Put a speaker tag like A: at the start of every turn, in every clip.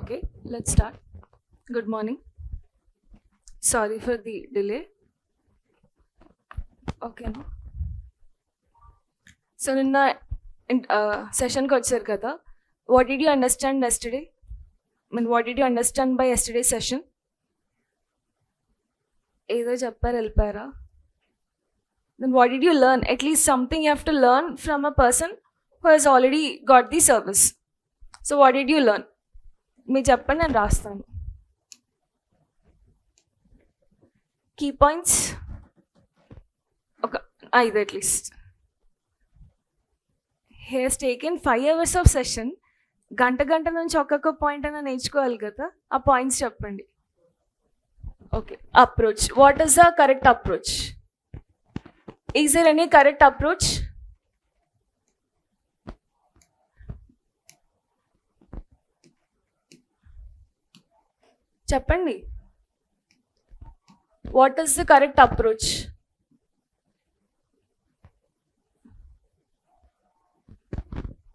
A: Okay, let's start. Good morning. Sorry for the delay. Okay, no? So, నిన్న సెషన్కి వచ్చారు కదా, what did you understand yesterday? What did you understand by yesterday session? ఏదో చెప్పారు, వెళ్ళిపోయారా? Then what did you learn? At least something you have to learn from a person who has already got the service. So what did you learn? మీరు చెప్పండి, నేను రాస్తాను. Key points ఒక 5 at least. He's హెస్ టేకెన్ 5 hours ఆఫ్ సెషన్. గంట నుంచి ఒక్కొక్క పాయింట్ అయినా నేర్చుకోవాలి కదా, ఆ పాయింట్స్ చెప్పండి. Okay, approach. What is the correct approach? Is there any correct approach? Chappandi. What is the correct approach?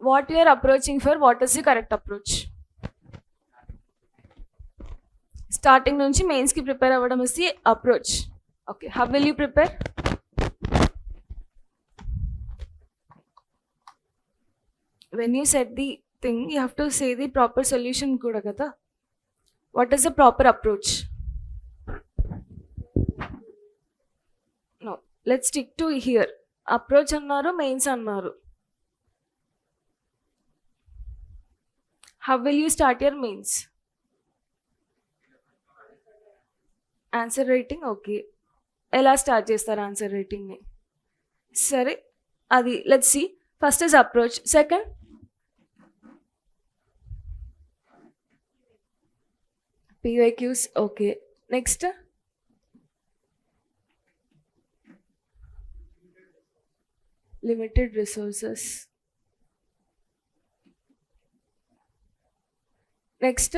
A: What you are approaching for, what is the correct approach? Starting nunchi mains ki prepare avadam is the approach. Okay, how will you prepare? When you set the thing, you have to say the proper solution kuda kada. What is the proper approach? No, let's stick to here. Approach annaru, mains annaru. How will you start your mains? Answer writing. Okay, ela start chestaru answer writing ni? Sare, adi let's see. First is approach. Second, PYQs. Okay, next, limited resources. Next,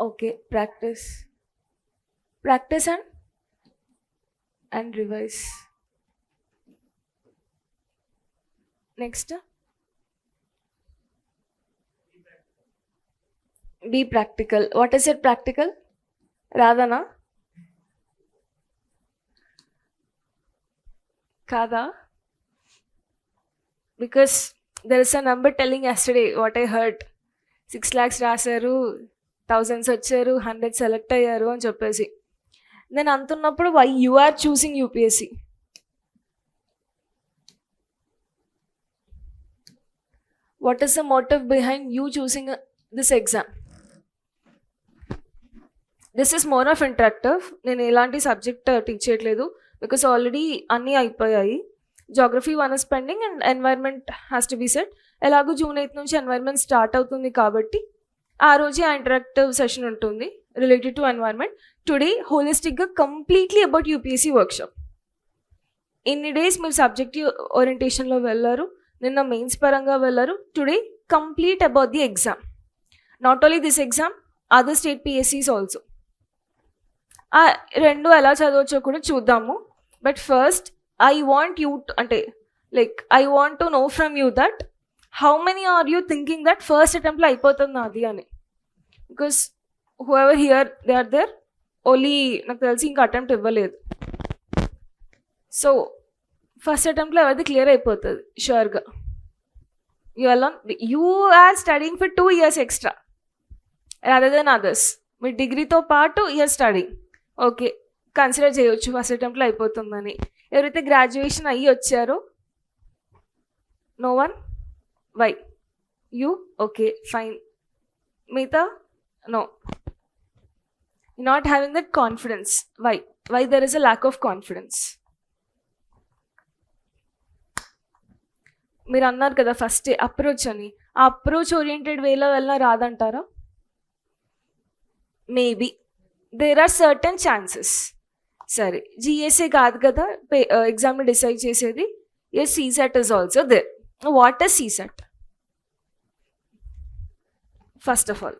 A: okay, practice and revise. Next, be practical. What is it practical? Radhana? Kada? Because there is a number telling yesterday what I heard. 6 lakhs రాశారు, 1000s వచ్చారు, 100 select అయ్యారు అని చెప్పేసి. నేను అంటున్నప్పుడు why you are choosing UPSC? What is the motive behind you choosing this exam? This is more of interactive. నేను ఎలాంటి subject teach చేయట్లేదు బికాస్ ఆల్రెడీ అన్నీ అయిపోయాయి. Geography 1 is pending and environment has to be set. ఎలాగో June 8 నుంచి environment start అవుతుంది కాబట్టి ఆ రోజే ఆ ఇంటరాక్టివ్ సెషన్ ఉంటుంది రిలేటెడ్ టు ఎన్వైర్న్మెంట్. టుడే హోలిస్టిక్గా కంప్లీట్లీ అబౌట్ యూపీఎస్సీ వర్క్షాప్. ఇన్ని డేస్ మీరు సబ్జెక్టివ్ ఓరియంటేషన్లో వెళ్ళారు, నిన్న మెయిన్స్ పరంగా వెళ్ళారు. Today complete about the exam. Not only this exam, other state పిఎస్సీస్ ఆల్సో. ఆ రెండు ఎలా చదవచ్చో కూడా చూద్దాము. But first I want you అంటే I want to know from you that how many are you thinking that first అటెంప్ట్లో అయిపోతుంది అది అని. Because who ever here they are there, only నాకు తెలిసి ఇంకా అటెంప్ట్ ఇవ్వలేదు. సో ఫస్ట్ అటెంప్ట్లో ఎవరిది క్లియర్ అయిపోతుంది షూర్గా. You are studying for 2 years extra rather than others. మీ డిగ్రీతో పాటు యూఆర్ స్టడీయింగ్. ఓకే, కన్సిడర్ చేయొచ్చు ఫస్ట్ అటెంప్ట్లో అయిపోతుందని. ఎవరైతే గ్రాడ్యుయేషన్ అయ్యి వచ్చారో, no one? Why? You? Okay, fine. మిగతా no, not having that confidence. Why there is a lack of confidence? మీరు అన్నారు కదా ఫస్ట్ అప్రోచ్ అని. ఆ అప్రోచ్ ఓరియంటెడ్ వేలో వెళ్ళినా రాదంటారా? Maybe there are certain chances. సరే, జిఎస్ఏ కాదు కదా ఎగ్జామ్ని డిసైడ్ చేసేది. Yes, CSAT is also there. What is CSAT? First of all,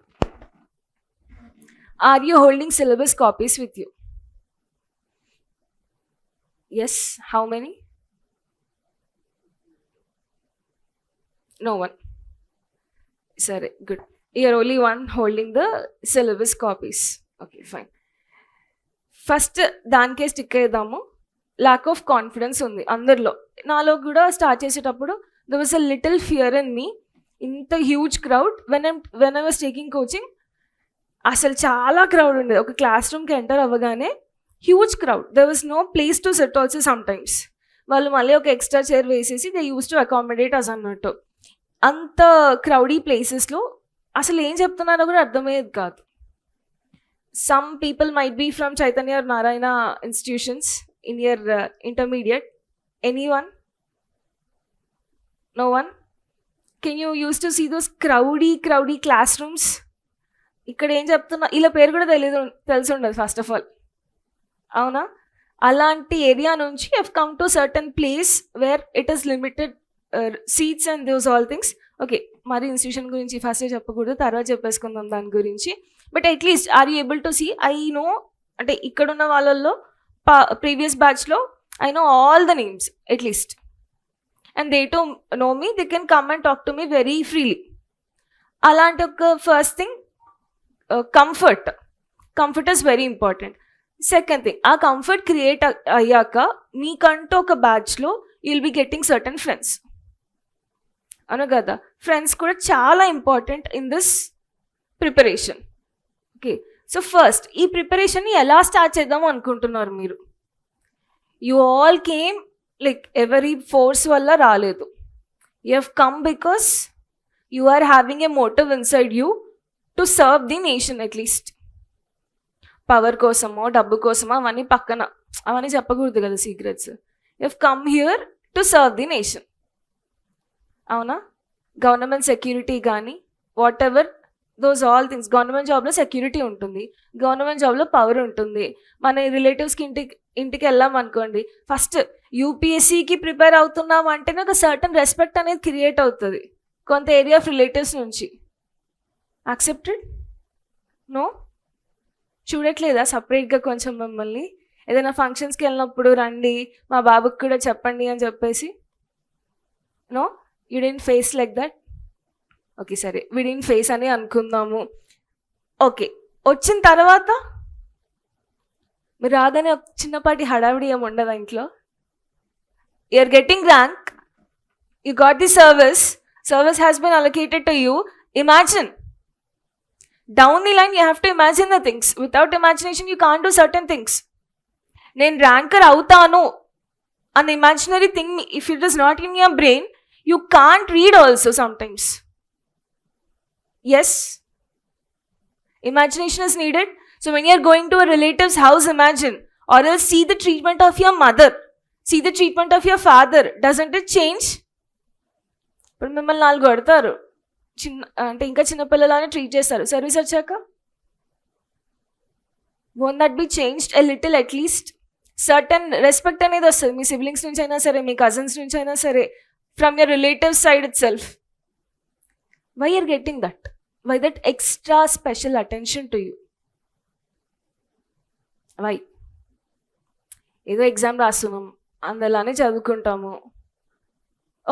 A: are you holding syllabus copies with you? Yes. How many? No one. Sorry, good. You're only one holding the syllabus copies. Okay, fine. First దానికే stick అయిద్దాము. Lack of confidence ఉంది అందరిలో. నాలో కూడా start చేసేటప్పుడు there was a little fear in me. ఇంత huge crowd when I was taking coaching అసలు చాలా క్రౌడ్ ఉండేది. ఒక క్లాస్ రూమ్కి ఎంటర్ అవ్వగానే huge crowd. There was no place to set also sometimes. వాళ్ళు మళ్ళీ ఒక ఎక్స్ట్రా చైర్ వేసేసి they use to accommodate us అన్నట్టు. అంత క్రౌడీ ప్లేసెస్లో అసలు ఏం చెప్తున్నారో కూడా అర్థమయ్యేది కాదు. Some people might be from Chaitanya or Narayana institutions in your intermediate. Anyone? No one? Can you used to see those crowdy classrooms? ఇక్కడ ఏం చెప్తున్నా ఇలా పేరు కూడా తెలిసి ఉండదు ఫస్ట్ ఆఫ్ ఆల్. అవునా? అలాంటి ఏరియా నుంచి have come to certain place where it is limited seats and those all things. Okay, మరి ఇన్స్టిట్యూషన్ గురించి ఫస్టే చెప్పకూడదు, తర్వాత చెప్పేసుకుందాం దాని గురించి. But at least are you able to see? I know, అంటే ఇక్కడున్న వాళ్ళల్లో ప్రీవియస్ బ్యాచ్లో I know all the names at least. And they to know me, they can come and talk to me very freely. అలాంటి ఒక first thing comfort is very important. Second thing, ఆ comfort create అయ్యాక మీకంటూ ఒక బ్యాచ్లో you will be getting certain friends. అను కదా, friends కూడా చాలా important in this preparation. Okay, so first ఈ ప్రిపరేషన్ని ఎలా స్టార్ట్ చేద్దాం అనుకుంటున్నారు మీరు? యు ఆల్ కేమ్ లైక్ ఎవరి ఫోర్స్ వల్ల రాలేదు. You have come because you are having a motive inside you to serve the nation. At least power కోసమో డబ్బు కోసమో అవన్నీ పక్కన, అవన్నీ చెప్పకూడదు కదా secrets. You have come here to serve the nation. అవునా? గవర్నమెంట్ సెక్యూరిటీ కానీ what ever those all things. Government జాబ్లో సెక్యూరిటీ ఉంటుంది, గవర్నమెంట్ జాబ్లో పవర్ ఉంటుంది. మన రిలేటివ్స్కి ఇంటికి వెళ్ళాం అనుకోండి, ఫస్ట్ యూపీఎస్సీకి ప్రిపేర్ అవుతున్నాం అంటేనే ఒక సర్టన్ రెస్పెక్ట్ అనేది క్రియేట్ అవుతుంది కొంత ఏరియా ఆఫ్ రిలేటివ్స్ నుంచి. యాక్సెప్టెడ్? నో? చూడట్లేదా సపరేట్గా కొంచెం మిమ్మల్ని? ఏదైనా ఫంక్షన్స్కి వెళ్ళినప్పుడు రండి, మా బాబుకి కూడా చెప్పండి అని చెప్పేసి. No, you didn't face like that. Okay, సరే, వి డిడ్ంట్ ఫేస్ అని అనుకుందాము. ఓకే, వచ్చిన తర్వాత మీరు రాగానే ఒక చిన్నపాటి హడావిడి ఏమి ఉండదు ఇంట్లో. You're getting rank, you got the service has been allocated to you. Imagine down the line, you have to imagine the things. Without imagination you can't do certain things. నేను ర్యాంకర్ అవుతాను an imaginary thing, if it is not in your brain, you can't read also sometimes. Yes, imagination is needed. So when you are going to a relative's house, imagine, or else see the treatment of your mother, see the treatment of your father. Doesn't it change? ఇప్పుడు మిమ్మల్ని 4 కొడతారు, అంటే ఇంకా చిన్నపిల్లలానే treat చేస్తారు service వచ్చాక. won't that be changed a little? at least certain respect అనేది వస్తుంది మీ siblings నుంచి అయినా సరే, మీ కజిన్స్ నుంచి అయినా సరే, from your relative side itself. Why you're getting that? Why that extra special attention to you? Why? ఏదో ఎగ్జామ్ రాస్తున్నాం, అందులోనే చదువుకుంటాము.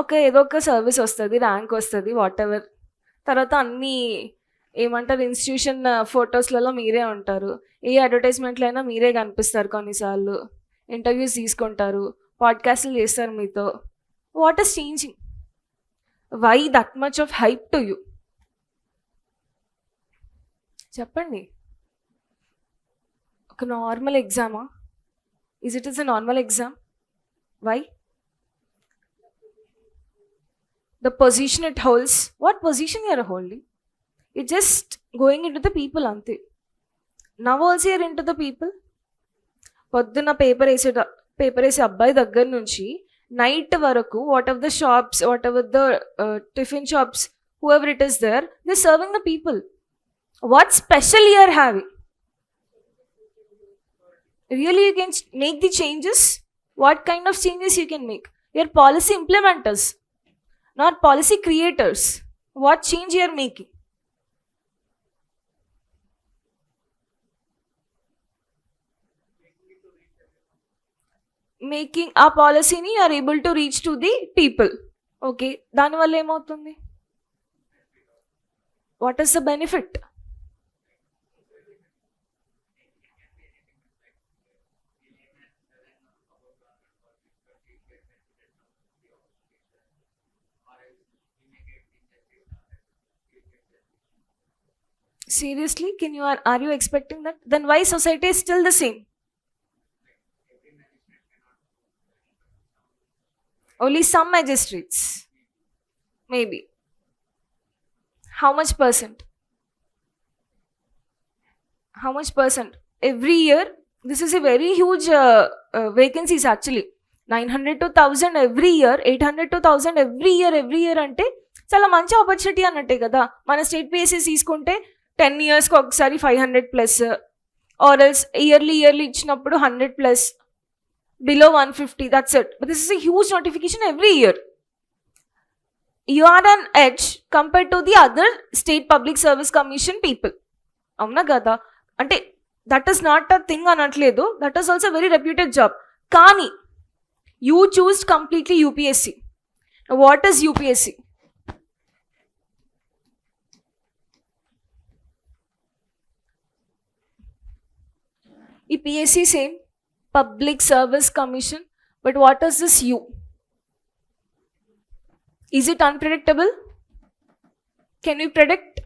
A: ఓకే, ఏదో ఒక సర్వీస్ వస్తుంది, ర్యాంక్ వస్తుంది, వాట్ ఎవర్. తర్వాత అన్నీ ఏమంటారు, ఇన్స్టిట్యూషన్ ఫొటోస్లలో మీరే ఉంటారు, ఏ అడ్వర్టైజ్మెంట్లో అయినా మీరే కనిపిస్తారు, కొన్నిసార్లు ఇంటర్వ్యూస్ తీసుకుంటారు, పాడ్కాస్ట్లు చేస్తారు మీతో. What is changing? Why that much of hype to you? చెప్పండి. ఒక normal ఎగ్జామా? Is it a normal exam? Why? The position it holds. What position you are holding? You're just going into the people ante. Now also you're into the people. పొద్దున్న paper వేసే అబ్బాయి దగ్గర నుంచి night వరకు, what ever the shops, what ever the tiffin shops, whoever it is there, they're serving the people. What special you are having? Really you can make the changes? What kind of changes you can make? You're policy implementers, not policy creators. What change you are making? Making a policy ni you are able to reach to the people. Okay, దానివల్ల ఏమవుతుంది? What is the benefit? Seriously, are you expecting that? Then why society is still the same? Only some magistrates, maybe. How much percent? How much percent? Every year, this is a very huge vacancies actually. 900 to 1000 every year, 800 to 1000 every year అంటే చాలా మంచి opportunity అన్నట్టే కదా. మన state PSC తీసుకుంటే 10 yearsకి ఒకసారి 500+, or else yearly ఇచ్చినప్పుడు 100+, below 150, that's it. But this is a huge notification every year. You are an edge compared to the other state public service commission people. అవునా కదా? అంటే that is not a thing అనట్లేదు, that is also very reputed job. కానీ you choose completely UPSC. What is UPSC? ఈ PSC same, public service commission, but what is this you? Is it unpredictable? Can you predict?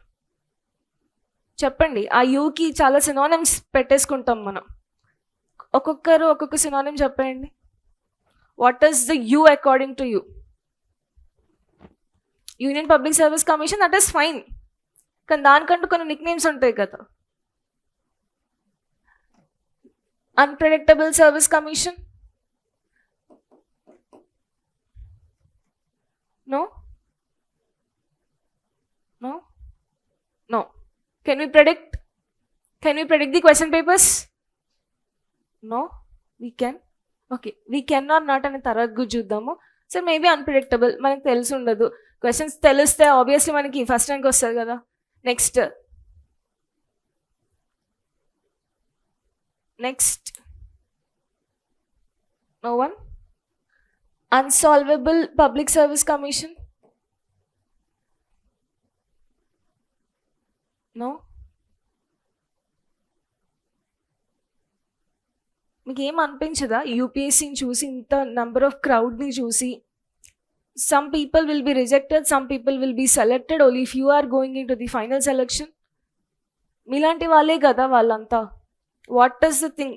A: చెప్పండి. ఆ యూకి చాలా synonyms పెట్టేసుకుంటాం మనం. ఒక్కొక్కరు ఒక్కొక్క synonym చెప్పండి. What is the you according to you? Union public service commission, that is fine, కానీ దానికంటూ కొన్ని నిక్ నేమ్స్ ఉంటాయి కదా. Unpredictable service commission? No no no. Can we predict? Can we predict the question papers? No, we can. Okay, we cannot not అని తర్వాత చూద్దాము. So maybe unpredictable, మనకు తెలిసి ఉండదు. క్వశ్చన్స్ తెలిస్తే ఆబ్వియస్లీ మనకి ఫస్ట్ ర్యాంక్ వస్తుంది కదా. Next no one. Unsolvable public service commission? No. మీకు ఏం అనిపించదా యూపీఎస్సీని చూసి, ఇంత నెంబర్ ఆఫ్ క్రౌడ్ని చూసి? Some people will be rejected, some people will be selected only if you are going into the final selection. మీలాంటి వాళ్ళే కదా వాళ్ళంతా. What is the thing?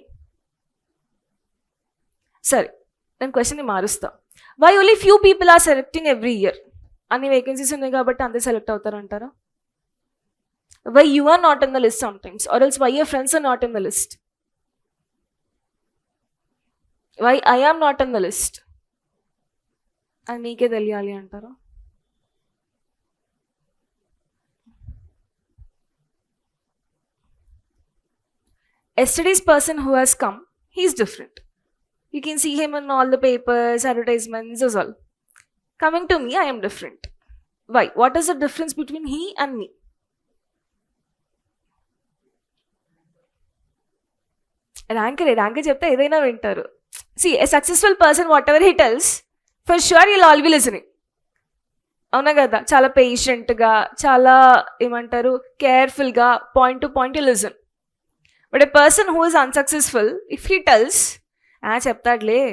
A: సరే, నేను క్వశ్చన్ని మారుస్తా. Why only few people are selecting every year? అన్ని vacancies ఉన్నాయి కాబట్టి అందరూ సెలెక్ట్ అవుతారంటారా? Why you are not in the list sometimes, or else why your friends are not in the list? Why I am not in the list? అని మీకే తెలియాలి అంటారా? Yesterday's person who has come, he is different. You can see him in all the papers, advertisements, as all. Coming to me, I am different. Why? What is the difference between he and me? Rank చెప్తే ఏదైనా వింటారు. See a successful person whatever he tells, for sure you all be listening. అవునా కదా? చాలా పేషెంట్గా, చాలా ఏమంటారు కేర్ఫుల్గా, point to point listen. But a person who is unsuccessful, if he tells, చెప్తాడులే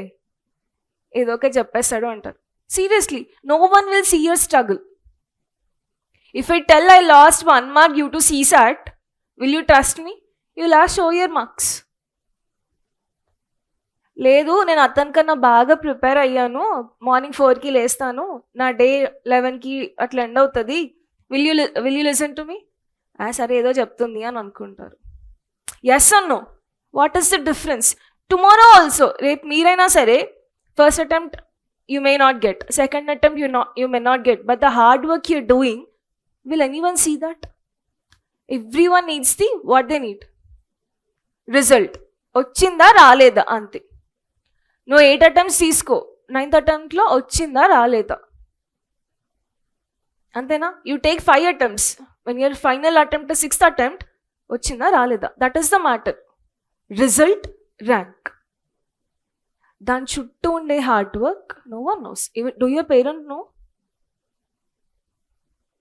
A: ఏదో ఒక చెప్పేస్తాడు అంటారు. Seriously, no one will see your struggle. If I tell I lost 1 mark due to CSAT, will you trust me? You last show your marks. లేదు, నేను అతనికన్నా బాగా prepare అయ్యాను, morning 4కి లేస్తాను, నా డే 11కి అట్లా ఎండ్ అవుతుంది, will you listen to me? సరే ఏదో చెప్తుంది అని అనుకుంటారు. Yes or no? What is the difference? Tomorrow also, రేపు మీరైనా సరే, first attempt you may not get, second attempt you may not get, but the hard work you're doing, will anyone see that? Everyone needs the what they need, result. వచ్చిందా రాలేదా అంతే. నువ్వు 8 attempts తీసుకో, 9th attempt వచ్చిందా రాలేదా, అంతేనా? You take 5 attempts, when you're final attempt 6th attempt వచ్చిందా రాలేదా, that is the matter. Result, rank, దాని చుట్టూ ఉండే hard work no one knows. Do your parent know?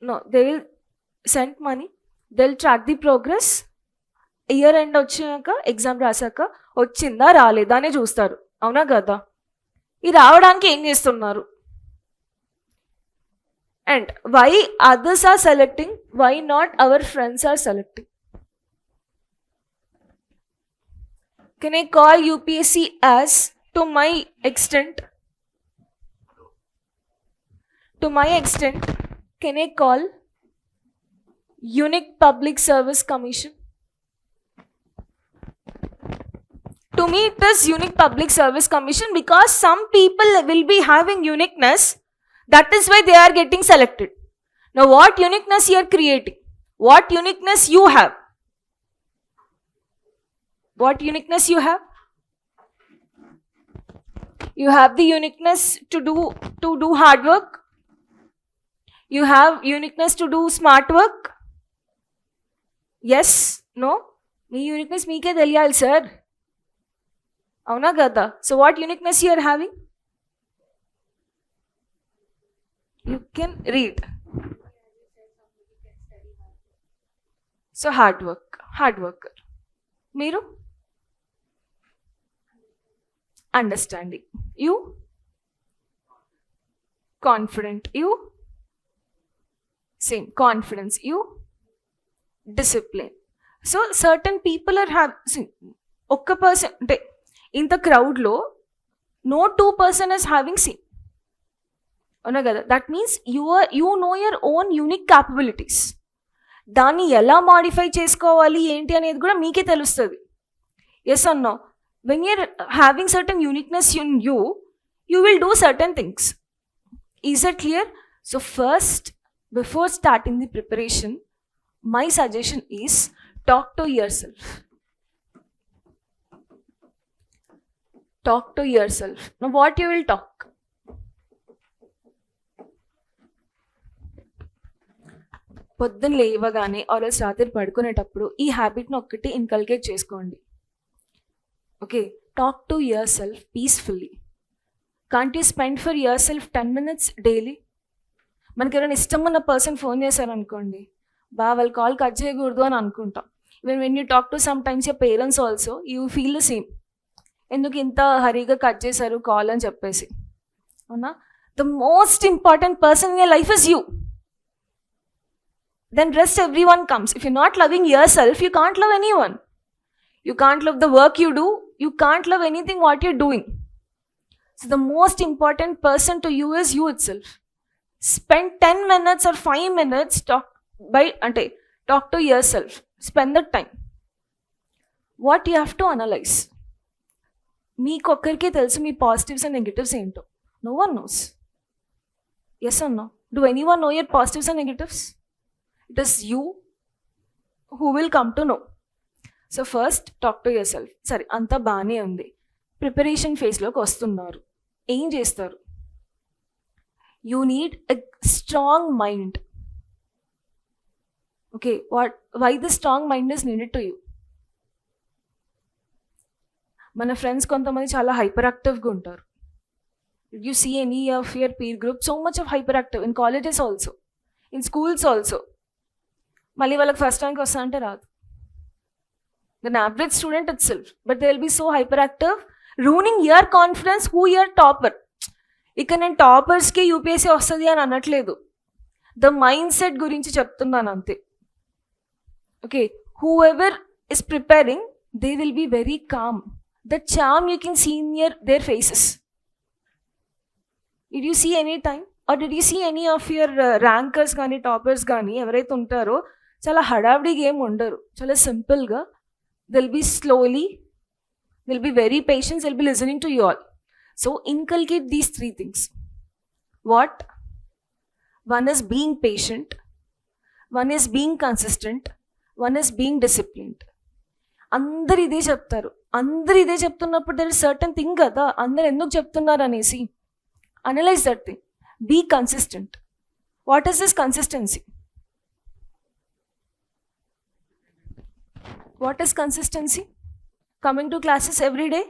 A: No, they will send money, they'll track the progress. Year end వచ్చాక exam రాశాక వచ్చిందా రాలేదా అని చూస్తారు, అవునా కదా? ఇది రావడానికి ఏం చేస్తున్నారు? And why others are selecting, why not our friends are selecting? Can I call UPSC as to my extent, can I call Unique Public Service Commission? To me it is Unique Public Service Commission because some people will be having uniqueness, that is why they are getting selected. Now what uniqueness you are creating? What uniqueness you have? What uniqueness you have? You have the uniqueness to do hard work. You have uniqueness to do smart work. Yes, no? Me uniqueness మీకే తెలియాలి sir, అవునా కదా? So what uniqueness you are having? You can read. So hard worker. మీరు understanding. You confident. You same confidence. You discipline. So certain people are having, ఒక్క person అంటే ఇంత క్రౌడ్లో no two person is having same, అవునా కదా? That means you know your own unique capabilities. దాన్ని ఎలా modify చేసుకోవాలి ఏంటి అనేది కూడా మీకే తెలుస్తుంది. Yes or no? when you're having certain uniqueness in you, you will do certain things. Is it clear? So first, before starting the preparation, my suggestion is talk to yourself. Talk to yourself. Now what you will talk? పొద్దున్న లేవగానే are రాత్రి పడుకునేటప్పుడు ఈ హ్యాబిట్ని ఒక్కటి inculcate చేసుకోండి. Okay, talk to yourself peacefully. Can't you spend for yourself 10 minutes daily? మనకి ఎవరైనా ఇష్టం ఉన్న పర్సన్ ఫోన్ చేశారనుకోండి, వాళ్ళ కాల్ కట్ చేయకూడదు అని అనుకుంటాం. Even when you talk to sometimes your parents also you feel the same, ఎందుకు ఇంత హరీగా కట్ చేశారు కాల్ అని చెప్పేసి, అవునా? The most important person in your life is you. Then rest everyone comes. If you not loving yourself, you can't love anyone. You can't love the work you do. You can't love anything what you're doing. So the most important person to you is you itself. Spend 10 minutes or 5 minutes talk to yourself. Spend that time. What you have to analyze. మీకు ఒక్కరికే తెలుసు మీ positives and negatives ఏంటో. No one knows. Yes or no? Do anyone know your positives and negatives? It is you who will come to know. So first talk to yourself. సరే, అంతా బాగానే ఉంది. Preparation ఫేజ్లోకి వస్తున్నారు, ఏం చేస్తారు? You need a strong mind. Okay, why the strong mind is needed to you? మన friends కొంతమంది చాలా హైపర్ యాక్టివ్గా ఉంటారు. You see any of your peer group so much of hyper active in colleges also, in schools also. మళ్ళీ వాళ్ళకి first rank వస్తా అంటే రాదు. An average student itself, but they will be so hyperactive, ruining your confidence who your topper. ఇక నేను టాపర్స్కి UPSC వస్తుంది అని అనట్లేదు, ద మైండ్ సెట్ గురించి చెప్తున్నాను అంతే. Okay, whoever is preparing, they will be very calm. The charm you can see in their faces. Did you see any time or did you see any of your rankers కానీ toppers కానీ ఎవరైతే ఉంటారో చాలా హడావిడిగా ఏమి ఉండరు, చాలా సింపుల్గా. They'll be slowly, they'll be very patient, they'll be listening to you all. So inculcate these 3 things. What? One is being patient, one is being consistent, one is being disciplined. అందరు ఇదే చెప్తారు. అందరు ఇదే చెప్తున్నప్పుడు there is certain thing కదా, అందరు ఎందుకు చెప్తున్నారు అనేసి analyse that thing. Be consistent. What is this consistency? What is consistency? Coming to classes every day?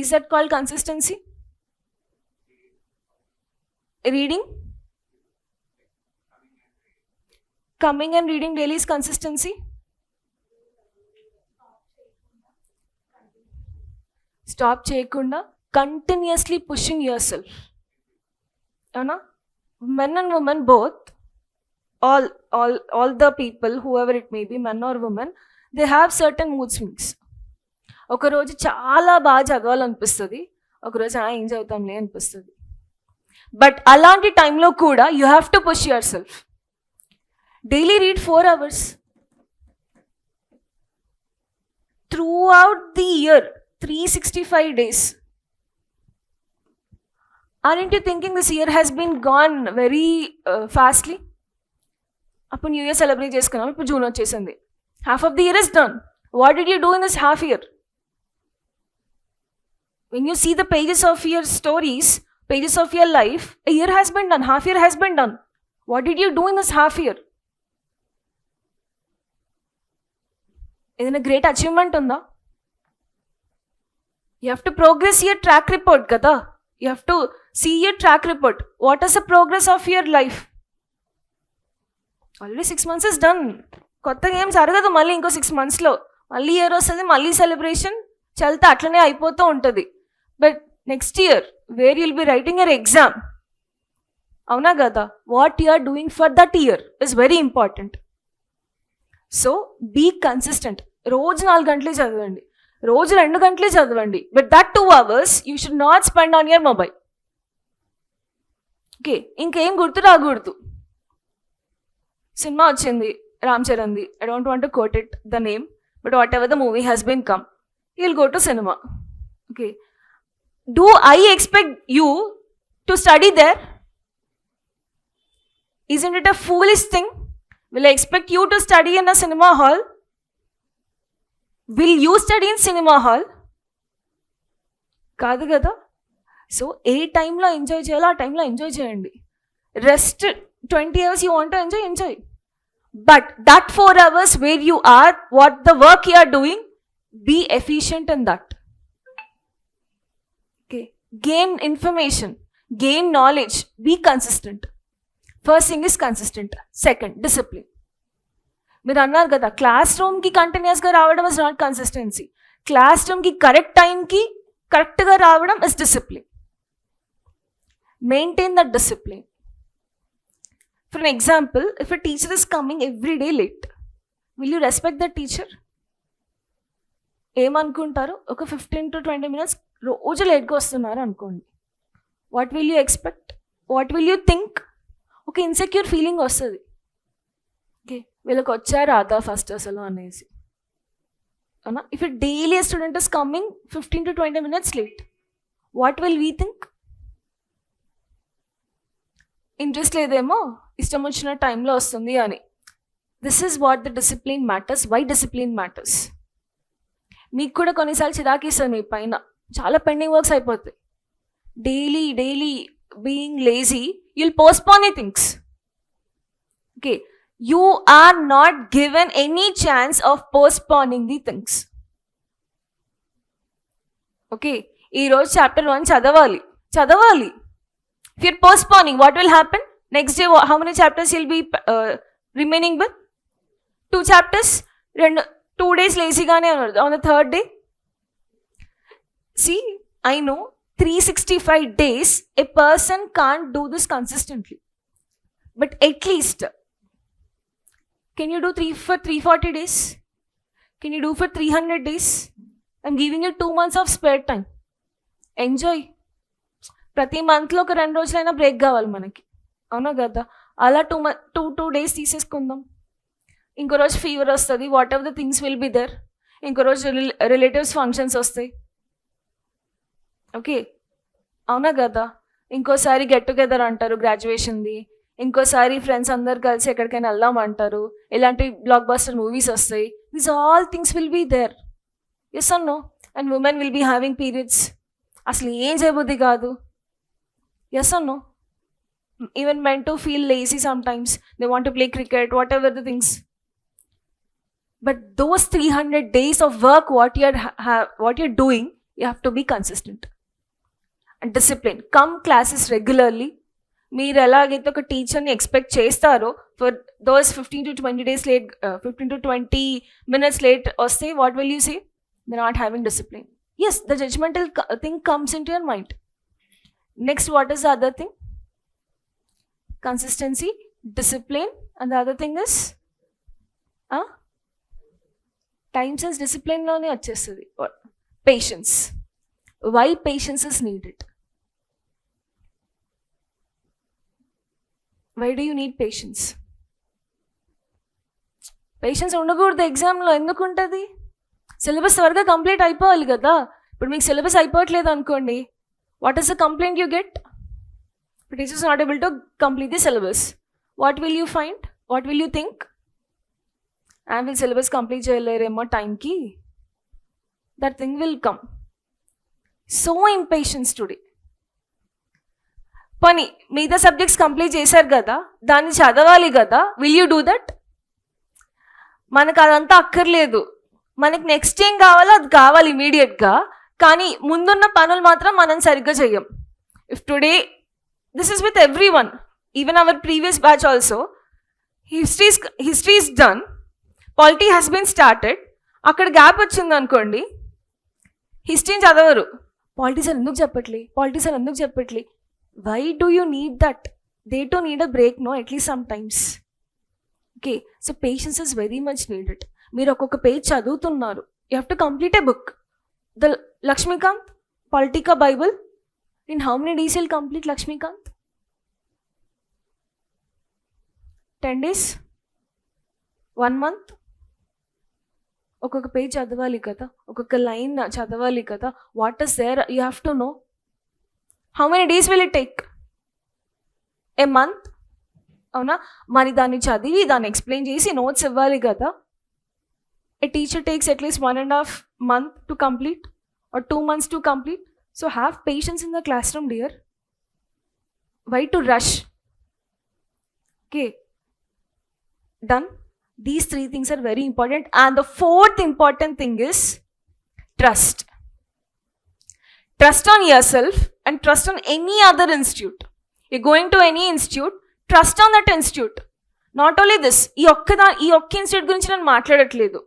A: Is that called consistency? Reading? Coming and reading daily is consistency. Stop చేయకుండా continuously pushing yourself. అవునా? Men and women both, all the people, whoever it may be, men or women, they have certain mood swings. ఒకరోజు చాలా బాగా చదవాలనిపిస్తుంది, ఒకరోజు ఏం చదువుతాంలే అనిపిస్తుంది. But అలాంటి టైంలో కూడా you have to push your self. Daily read 4 hours through out the year, 365 days. Aren't you thinking this year has been gone very fastly? అప్పుడు న్యూ ఇయర్ సెలబ్రేట్ చేసుకున్నాం, ఇప్పుడు జూన్ వచ్చేసింది. Half of the year is done. What did you do in this half year? When you see the pages of your stories, pages of your life, a year has been done, half year has been done. What did you do in this half year? ఏదైనా great achievement ఉందా? You have to progress your track report కదా. You have to see your track report. What is the progress of your life? Already 6 months is done. కొత్తగా ఏం జరగదు. మళ్ళీ ఇంకో 6 monthsలో మళ్ళీ year వస్తుంది, మళ్ళీ సెలబ్రేషన్ చల్తా అట్లనే అయిపోతూ ఉంటుంది. But next year where you'll be writing your exam, అవునా కదా? What you are doing for that year is very important. So be consistent. రోజు 4 గంటలే చదవండి, రోజు 2 గంటలే చదవండి, but that 2 hours you should not spend on your mobile. Okay, ఇంకేం గుర్తు రాకూడదు. సినిమా వచ్చింది రామ్ చరణ్ది, I don't want to quote it the name, but what ever the movie has been come, you will go to cinema. Okay, do I expect you to study there? Isn't it a foolish thing? Will I expect you to study in a cinema hall? Will you study in cinema hall? కాదు కదా. So ఏ టైంలో enjoy చేయాలో ఆ టైంలో enjoy చేయండి. Rest 20 hours you want to enjoy. But that 4 hours where you are, what the work you are doing, be efficient in that. Okay, gain information, gain knowledge, be consistent. First thing is consistent. Second, discipline. మీరు అన్నారు కదా, class రూమ్కి కంటిన్యూస్గా రావడం is not consistency. Class రూమ్కి correct టైంకి కరెక్ట్గా రావడం is discipline. Maintain that discipline. For an example, if a teacher is coming every day late, will you respect that teacher? ఏమనుకుంటారు? ఒక 15 to 20 minutes రోజు లేట్గా వస్తున్నారు అనుకోండి. What will you expect? What will you think? ఒక insecure feeling వస్తుంది. Okay, వీళ్ళకి వచ్చారు రాదా ఫస్ట్ అసలు అనేసి, అవునా? If daily student is coming 15 to 20 minutes late, what will we think? Interest లేదేమో, ఇష్టం వచ్చిన టైంలో వస్తుంది అని. This is what the discipline matters. Why discipline matters? మీకు కూడా కొన్నిసార్లు చిరాకు ఇస్తుంది, మీ పైన చాలా పెండింగ్ వర్క్స్ అయిపోతాయి. Daily being lazy, you'll postpone things. Okay, you are not given any chance of postponing the things. Okay, ఈరోజు చాప్టర్ 1 చదవాలి. If you're postponing, what will happen? Next day, how many chapters you'll be remaining with? 2 chapters. 2 days lazy gaane on the 3rd day. See, I know 365 days a person can't do this consistently. But at least, can you do 340 days? Can you do for 300 days? I'm giving you 2 months of spare time. Enjoy. ప్రతి మంత్లో ఒక 2 రోజులైనా break కావాలి మనకి, అవునా కదా? అలా 2 days తీసేసుకుందాం. ఇంకో రోజు ఫీవర్ వస్తుంది, what ever the things will be there. ఇంకో రోజు రిలేటివ్స్ ఫంక్షన్స్ వస్తాయి. ఓకే, అవునా కదా? ఇంకోసారి గెట్ టుగెదర్ అంటారు గ్రాడ్యుయేషన్ది. ఇంకోసారి ఫ్రెండ్స్ అందరు కలిసి ఎక్కడికైనా వెళ్దాం అంటారు. ఇలాంటి బ్లాక్ బస్టర్ మూవీస్ వస్తాయి. These all things will be there. Yes or no? And women will be having periods. అసలు ఏం చేయబుద్ధి కాదు. Yes or no? Even men too feel lazy sometimes. They want to play cricket, whatever the things. But those 300 days of work, what you're doing, you have to be consistent and disciplined. Come classes regularly. మీరు ఎలాగైతే ఒక టీచర్ని expect చేస్తారో for those 15 to 20 days late, 15 to 20 minutes late వస్తే what will you say? They not having discipline. Yes, the judgmental thing comes into your mind. Next, what is the other thing? Consistency, discipline, and the other thing is time sense. డిసిప్లిన్లోనే వచ్చేస్తుంది patience. Why patience is needed? Why do you need patience? Patience ఉండకూడదు ఎగ్జామ్లో. ఎందుకు ఉంటుంది? Syllabus త్వరగా complete అయిపోవాలి కదా. ఇప్పుడు మీకు సిలబస్ అయిపోవట్లేదు అనుకోండి, what is the complaint you get? Teachers not able to complete the syllabus. What will you find? What will you think? And వీళ్ళు సిలబస్ కంప్లీట్ చేయలేరేమో టైంకి. That thing will come. So impatience today. పని మిగతా subjects complete చేశారు కదా, దాన్ని చదవాలి కదా. Will you do that? మనకు అదంతా అక్కర్లేదు. మనకి నెక్స్ట్ ఏం కావాలో అది కావాలి ఇమీడియట్గా. కానీ ముందున్న పనులు మాత్రం మనం సరిగ్గా చెయ్యం. If today this is with everyone, even our previous batch also, history is done, polity has been started. అక్కడ గ్యాప్ వచ్చింది అనుకోండి, హిస్టరీని చదవరు. పాలిటీ సార్ ఎందుకు చెప్పట్లే, పాలిటీ సార్ ఎందుకు చెప్పట్లే. Why do you need that? They too need a break, no? At least sometimes. Okay, so patience is very much needed. మీరు ఒక్కొక్క పేజ్ చదువుతున్నారు. You have to complete a book. The Lakshmikant Politica Bible. In how many days you'll complete Lakshmikant? 10 days? 1 month? ఒక్కొక్క page చదవాలి కదా, ఒక్కొక్క line చదవాలి కదా. What is there you have to know. How many days will it take? A month? అవునా? మరి దాన్ని చదివి దాన్ని ఎక్స్ప్లెయిన్ చేసి నోట్స్ ఇవ్వాలి కదా. A teacher takes at least 1.5 months to complete or 2 months to complete. So have patience in the classroom dear. Why to rush? Okay, done. These 3 things are very important. And the 4th important thing is trust. Trust on yourself and trust on any other institute. You're going to any institute, trust on that institute. Not only this, ఈ ఒక్క institute గురించి నేను మాట్లాడట్లేదు.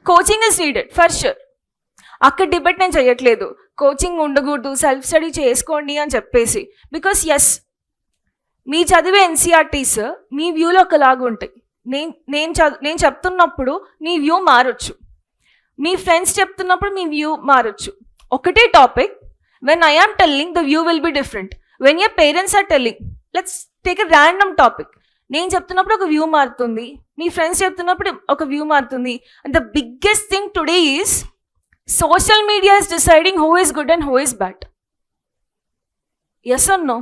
A: Coaching is needed for sure. అక్కడ debate నేను చేయట్లేదు. Coaching ఉండకూడదు, self study చేసుకోండి అని చెప్పేసి. బికాస్ ఎస్, మీ చదివే ఎన్సీఆర్టీస్ మీ వ్యూలో ఒకలాగా ఉంటాయి. నేను చెప్తున్నప్పుడు నీ వ్యూ మారొచ్చు, మీ ఫ్రెండ్స్ చెప్తున్నప్పుడు మీ వ్యూ మారొచ్చు. ఒకటే topic, when I am telling, the view will be different. When your parents are telling, let's take a random topic, నేను చెప్తున్నప్పుడు ఒక వ్యూ మారుతుంది, మీ ఫ్రెండ్స్ చెప్తున్నప్పుడు ఒక వ్యూ మారుతుంది. And the biggest thing today is social media is deciding who is good and who is bad. Yes or no?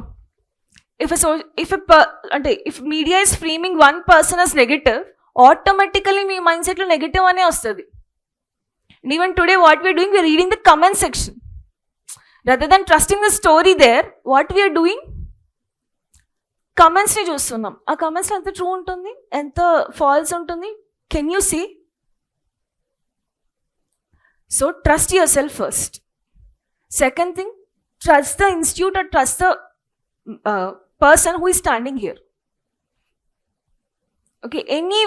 A: If media is framing one person as negative, automatically me mind సెట్లో negative అనే వస్తుంది. And even today what we are doing, we are reading the comment section. Rather than trusting the story there, what we are doing, కమెంట్స్ని చూస్తున్నాం. ఆ కమెంట్స్లో ఎంత true ఉంటుంది, ఎంత falls ఉంటుంది, can you see? So trust yourself first. Second thing, trust the institute or trust the person who is standing here. Okay, any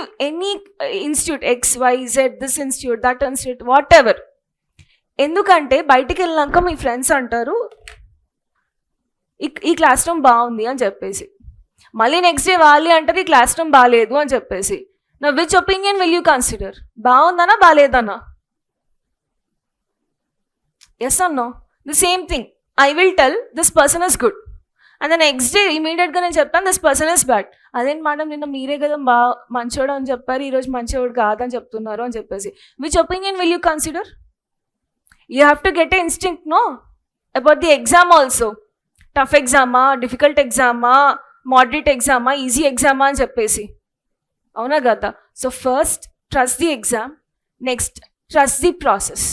A: institute, X, Y, Z, this institute, that institute, whatever. ఎందుకంటే బయటికి వెళ్ళాక మీ friends అంటారు ఈ class room బాగుంది అని చెప్పేసి, మళ్ళీ next day వాళ్ళే అంటారు ఈ క్లాస్ రూమ్ బాగాలేదు అని చెప్పేసి. నా which opinion will you consider? బాగుందనా బాగాలేదనా? Yes or no? The same thing, I will tell this person is good and the next day ఇమీడియట్గా నేను చెప్తాను దిస్ పర్సన్ ఇస్ బ్యాడ్. అదేంటి మేడం, నిన్న మీరే కదా మంచోడు అని చెప్పారు, ఈరోజు మంచోడు కాదని చెప్తున్నారు అని చెప్పేసి. Which opinion will you consider? You have to get an instinct, no, about the exam also. Tough exam, difficult exam, moderate exam, easy exam అని చెప్పేసి. అవునా కదా? So first trust the exam, next trust the process.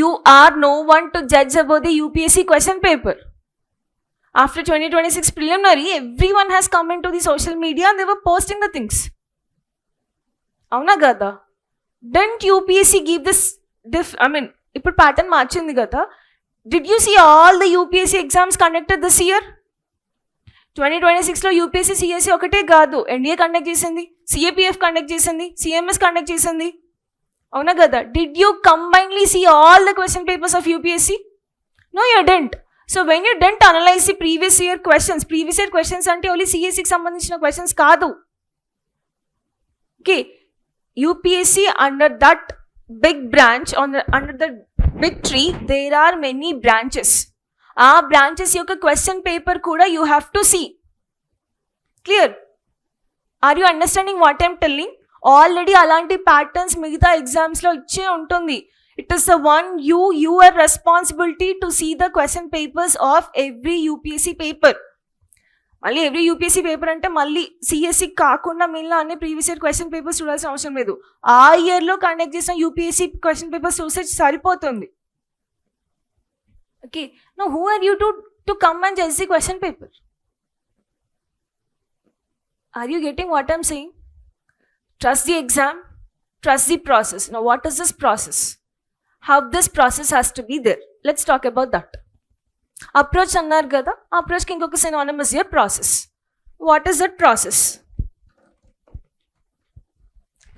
A: You are no one to judge about the UPSC question paper. After 2026 preliminary, everyone has come into the social media and they were posting the things. అవునా కదా? Didn't UPSC give this ఇప్పుడు pattern మార్చింది కదా. Did you see all the UPSC exams conducted this year? 2026లో UPSC CSC ఒకటే కాదు, NDA conduct చేసింది, CAPF conduct చేసింది, సిఎంఎస్ కండక్ట్ చేసింది, అవునా కదా? Did you combinely see all the question papers of UPSC? No, you didn't. So when you didn't analyse the previous year questions అంటే only సిఎస్సికి సంబంధించిన క్వశ్చన్స్ కాదు. Okay, UPSC under that big branch, under the big tree there are many branches. ఆ branches యొక్క question paper కూడా you have to see. Clear? Are you understanding what I'm telling? Already అలాంటి patterns మిగతా ఎగ్జామ్స్లో ఇచ్చే ఉంటుంది. It is the one your responsibility to see the question papers of every UPSC paper. మళ్ళీ every UPSC paper అంటే మళ్ళీ CSC కాకుండా మిగిలిన అన్ని ప్రీవియస్ ఇయర్ క్వశ్చన్ పేపర్స్ చూడాల్సిన అవసరం లేదు. ఆ ఇయర్లో కండక్ట్ చేసిన యూపీఎస్సీ క్వశ్చన్ పేపర్స్ చూస్తే సరిపోతుంది. Okay, now who are you to come and judge the question paper? Are you getting what I'm saying? Trust the exam, trust the process. Now what is this process? How this process has to be there? Let's talk about that. Approach annar kada, approach ki inkoka synonymous here, process. What is that process?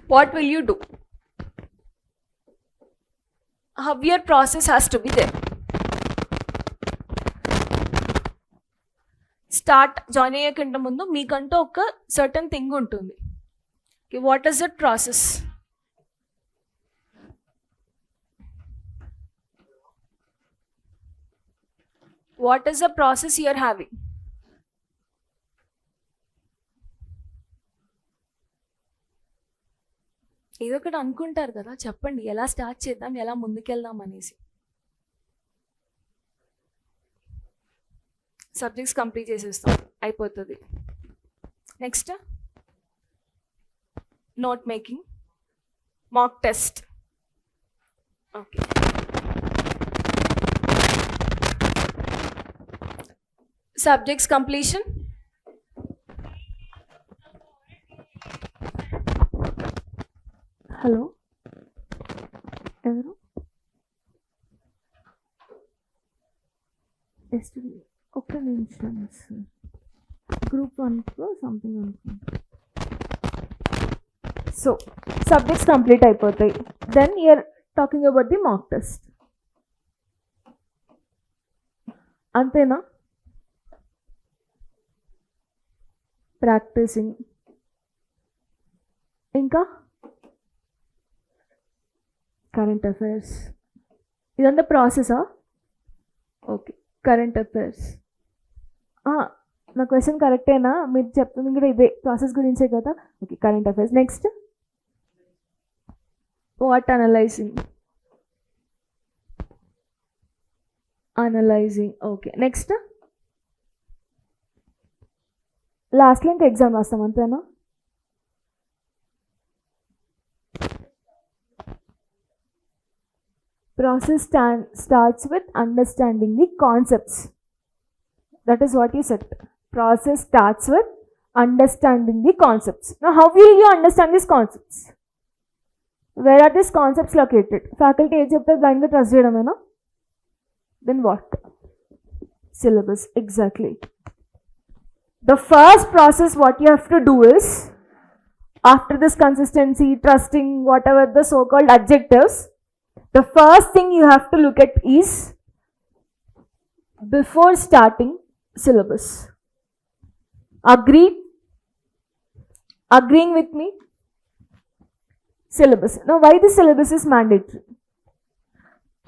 A: What will you do? How your process has to be there? Start join అయ్యేకంటే ముందు మీకంటూ ఒక certain thing ఉంటుంది. What is that process? What is the process you are having? ఏదో ఒకటి అనుకుంటారు కదా, చెప్పండి. ఎలా స్టార్ట్ చేద్దాం, ఎలా ముందుకెళ్దాం అనేసి. సబ్జెక్ట్స్ కంప్లీట్ చేసేస్తాం, అయిపోతుంది. Next note making, mock test. Okay, subjects completion. Hello, ఎవరు? ఒక్క నిమిషం సార్, గ్రూప్ 1లో సంథింగ్ అనుకుంటా. సో సబ్జెక్ట్స్ కంప్లీట్ అయిపోతాయి. Then you are talking about the mock test. అంతేనా? ప్రాక్టీసింగ్, ఇంకా కరెంట్ అఫైర్స్. ఇదంతా ప్రాసెసా? Okay, current affairs. నా క్వశ్చన్ కరెక్టేనా? మీరు చెప్తుంది కూడా ఇదే ప్రాసెస్ గురించే కదా. Okay, current affairs. Next what analysing. Okay, next లాస్ట్లో ఇంకా ఎగ్జామ్ రాస్తాం, అంతేనా? Process starts with understanding the concepts. That is what you said. Process starts with understanding the concepts. Now, how will you understand these concepts? Where are these concepts located? Faculty ఏం చెప్తే blindly trust చేయడమేనా? Then what? Syllabus, exactly. The first process what you have to do is, after this consistency, trusting, whatever the so-called adjectives, the first thing you have to look at is, before starting, syllabus. Agreeing with me? Syllabus. Now, why the syllabus is mandatory?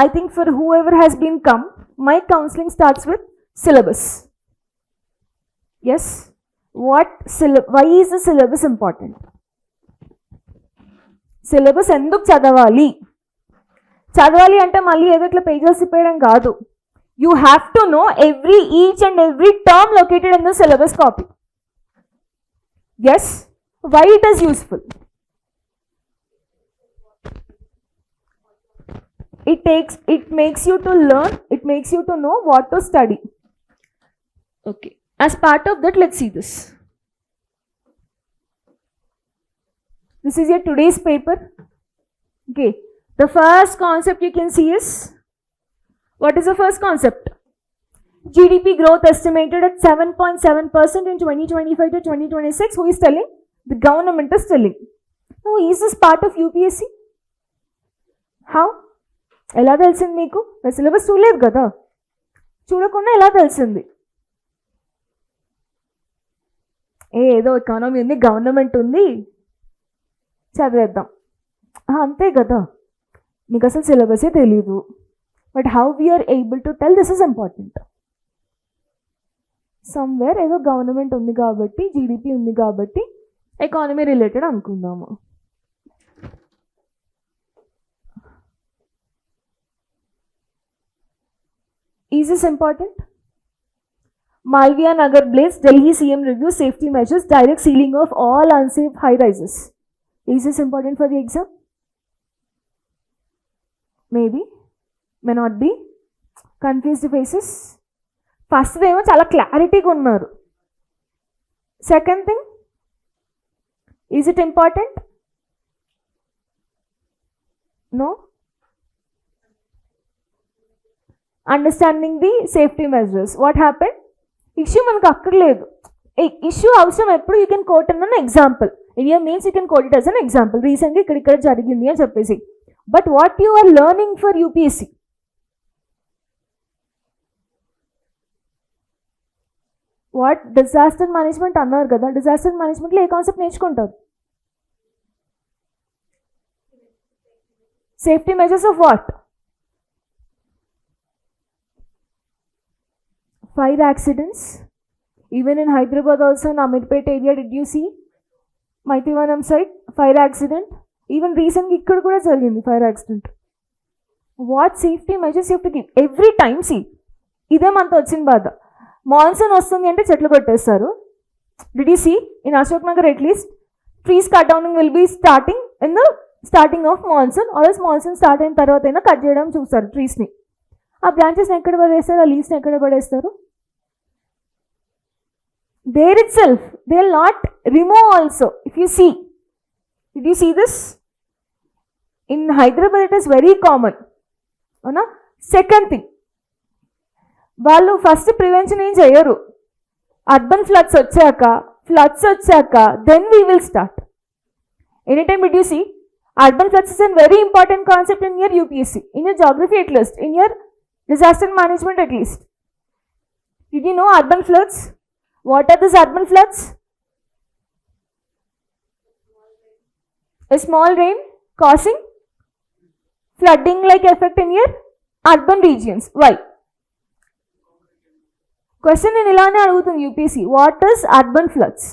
A: I think for whoever has been come, my counseling starts with syllabus. Yes? Why is the syllabus important? Syllabus ఎందుకు చదవాలి? చదవాలి అంటే మళ్ళీ ఏదో ఇట్లా pages తిప్పేయడం కాదు. You have to know each and every term located in the syllabus copy. Yes? Why it is useful? It makes you to learn, it makes you to know what to study. Okay. As part of that, let's see this. This is your today's paper. Okay. The first concept you can see is, what is the first concept?
B: GDP growth estimated at 7.7% in 2025 to 2026. Who is telling? The government is telling. Now, is this part of UPSC? How? ఎలా తెలిసింది మీకు? Syllabus చూడలేదు కదా, చూడకుండా ఎలా తెలిసింది? ఏదో economy ఉంది, గవర్నమెంట్ ఉంది, చదివేద్దాం అంతే కదా. మీకు అసలు సిలబసే తెలీదు. But how we're able to tell this is important. Somewhere ఏదో గవర్నమెంట్ ఉంది కాబట్టి, జీడిపి ఉంది కాబట్టి ఎకానమీ రిలేటెడ్ అనుకుందాము. Is this important? Malviya Nagar blaze, Delhi CM reviews safety measures, direct sealing of all unsafe high rises. Is this important for the exam? Maybe, may not be. Confused faces. First ఏమో చాలా క్లారిటీగా ఉన్నారు. Second thing, is it important? No. Understanding the safety measures. What happened? Issue మనకు అక్కర్లేదు. Issue అవసరం ఎప్పుడు you can quote an example. In your means you can quote it as an example. రీసెంట్గా ఇక్కడ జరిగింది అని చెప్పేసి. But what you are learning for UPSC? What disaster management అన్నారు కదా, డిజాస్టర్ మేనేజ్మెంట్లో ఏ కాన్సెప్ట్ నేర్చుకుంటారు? Safety measures of what? Fire accidents. Even in Hyderabad also, in Amirpet area, did you see? Maithivanam side, fire accident. Even recently, ikkada kuda jarigindi fire accident. What safety measures you have to give? Every time, see, ide mantha vachin bada. Monsoon vastundi ante chetlu kottestaru. Did you see? In Ashok Nagar at least, trees cut downing will be starting in the starting of monsoon, or else monsoon start అయిన తర్వాత అయినా cut చేయడం చూస్తారు trees ని. ఆ branches ఎక్కడ పడేస్తారు? ఆ లీవ్స్ ని ఎక్కడ పడేస్తారు? There itself, they will not remove also. If you see, did you see this? In Hyderabad it is very common. Avuna? Second thing, వాళ్ళు ఫస్ట్ ప్రివెన్షన్ ఏం చేయరు. అర్బన్ ఫ్లడ్స్ వచ్చాక then we will start. Any time did you see? Urban floods is a very important concept in your UPSC, in your geography at least, in your disaster management at least. Did you know urban floods? What are these urban floods? A small rain causing flooding like effect in your urban regions. Why? Question in ilane adugutundi UPSC. What is urban floods?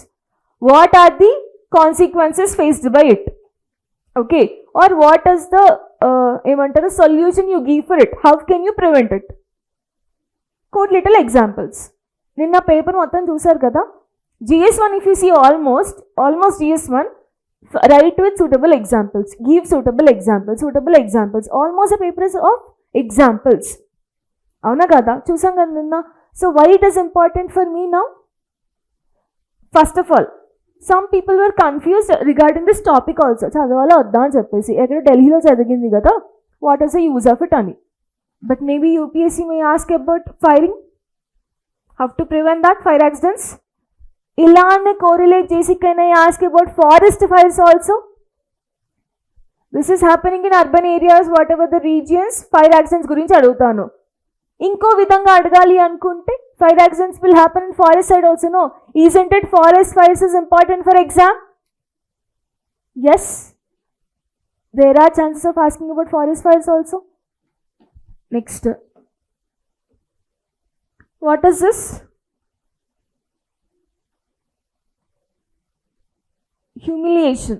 B: What are the consequences faced by it? Okay, or what is the solution you give for it? How can you prevent it? Quote little examples. నిన్న paper మొత్తం చూసారు కదా. GS1 if you see almost GS1, write with suitable examples, give suitable examples. Almost a paper is of examples. అవునా కదా, చూసాం కదా నిన్న. So why it is important for me now? First of all, some people were confused regarding this topic also. చదవాలో వద్దా అని చెప్పేసి, ఎక్కడ ఢిల్లీలో చదివింది కదా, what is the use of it అని. But maybe UPSC may ask about firing. How to prevent that, fire accidents. ఇలానే correlate చేసి can I ask about forest fires also? This is happening in urban areas, whatever the regions, fire accidents గురించి అడుగుతాను. ఇంకో విధంగా అడగాలి అనుకుంటే fire accidents will happen in forest side also. No, isn't it forest fires is important for exam? Yes, there are chances of asking about forest fires also. Next, what is this? Humiliation.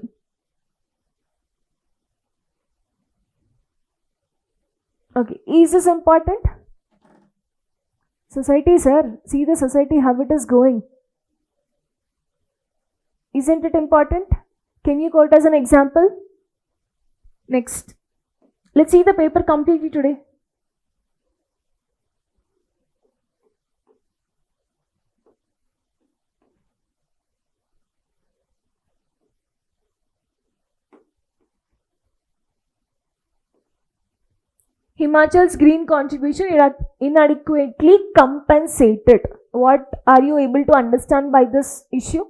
B: Okay, is this important? Society, sir, see the society how it is going. Isn't it important? Can you quote as an example? Next, let's see the paper completely today. Himachal's green contribution inadequately compensated. What are you able to understand by this issue?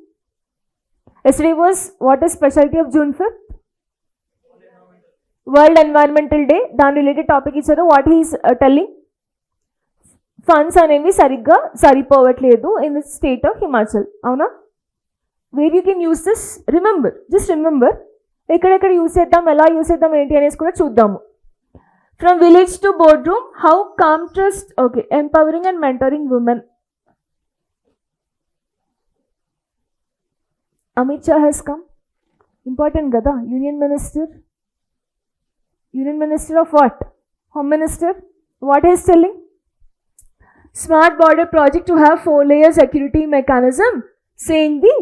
B: Yesterday was what is specialty of June 5th? World Environmental Day. దాని related topic ఇచ్చారు. What he's telling, funds అనేవి సరిగ్గా సరిపోవట్లేదు in the state of Himachal. అవునా? Where you can use this, remember, just remember ఎక్కడెక్కడ use చేద్దాం, ఎలా use చేద్దాం ఏంటి అనేసి కూడా చూద్దాము. From village to boardroom, how come trust, okay, empowering and mentoring women. Amit Shah has come, important కదా, union minister. Union Minister of what? Home Minister. What he is telling? Smart border project to have 4-layer security mechanism. Saying the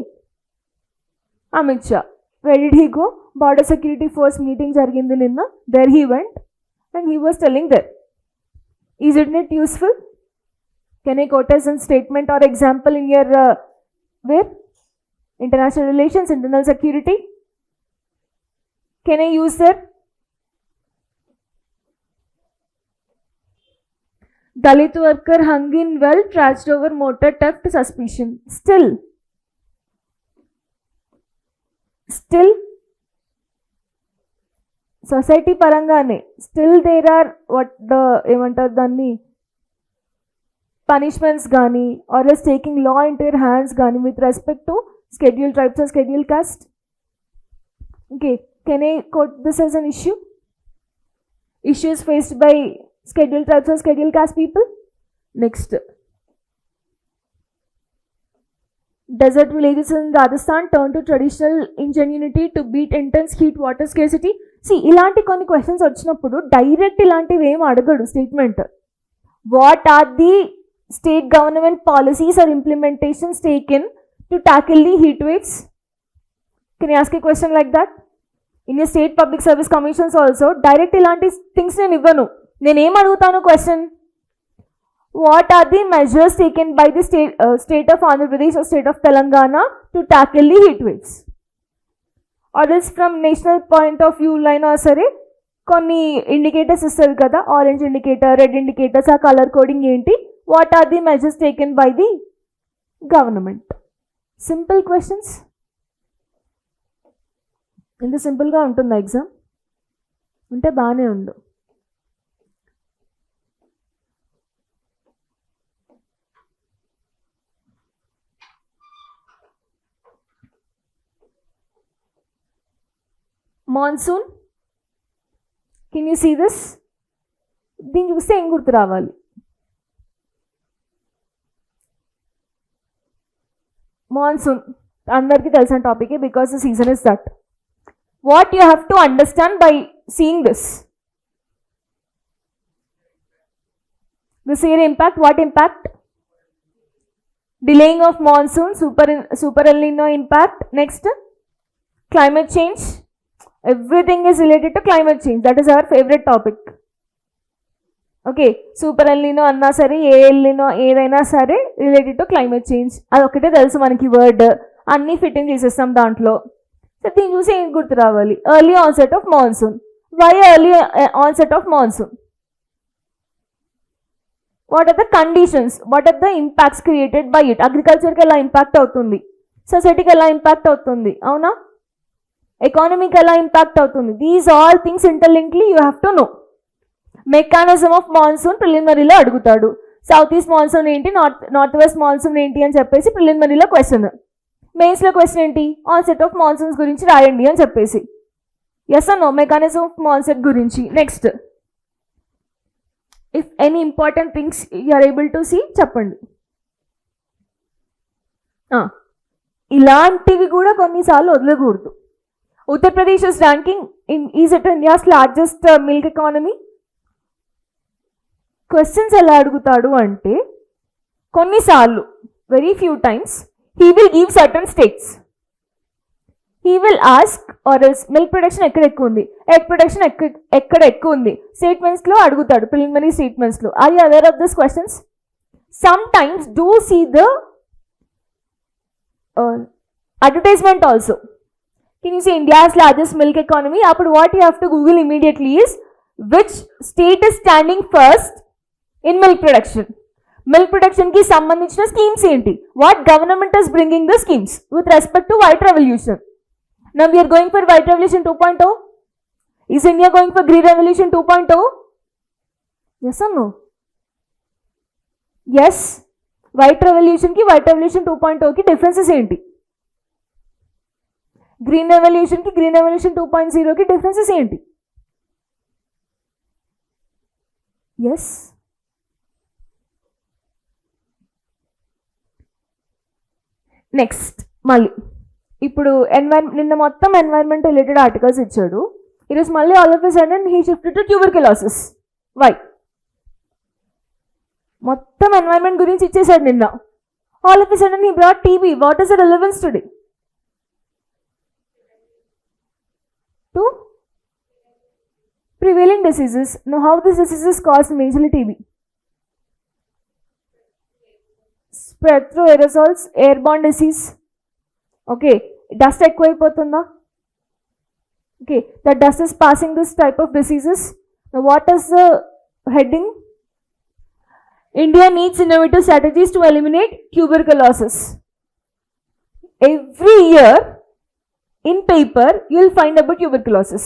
B: Amit Shah. Where did he go? Border Security Force meeting jarigindi ninna. There he went and he was telling there. Isn't it useful? Can I quote as a statement or example in your where? International relations, internal security. Can I use there? Dalit worker hung in well, trashed over motor theft suspicion. Still, society parangane, still there are what the evantaru danni punishments gani or else taking law into your hands gani with respect to scheduled tribes or scheduled caste. Okay, can I quote this as an issue? Issues faced by scheduled tribes or scheduled caste people. Next, desert villages in Rajasthan turn to traditional ingenuity to beat intense heat water scarcity. See, ఇలాంటి కొన్ని questions వచ్చినప్పుడు direct ఇలాంటివి ఏం అడగడు statement. What are the state government policies or implementations taken to tackle the heat waves? Can you ask a question like that? In you state public service commissions also direct ఇలాంటి things నేను ఇవ్వను. నేనేం అడుగుతాను question, what are the measures taken by the state of Andhra Pradesh or state of Telangana to tackle the heat waves? Or is from national point of view line సరే కొన్ని indicators ఇస్తారు కదా, orange indicator, red indicators, ఆ colour coding ఏంటి? What are the measures taken by the government? Simple questions. ఇంత సింపుల్గా ఉంటుందా exam? ఉంటే బాగానే ఉండు. Monsoon, can you see this? దీన్ని చూస్తే ఏం గుర్తు రావాలి? మాన్సూన్ అందరికీ తెలిసిన టాపికే because the season is that. What you have to understand by seeing this? This year impact, what impact? Delaying of monsoon, super El Nino impact. Next, climate change. Everything is related to climate change. That is our favorite topic. Okay, super El Nino anna sare, A El Nino ఏదైనా సరే related to climate change. అది ఒకటే తెలుసు మనకి word, అన్నీ fitting చేసేస్తాం దాంట్లో. So దీన్ని చూసి ఏం గుర్తు రావాలి? Early onset of monsoon. Why early onset of monsoon? What are the conditions, what are the impacts created by it? అగ్రికల్చర్కి ఎలా ఇంపాక్ట్ అవుతుంది, సొసైటీకి ఎలా ఇంపాక్ట్ అవుతుంది, అవునా, ఎకానమీకి ఎలా ఇంపాక్ట్ అవుతుంది? These all things interlinked you have to know. Mechanism of monsoon ప్రిలిమినరీలో అడుగుతాడు. సౌత్ ఈస్ట్ మాన్సూన్ ఏంటి, నార్త్ వెస్ట్ మాన్సూన్ ఏంటి అని చెప్పేసి ప్రిలిమినరీలో క్వశ్చన్. మెయిన్స్లో క్వశ్చన్ ఏంటి? ఆన్సెట్ ఆఫ్ మాన్సూన్స్ గురించి రాయండి అని చెప్పేసి. Yes or no? Mechanism of monsoon గురించి. Next, if any important things you are able to see చెప్పండి. ఇలాంటివి కూడా కొన్నిసార్లు వదలకూడదు. Uttar Pradesh is ranking in is it India's largest milk economy. Questions ఎలా అడుగుతాడు అంటే కొన్నిసార్లు, very few times, he will give certain states. He will ask or else milk production ఎక్కడ ఎక్కువ ఉంది, ఎగ్ ప్రొడక్షన్ ఎక్కడ ఎక్కువ ఉంది, స్టేట్మెంట్స్లో అడుగుతాడు, ప్రిలిమినరీ స్టేట్మెంట్స్లో. Are you aware of this questions? Some times do see the advertisement also. Can you see India's largest milk economy? Appudu what you have to Google immediately is which state is standing first in milk production? Milk production ki sambandhinchina schemes enti? What government is bringing the schemes with respect to white revolution? Now we are going for white revolution 2.0. Is India going for green revolution 2.0? Yes or no? Yes. White revolution ki white revolution 2.0 ki differences enti? Green revolution ki green revolution 2.0 ki differences enti? Yes. Next మళ్ళీ ఇప్పుడు నిన్న మొత్తం environment related articles ఇచ్చాడు. ఈరోజు మళ్ళీ all of a sudden he shifted to tuberculosis. Why? మొత్తం environment గురించి ఇచ్చేసాడు నిన్న. All of a sudden he brought TB. What is the relevance today? To prevailing diseases. Now how these diseases cause majorly TB? Spread through aerosols, airborne disease. Okay, dust ఎక్కువైపోతుందా? Okay, the dust is passing this type of diseases. Now what is the heading? India needs innovative strategies to eliminate tuberculosis. Every year in paper you will find about tuberculosis.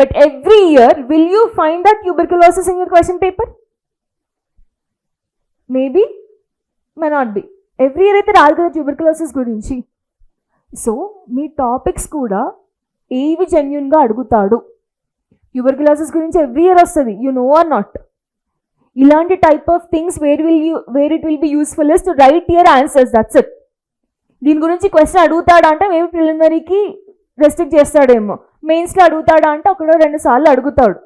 B: But every year, will you find that tuberculosis in your question paper? Maybe, may not be. Every year అయితే రాదు కదా tuberculosis గురించి. So మీ topics కూడా ఏవి జెన్యున్గా అడుగుతాడు. Tuberculosis గురించి every year వస్తుంది, యు నో ఆర్ నాట్. ఇలాంటి type of things where it will be useful is to write your answers. That's it. దీని గురించి క్వశ్చన్ అడుగుతాడా అంటే మేబీ ప్రిలిమినరీకి రెస్ట్రిక్ట్ చేస్తాడేమో, మెయిన్స్లో అడుగుతాడా అంటే ఒకటో 2 సార్లు అడుగుతాడు.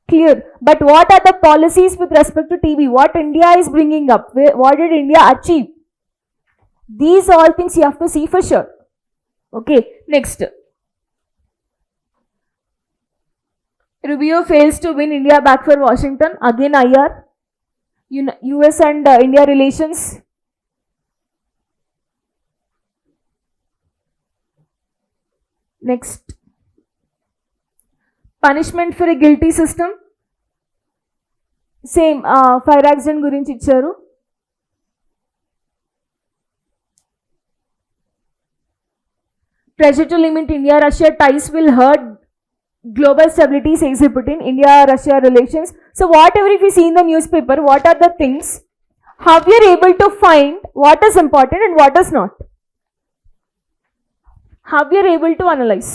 B: Clear? But what are the policies with respect to TB? What India is bringing up? What did India achieve? These all things you have to see for sure. Okay, next. Rubio fails to win India back for Washington. Again IR. US and India relations. Next, punishment for a guilty system. Same fire accident గురించి ఇచ్చారు. Pressure to limit India-Russia ties will hurt global stability, says Putin. India-Russia relations. So whatever if you see in the newspaper, what are the things? How we are able to find what is important and what is not? How we are able to analyze?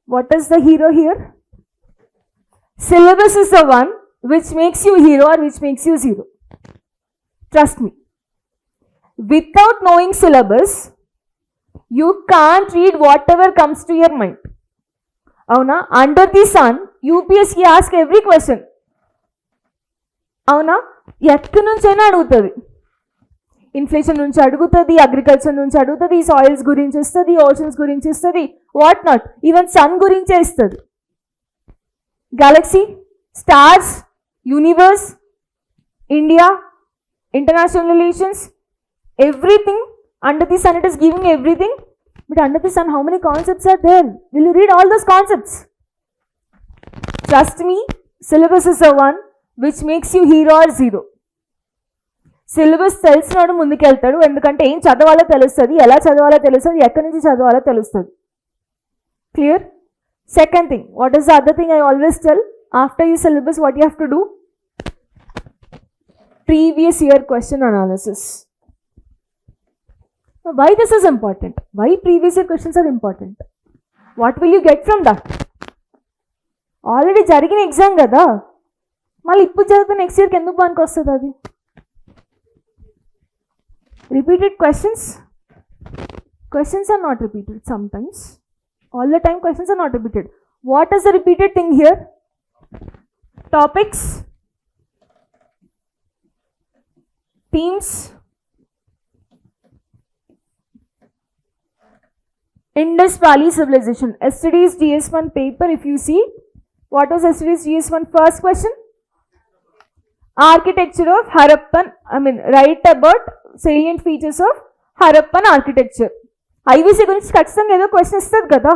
B: What is the hero here? Syllabus is the one which makes you hero or which makes you zero. Trust me. Without knowing syllabus, you can't read whatever comes to your mind. Avuna? Under the sun, UPSC ask every question. Avuna? ఎక్కడి నుంచైనా అడుగుతుంది. Inflation నుంచి అడుగుతుంది, agriculture నుంచి అడుగుతుంది, soils గురించి ఇస్తుంది, oceans గురించి ఇస్తుంది, వాట్ నాట్, ఈవెన్ సన్ గురించే ఇస్తుంది. Galaxy, stars, universe, India, international relations, everything under the sun it is giving everything. But under the sun how many concepts are there? Will you read all those concepts? Trust me, syllabus is the one which makes you hero or zero. Syllabus తెలిసినాడు ముందుకెళ్తాడు, ఎందుకంటే ఏం చదవాలో తెలుస్తుంది, ఎలా చదవాలో తెలుస్తుంది, ఎక్కడి నుంచి చదవాలో తెలుస్తుంది. Clear? Second thing, what is the other thing I always tell? After you syllabus what you have to do? Previous year question analysis. Why this is important? Why previous year questions are important? What will you get from that? Already జరిగిన exam కదా, మళ్ళీ ఇప్పుడు చదివితే next ఇయర్కి ఎందుకు పనికి వస్తుంది అది? Repeated questions? Questions are not repeated sometimes. All the time questions are not repeated. What is the repeated thing here? Topics, themes, Indus Valley Civilization. Yesterday's GS1 paper, if you see, what was yesterday's GS1 first question? Architecture of Harappan, write about salient features of Harappan architecture. IVC గురించి ఖచ్చితంగా ఏదో question ఇస్తుంది కదా.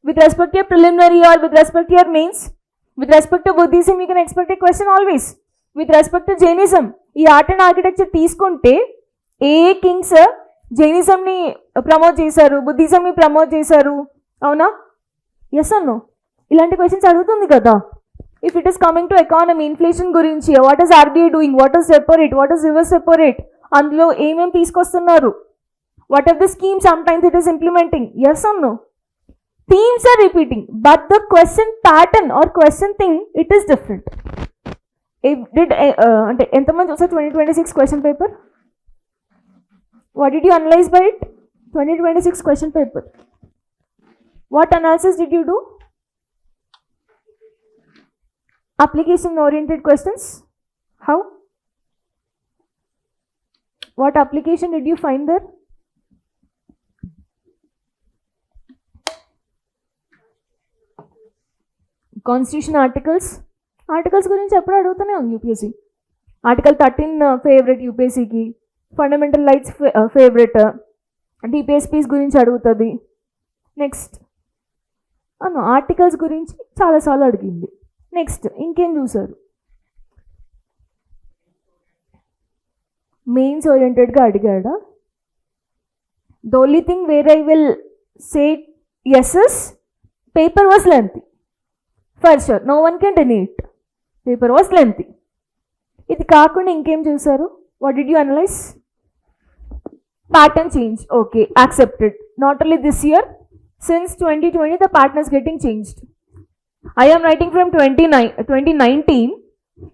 B: with respect to your preliminary or with respect to your mains. With respect to Buddhism, you can expect a question always. With respect to Jainism, ఈ art and architecture తీసుకుంటే ఏ Kings జైనిజంని promote చేశారు, బుద్ధిజంని promote చేశారు, అవునా? Yes అన్నో ఇలాంటి questions అడుగుతుంది కదా. If it is coming to economy, inflation గురించి, what is RBI doing, what is repo rate, what is reverse repo rate, అందులో ఏమేమి తీసుకొస్తున్నారు, what are the scheme some times it is implementing, yes అన్నో. Themes are repeating, but the question pattern or question thing, it is different. అంటే ఎంతమంది చూసారు 2026 question paper? What did you analyze by it? 2026 question paper. What analysis did you do? Application oriented questions. How? What application did you find there? Constitution articles గురించి ఎప్పుడు అడుగుతూనే ఉంది UPSC. Article 13 favourite యూపీఎస్సీకి, fundamental rights favourite, DPSPs గురించి అడుగుతుంది. Next articles గురించి చాలాసార్లు అడిగింది. నెక్స్ట్ ఇంకేం చూసారు? మెయిన్స్ ఓరియంటెడ్గా అడిగాడా? The only thing where I will say yes is paper was lengthy. For sure, no one can deny it. Paper was lengthy. ఇది కాకుండా ఇంకేం చూసారు? What did you analyze? Pattern change. Okay, accepted. Not only this year, since 2020 the pattern is getting changed. I am writing from 2019.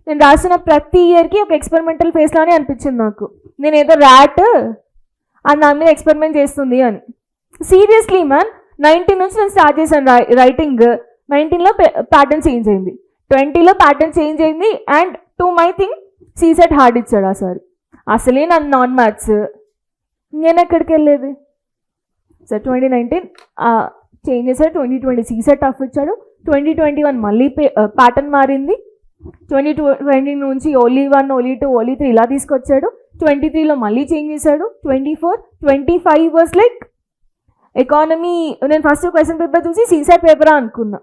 B: నేను రాసిన ప్రతి ఇయర్కి ఒక experimental face లానే అనిపించింది నాకు. నేను ఏదో ర్యాట్ అని నా మీద ఎక్స్పెరిమెంట్ చేస్తుంది అని. సీరియస్లీ మ్యాన్, 19 నుంచి నేను స్టార్ట్ చేశాను రైటింగ్. 19లో ప్యాటర్న్ చేంజ్ అయింది, 20లో ప్యాటర్న్ చేంజ్ అయింది. And to my thing CSAT hard ఇచ్చాడు ఆ సార్. అసలే నన్ను నాన్ మ్యాథ్స్, నేను ఎక్కడికి వెళ్ళేది సార్. 2019 చేంజ్ చేశాడు, 2020 సీసెట్ టఫ్ ఇచ్చాడు, 2021 మళ్ళీ ప్యాటర్న్ మారింది, 2020 నుంచి ఓలీ 1, ఓలీ 2, ఓలీ 3 ఇలా తీసుకొచ్చాడు, 23లో మళ్ళీ చేంజ్ చేశాడు, 24, 25 వాజ్ లైక్ ఎకానమీ. నేను ఫస్ట్ క్వశ్చన్ పేపర్ చూసి సీసెట్ పేపరా అనుకున్నా,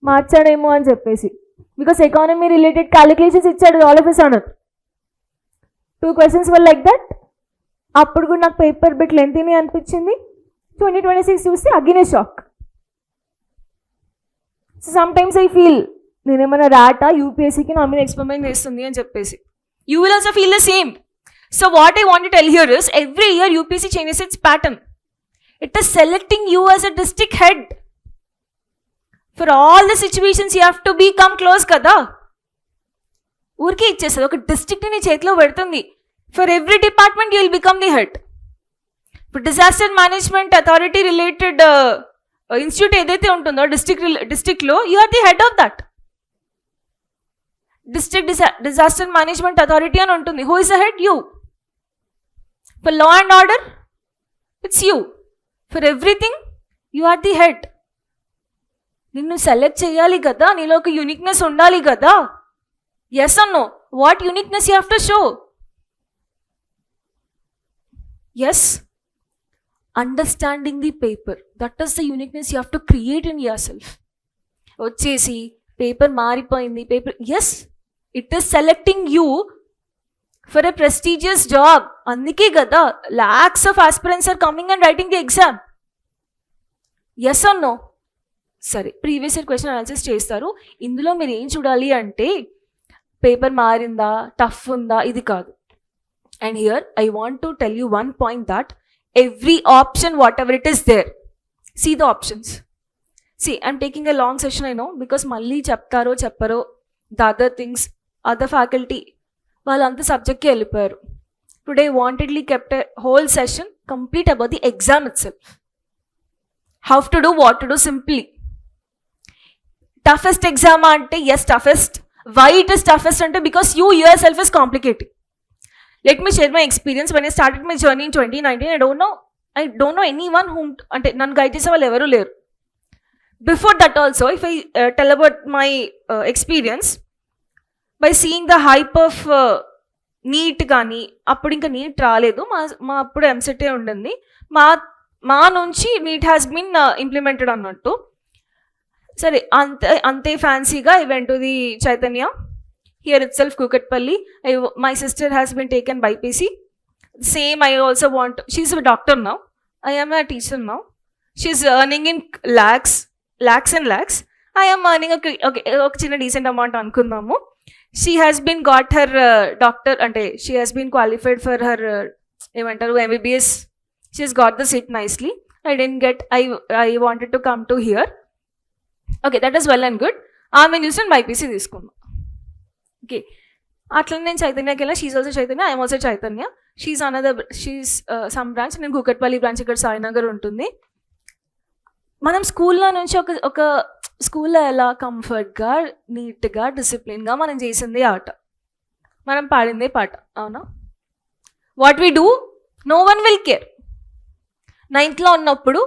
B: మార్చాడేమో అని చెప్పేసి. బికాస్ ఎకానమీ రిలేటెడ్ క్యాలిక్యులేషన్స్ ఇచ్చాడు all of a sudden. 2 questions were like that. అప్పుడు కూడా నాకు పేపర్ బిట్ లెంతీని అనిపించింది. 2026 చూస్తే again A shock. So some times I feel నేనేమైనా ర్యాటా యూపీఎస్సీకి నా మీద ఎక్స్పెరిమెంట్ చేస్తుంది అని చెప్పేసి. You will also feel the same. So what I want to tell here is every year UPSC changes it's pattern. It is selecting you as a district head. For all the situations you have to become close kada. ఊరికే ఇచ్చేస్తుంది, ఒక district నీ చేతిలో పెడుతుంది. For every department you will become the head. ఇప్పుడు disaster management authority related institute ఏదైతే ఉంటుందో డిస్ట్రిక్ట్లో you are the head of that. District disaster management authority అని ఉంటుంది. Who is the head? You. For law and order it's you. For everything you are the head. నిన్ను select చేయాలి కదా, నీలో ఒక యూనిక్నెస్ ఉండాలి కదా. Yes or no? What uniqueness you have to show? Yes, understanding the paper, that is the uniqueness you have to create in yourself. వచ్చేసి paper మారిపోయింది, paper, yes, it is selecting you for a prestigious job. అందుకే కదా lakhs of aspirants are coming and writing the exam. Yes or no? సరే, previous year question analysis చేస్తారు. ఇందులో మీరు ఏం చూడాలి అంటే పేపర్ మారిందా, టఫ్ ఉందా, ఇది కాదు. And here I want to tell you one point that every option whatever it is there, see the options. See I'm taking a long session I know, because మళ్ళీ చెప్తారో చెప్పరో the other things, other faculty వాళ్ళంతా సబ్జెక్ట్కి వెళ్ళిపోయారు. Today wantedly kept a whole session complete about the exam itself. How to do, what to do simply. Toughest exam అంటే yes toughest. Why it is toughest అంటే because you your self is complicating. Let me share my experience. When I started my journey in 2019, I don't know any one whom, అంటే నన్ను guide చేసే వాళ్ళు ఎవరూ లేరు. Before that also if I tell about my experience, by seeing the hype of NEET. కానీ అప్పుడు ఇంకా neat రాలేదు, మా అప్పుడు ఎంసెటే ఉండింది. మా నుంచి నీట్ హ్యాస్ బీన్ ఇంప్లిమెంటెడ్ అన్నట్టు.
A: సరే అంతే ఫ్యాన్సీగా I went to the Chaitanya here itself Kukatpally. My sister has been taken BiPC. Same I also want, she's a doctor now, I am a teacher now. She's earning in lakhs and lakhs. I am earning ఒక చిన్న decent amount అనుకుందాము. She has been got her doctor అంటే she has been qualified for her ఏమంటారు MBBS. She has got the seat nicely. I didn't get, I wanted to come to here. Okay, that is well and good. ఆమె చూసిన BiPC తీసుకున్నాం. Okay, అట్లా నేను చైతన్యకి వెళ్ళా. She's also Chaitanya, I'm also Chaitanya. She's another, she's some branch. నేను Kukatpally branch, ఇక్కడ సాయినగర్ ఉంటుంది. మనం స్కూల్లో నుంచి ఒక స్కూల్లో ఎలా కంఫర్ట్గా, నీట్గా, డిసిప్లిన్గా మనం చేసింది ఆట, మనం పాడిందే పాట, అవునా? What we do, no one will care. 9th ఉన్నప్పుడు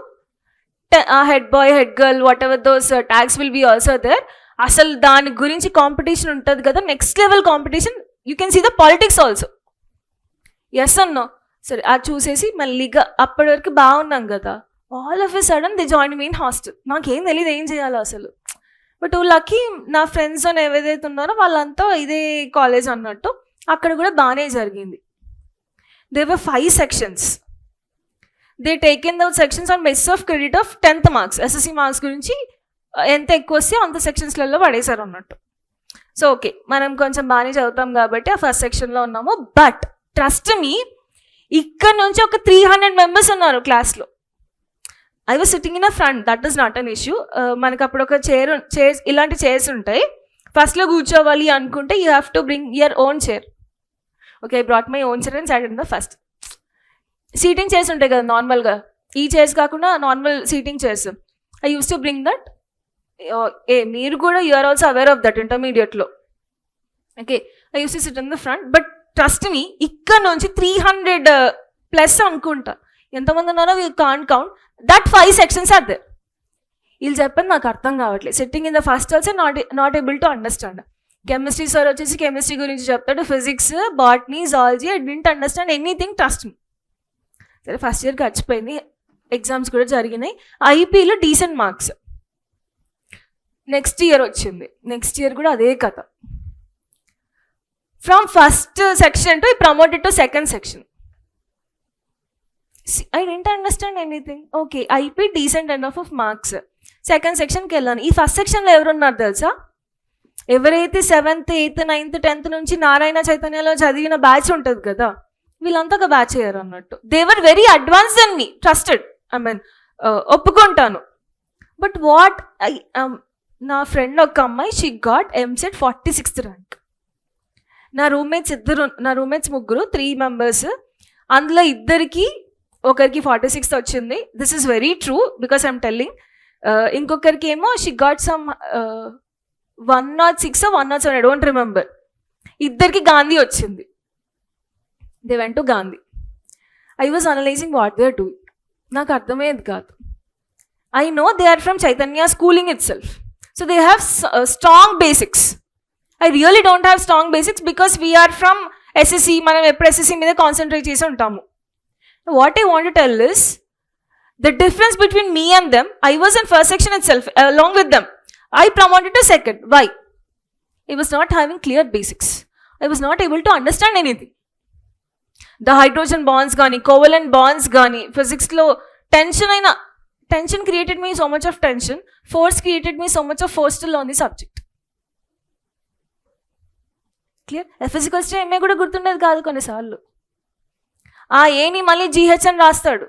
A: ఆ head boy, head girl, what ever those tags will be also there. అసలు దాని గురించి కాంపిటీషన్ ఉంటుంది కదా, next level competition. You can see the politics also. Yes అన్నో సరే, అది చూసేసి మళ్ళీగా అప్పటి వరకు బాగున్నాం కదా, all of a sudden they join me in hostel. నాకేం తెలియదు ఏం చేయాలో అసలు. బట్ లక్కీ నా ఫ్రెండ్స్ అని ఏదైతే ఉన్నారో వాళ్ళంతా ఇదే కాలేజ్ అన్నట్టు, అక్కడ కూడా బాగానే జరిగింది. They were 5 sections. They taken దౌట్ sections on basis of credit of 10th marks. SSC marks గురించి ఎంత ఎక్కువ వస్తే అంత సెక్షన్స్లలో పడేశారు అన్నట్టు. సో ఓకే, మనం కొంచెం బాగానే చదువుతాం కాబట్టి ఆ ఫస్ట్ సెక్షన్లో ఉన్నాము. బట్ ట్రస్ట్ మీ, ఇక్కడ నుంచి ఒక 300 members ఉన్నారు క్లాస్లో. I was sitting in a front, that is not an issue. మనకు అప్పుడు ఒక చైర్స్ ఇలాంటి చైర్స్ ఉంటాయి. ఫస్ట్లో కూర్చోవాలి అనుకుంటే you have to bring your own chair. Okay, I brought my own chair and sat in the first. Seating chairs ఉంటాయి కదా నార్మల్గా, ఈ చైర్స్ కాకుండా normal seating chairs. I use to bring that. మీరు కూడా you are also aware of that ఇంటర్మీడియట్లో. Okay, I use to sit in the front. But trust me, ఇక్కడ నుంచి 300+ అనుకుంటా, ఎంతమంది ఉన్నారో we can't count. That 5 sections are there. వీళ్ళు చెప్పండి నాకు అర్థం కావట్లేదు. Sitting in the first also not able to understand. Chemistry sir వచ్చేసి కెమిస్ట్రీ గురించి చెప్తాడు, physics, botany, zoology. I didn't understand anything, trust me. సరే, ఫస్ట్ ఇయర్ గడిచిపోయింది, ఎగ్జామ్స్ కూడా జరిగినాయి. ఐపీలో డీసెంట్ మార్క్స్. నెక్స్ట్ ఇయర్ వచ్చింది, నెక్స్ట్ ఇయర్ కూడా అదే కథ. From first section to promoted to second section. I didn't understand anything. Okay, IP decent enough of marks. Second సెక్షన్కి వెళ్ళాను. ఈ ఫస్ట్ సెక్షన్లో ఎవరున్నారు తెలుసా? ఎవరైతే 7th, 8th, 9th, 10th నుంచి నారాయణ చైతన్యలో చదివిన బ్యాచ్ ఉంటుంది కదా, వీళ్ళంతా ఒక బ్యాచ్ అయ్యారు అన్నట్టు. They were very advance than me, trusted. I mean ఒప్పుకుంటాను. బట్ వాట్ నా ఫ్రెండ్ ఒక అమ్మాయి, she got MCET 46th rank. నా రూమ్మేట్స్ ముగ్గురు, 3 members. అందులో ఒకరికి 46th వచ్చింది. This is very true because I'm telling. ఇంకొకరికి ఏమో she got some 106 or 107, I don't remember. ఇద్దరికి గాంధీ వచ్చింది. They went to Gandhi. I was analysing what they are doing. నాకు అర్థమయ్యేది కాదు. I know they are from Chaitanya schooling it self, so they have strong basics. I really don't have strong basics because we're from SSC. మనం ఎప్పుడు SSC మీద concentrate చేసి ఉంటాము. What I want to tell is the difference between me and them. I was in first section itself along with them. I promoted to second. Why? I was not having clear basics. I was not able to understand anything. The hydrogen bonds gani, covalent bonds gani, physics lo tension created me so much of tension. Force created me so much of force to learn the subject. Clear? Physical stream me kuda gurtundedi kaadu konni saarlu. Ni malli GH అని రాస్తాడు.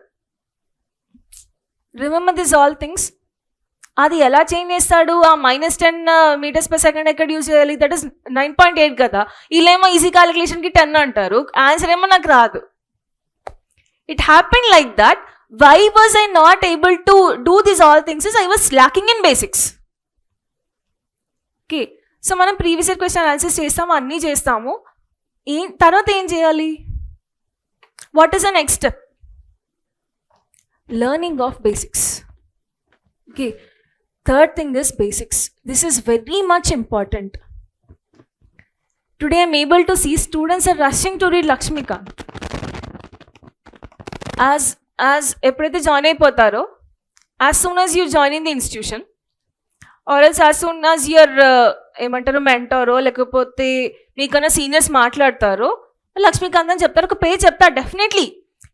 A: Remember this all things. అది ఎలా change చేస్తాడు? -10 meters per second ఎక్కడ use చేయాలి? That is 9.8 కదా. వీళ్ళేమో easy క్యాలిక్యులేషన్కి 10 అంటారు, ఆన్సర్ ఏమో నాకు రాదు. It happen like that. Why was I not able to do this all things is I was lacking in basics. Okay, so మనం ప్రీవియస్ ఇయర్ క్వశ్చన్ అనాలిసిస్ చేస్తాము, అన్నీ చేస్తాము. తర్వాత ఏం చేయాలి? What is the next step? Learning of basics. Okay, third thing is basics. This is very much important. Today I'm able to see students are rushing to read Lakshmikant. As ఎప్పుడైతే join అయిపోతారో, as soon as you join in the institution, or else as soon as your ఏమంటారు మెంటారో లేకపోతే మీకన్నా seniors మాట్లాడతారో లక్ష్మీకాంత్ అని చెప్తారు, ఒక పేజ్ చెప్తారు. Definitely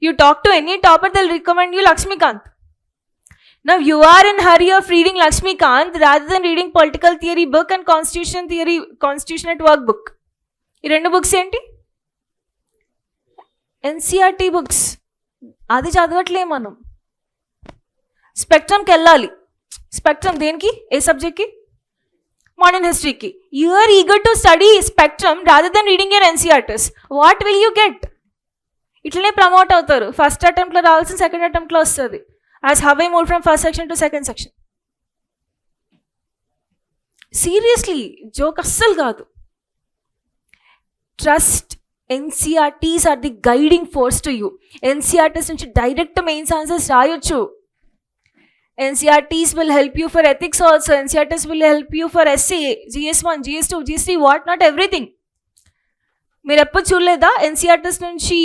A: you talk to any topper, they'll recommend you Lakshmikanth. Now you are in hurry of reading Lakshmikant rather than reading political theory book and constitution at work book. ఈ రెండు బుక్స్ ఏంటి? NCERT books. అది చదవట్లే మనం. స్పెక్ట్రమ్కి వెళ్ళాలి. Spectrum దేనికి? ఏ సబ్జెక్ట్కి? మోడర్న్ హిస్టరీకి. You are eager to study spectrum rather than reading your NCERTs. What will you get? ఇట్లనే ప్రమోట్ అవుతారు. ఫస్ట్ అటెంప్ట్లో రావాల్సిన సెకండ్ అటెంప్ట్లో వస్తుంది. As how I moved from first section to second section. Seriously, joke assal kaadu. Trust NCRTs are the guiding force to you. NCRTs nunchi direct mains answers rayochu. NCRTs will help you for ethics also. NCRTs will help you for essay, GS1, GS2, GS3, what not everything. మీరు ఎప్పుడు చూడలేదా NCERTs నుంచి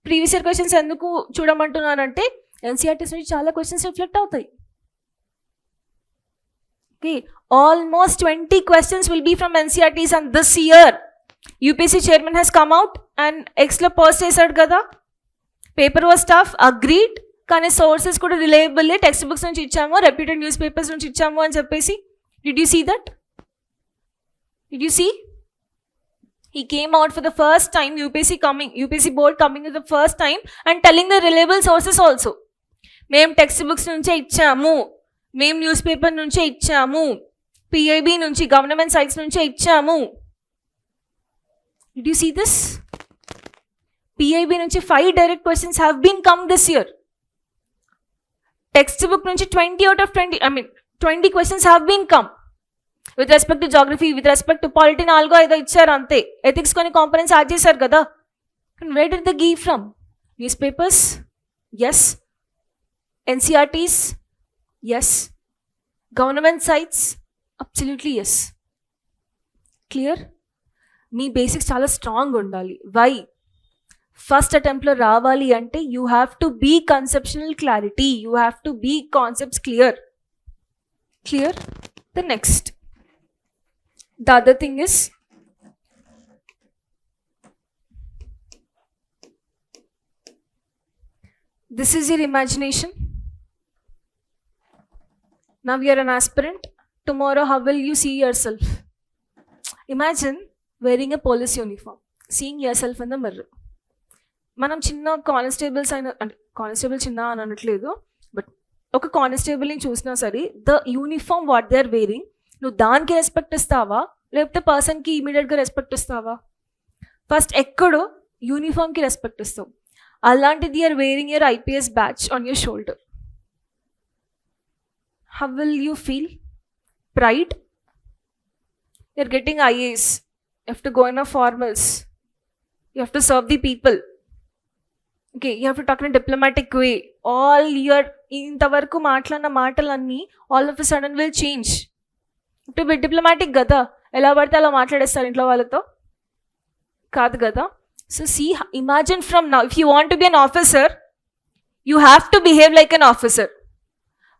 A: previous year questions ఎందుకు చూడమంటున్నానంటే NCERTs నుంచి చాలా questions reflect అవుతాయి. Okay, almost 20 questions will be from NCERTs and this year UPSC chairman has come out and ఎక్స్లో post చేశాడు కదా. పేపర్ వాజ్ టఫ్, అగ్రీడ్, కానీ సోర్సెస్ కూడా రిలయబుల్, టెక్స్ట్ బుక్స్ నుంచి ఇచ్చాము, రెప్యూటెడ్ న్యూస్ పేపర్స్ నుంచి ఇచ్చాము అని చెప్పేసి. Did you see that? Did you see? He came out for the first time, UPSC board coming for the first time and telling the reliable sources also. మేము text books నుంచే ఇచ్చాము, మేము news paper నుంచే ఇచ్చాము, PIB నుంచి government sites నుంచే ఇచ్చాము. Did you see this? PIB నుంచి 5 direct questions have been come this year. Text book నుంచి 20 out of 20 questions have been come. With respect to geography, with respect to polity 4 ఏదో ఇచ్చారు అంతే. Ethics కొన్ని components add చేశారు కదా. Where did the give from? News papers, yes. NCERTs, yes. Government sites, absolutely yes. Clear? మీ basics చాలా strong ఉండాలి. Why? First అటెంప్ట్లో రావాలి అంటే you have to be conceptional clarity, you have to be concepts clear. Clear? The next, the other thing is this is your imagination. Now you are an aspirant. Tomorrow how will you see yourself? Imagine wearing a police uniform, seeing yourself in the mirror. మనం చిన్న constables అయిన, అంటే constable చిన్న అని అనట్లేదు, but ఒక కానిస్టేబుల్ని చూసినా సరే the uniform what they are wearing, నువ్వు దానికి రెస్పెక్ట్ ఇస్తావా లేకపోతే పర్సన్కి ఇమీడియట్గా రెస్పెక్ట్ ఇస్తావా? ఫస్ట్ ఎక్కడో యూనిఫామ్కి రెస్పెక్ట్ ఇస్తావు. అలాంటిది you're wearing your IPS badge on your shoulder. How will you feel? Pride. You're getting IAS, you have to go in a formals, you have to serve the people. Okay, you have to talk in diplomatic way. All your ఇంతవరకు మాట్లాడిన మాటలన్నీ all of a sudden will change. To be diplomatic కదా, ఎలా పడితే అలా మాట్లాడేస్తారు ఇంట్లో వాళ్ళతో, కాదు కదా. So see, imagine from now, if you want to be an officer you have to behave like an officer.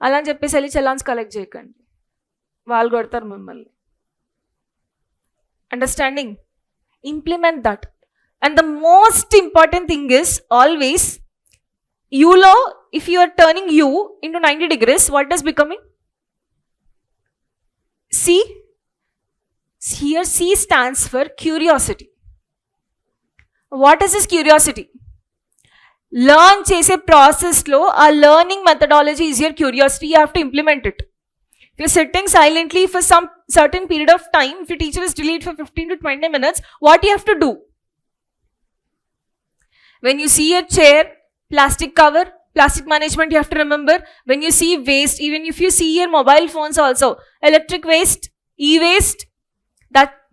A: అలా అని చెప్పేసి వెళ్ళి చలాన్స్ కలెక్ట్ చేయకండి, వాళ్ళు కొడతారు మిమ్మల్ని. Understanding? Implement that. And the most important thing is always యూలో, if you are turning you into 90 degrees, what does becoming? C. Here C stands for curiosity. What is this curiosity? Learn chese process lo a learning methodology is your curiosity. You have to implement it. If you're sitting silently for some certain period of time, if your teacher is delayed for 15 to 20 minutes, what you have to do? When you see a chair, plastic cover, plastic management you have to remember. When you see waste, even if you see your mobile phones also, electric waste, e-waste,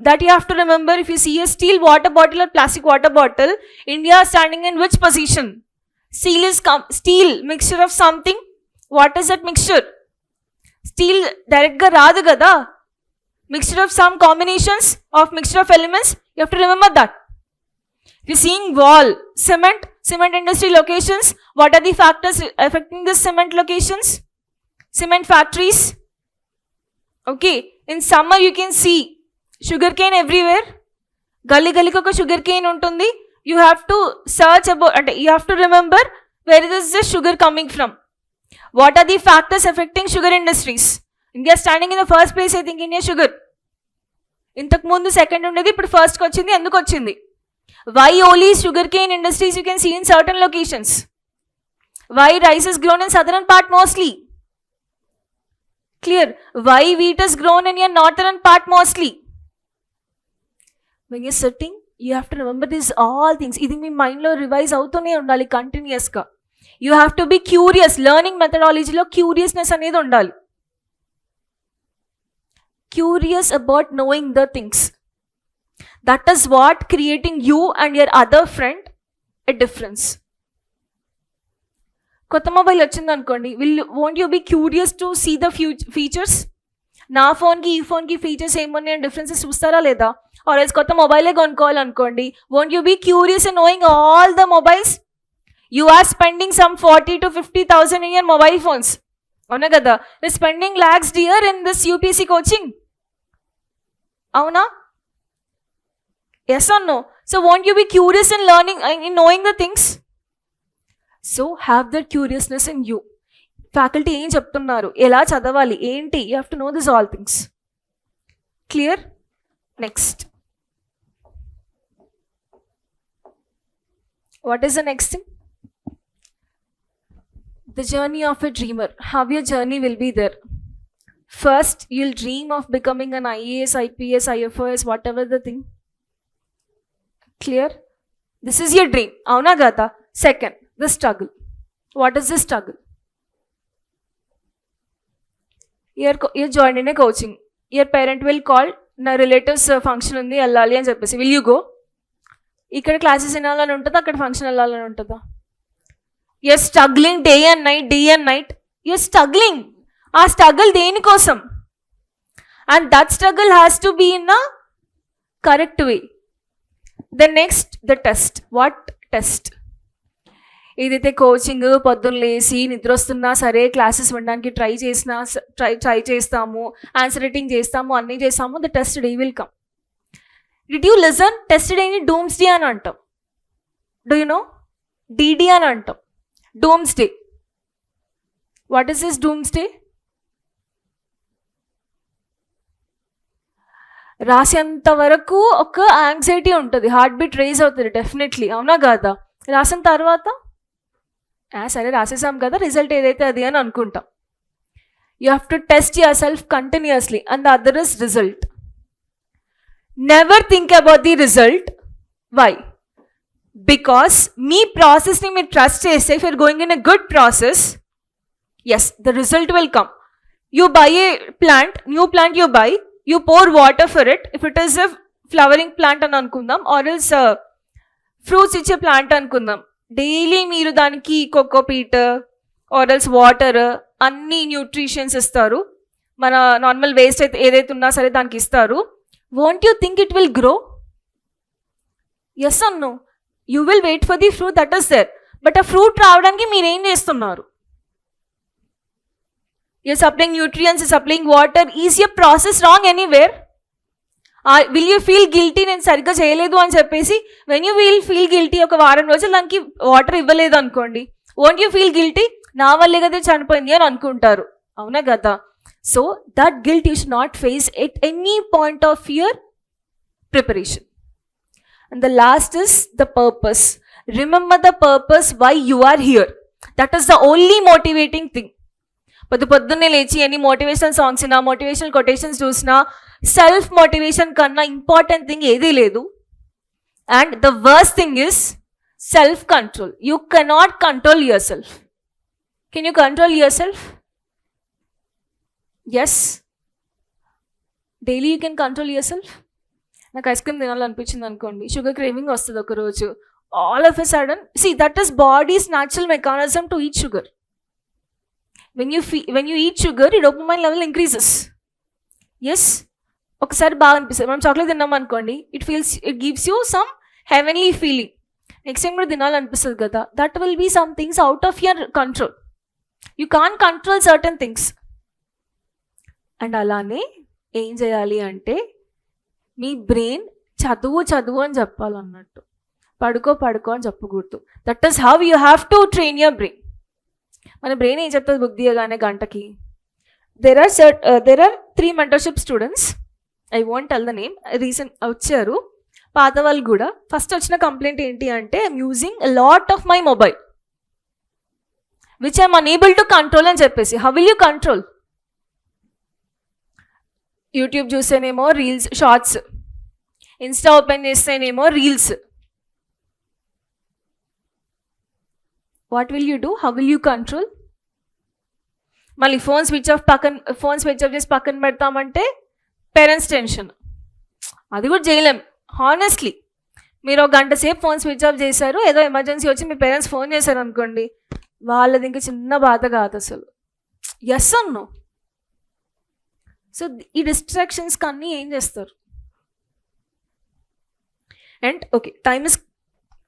A: that you have to remember. If you see a steel water bottle or plastic water bottle, India is standing in which position? Steel mixture of something. What is that mixture? Steel direct ga raadu kada. Mixture of some combinations of mixture of elements, you have to remember that. If you're seeing wall, cement industry locations, what are the factors affecting the cement locations? Cement factories. Okay, in summer you can see sugarcane everywhere. గల్లీ గల్లీకి ఒక sugarcane ఉంటుంది. You have to search about, అంటే you have to remember where is the sugar coming from. What are the factors effecting sugar industries? India standing in the first place, I think, India sugar. ఇంతకు ముందు second ఉండేది, ఇప్పుడు ఫస్ట్కి వచ్చింది. ఎందుకు వచ్చింది? Why only sugarcane industries you can see in certain locations? Why rice is grown in southern part mostly? Clear? Why wheat is grown in your northern part mostly? When you're sitting, you have to remember these all things. ఇది మీ మైండ్లో revise అవుతూనే ఉండాలి కంటిన్యూస్గా. You have to be curious. Learning మెథడాలజీలో curiousness అనేది ఉండాలి. Curious about knowing the things. That is what creating you and your other friend a difference. కొత్త mobile వచ్చింది అనుకోండి, won't you be curious to see the features? నా ఫోన్కి ఈ ఫోన్కి ఫీచర్స్ ఏమున్నాయి అని డిఫరెన్సెస్ చూస్తారా లేదా? ఆర్ ఎల్స్ కొత్త మొబైలే కొనుక్కోవాలనుకోండి, won't you be curious in knowing all the mobiles? You are spending some 40,000 to 50,000 in your mobile phones. అవునా కదా? You spending lakhs dear in this UPSC coaching. అవునా? Yes or no? So won't you be curious in learning, in knowing the things? So have that curiousness in you. Faculty ఏం చెప్తున్నారు, ఎలా చదవాలి, ఏంటి, you have to know this all things. Clear? Next, what is the next thing? The journey of a dreamer. How your journey will be there. First, you'll dream of becoming an IAS, IPS, IFOS, whatever the thing. Clear? This is your dream. Avuna gata? Second, the struggle. What is the struggle? You're joined in a coaching. Your parent will call, na relatives function undi allali అని చెప్పేసి, will you go? ఇక్కడ classes వినాలని ఉంటుందా, అక్కడ function వెళ్ళాలని ఉంటుందా? you're struggling day and night. you're struggling. ఆ struggle దేనికోసం? and that struggle has to be in a correct way. The next, the test. What test? ఏదైతే కోచింగ్ పొద్దున్న లేసి నిద్ర వస్తున్నా సరే క్లాసెస్ వినడానికి ట్రై చేస్తాము, ఆన్సర్ రైటింగ్ చేస్తాము, అన్నీ చేస్తాము. The test day will come. Did you listen? Test డేని డూమ్స్ డే అని అంటాం. Do you know? డిడి అని అంటాం. Doomsday. What is this doomsday? రాసేంత వరకు ఒక యాంగ్జైటీ ఉంటుంది, హార్ట్ బీట్ రేజ్ అవుతుంది డెఫినెట్లీ. అవునా కాదా? రాసిన తర్వాత సరే రాసేసాం కదా, రిజల్ట్ ఏదైతే అది అని అనుకుంటాం. You have to test yourself continuously and the other is result. Never think about the result. Why? Because మీ ప్రాసెస్ని మీరు ట్రస్ట్ చేస్తే, if you're going in a good process, yes the result will come. You buy a plant, new plant you buy, you pour water for it. If it is a flowering plant అని అనుకుందాం, or else fruits ఇచ్చే plant అనుకుందాం, daily మీరు దానికి cocopeat or else water అన్ని nutritions ఇస్తారు. మన normal waste అయితే ఏదైతే ఉన్నా సరే దానికి ఇస్తారు. Won't you think it will grow? Yes or no? You will wait for the fruit that is there. But ఆ ఫ్రూట్ రావడానికి మీరు ఏం చేస్తున్నారు? You're supplying nutrients, you're supplying water. Is your process wrong anywhere? Will you feel guilty నేను సరిగ్గా చేయలేదు అని చెప్పేసి? when you will feel guilty, ఒక వారం రోజులు దానికి వాటర్ ఇవ్వలేదు అనుకోండి, won't you feel guilty? నా వల్లే కదా చనిపోయింది అని అనుకుంటారు. అవునా కదా? So that guilt you should not face at any point of your preparation. And the last is the purpose. Remember the purpose why you are here. That is the only motivating thing. పొద్దున్నే లేచి ఎన్ని motivational songs అయినా, motivational quotations చూసినా, self motivation కన్నా important thing ఏదీ లేదు. And the worst thing is self control. You cannot control your self. Can you control your self? Yes, daily you can control your self. నాకు ice cream తినాలనిపించింది అనుకోండి, sugar craving వస్తుంది ఒకరోజు. All of a sudden, see that is body's natural mechanism to eat sugar. when you eat sugar, your dopamine level increases. Yes, ఒకసారి బాగా అనిపిస్తుంది. మనం chocolate తిన్నాం అనుకోండి, it gives you some heavenly feeling. Next time కూడా తినాలనిపిస్తుంది కదా. That will be some things out of your control. You can't control certain things. And అలానే ఏం చేయాలి అంటే మీ బ్రెయిన్ చదువు అని చెప్పాలన్నట్టు, పడుకో అని చెప్పకూడదు. That is how you have to train your brain. మన బ్రెయిన్ ఏం చెప్తుంది బుక్ తీయగానే గంటకి? There are 3 mentorship students, I won't tell the name, recent వచ్చారు పాత వాళ్ళు కూడా. ఫస్ట్ వచ్చిన కంప్లైంట్ ఏంటి అంటే I'm using a lot of my mobile which I'm unable to control అని చెప్పేసి. How will you control? YouTube చూస్తేనేమో రీల్స్, షార్ట్స్, ఇన్స్టా ఓపెన్ చేస్తేనేమో reels. What will you do? How will you control? మళ్ళీ phone switch off చేసి పక్కన పెడతామంటే parents tension. అది కూడా చేయలేం హానెస్ట్లీ. మీరు ఒక గంట సేపు ఫోన్ స్విచ్ ఆఫ్ చేశారు, ఏదో ఎమర్జెన్సీ వచ్చి మీ పేరెంట్స్ ఫోన్ చేశారు అనుకోండి, వాళ్ళది ఇంకా చిన్న బాధ కాదు అసలు. ఎస్ అన్నో. సో ఈ డిస్ట్రాక్షన్స్కి అన్నీ ఏం చేస్తారు? And okay, time is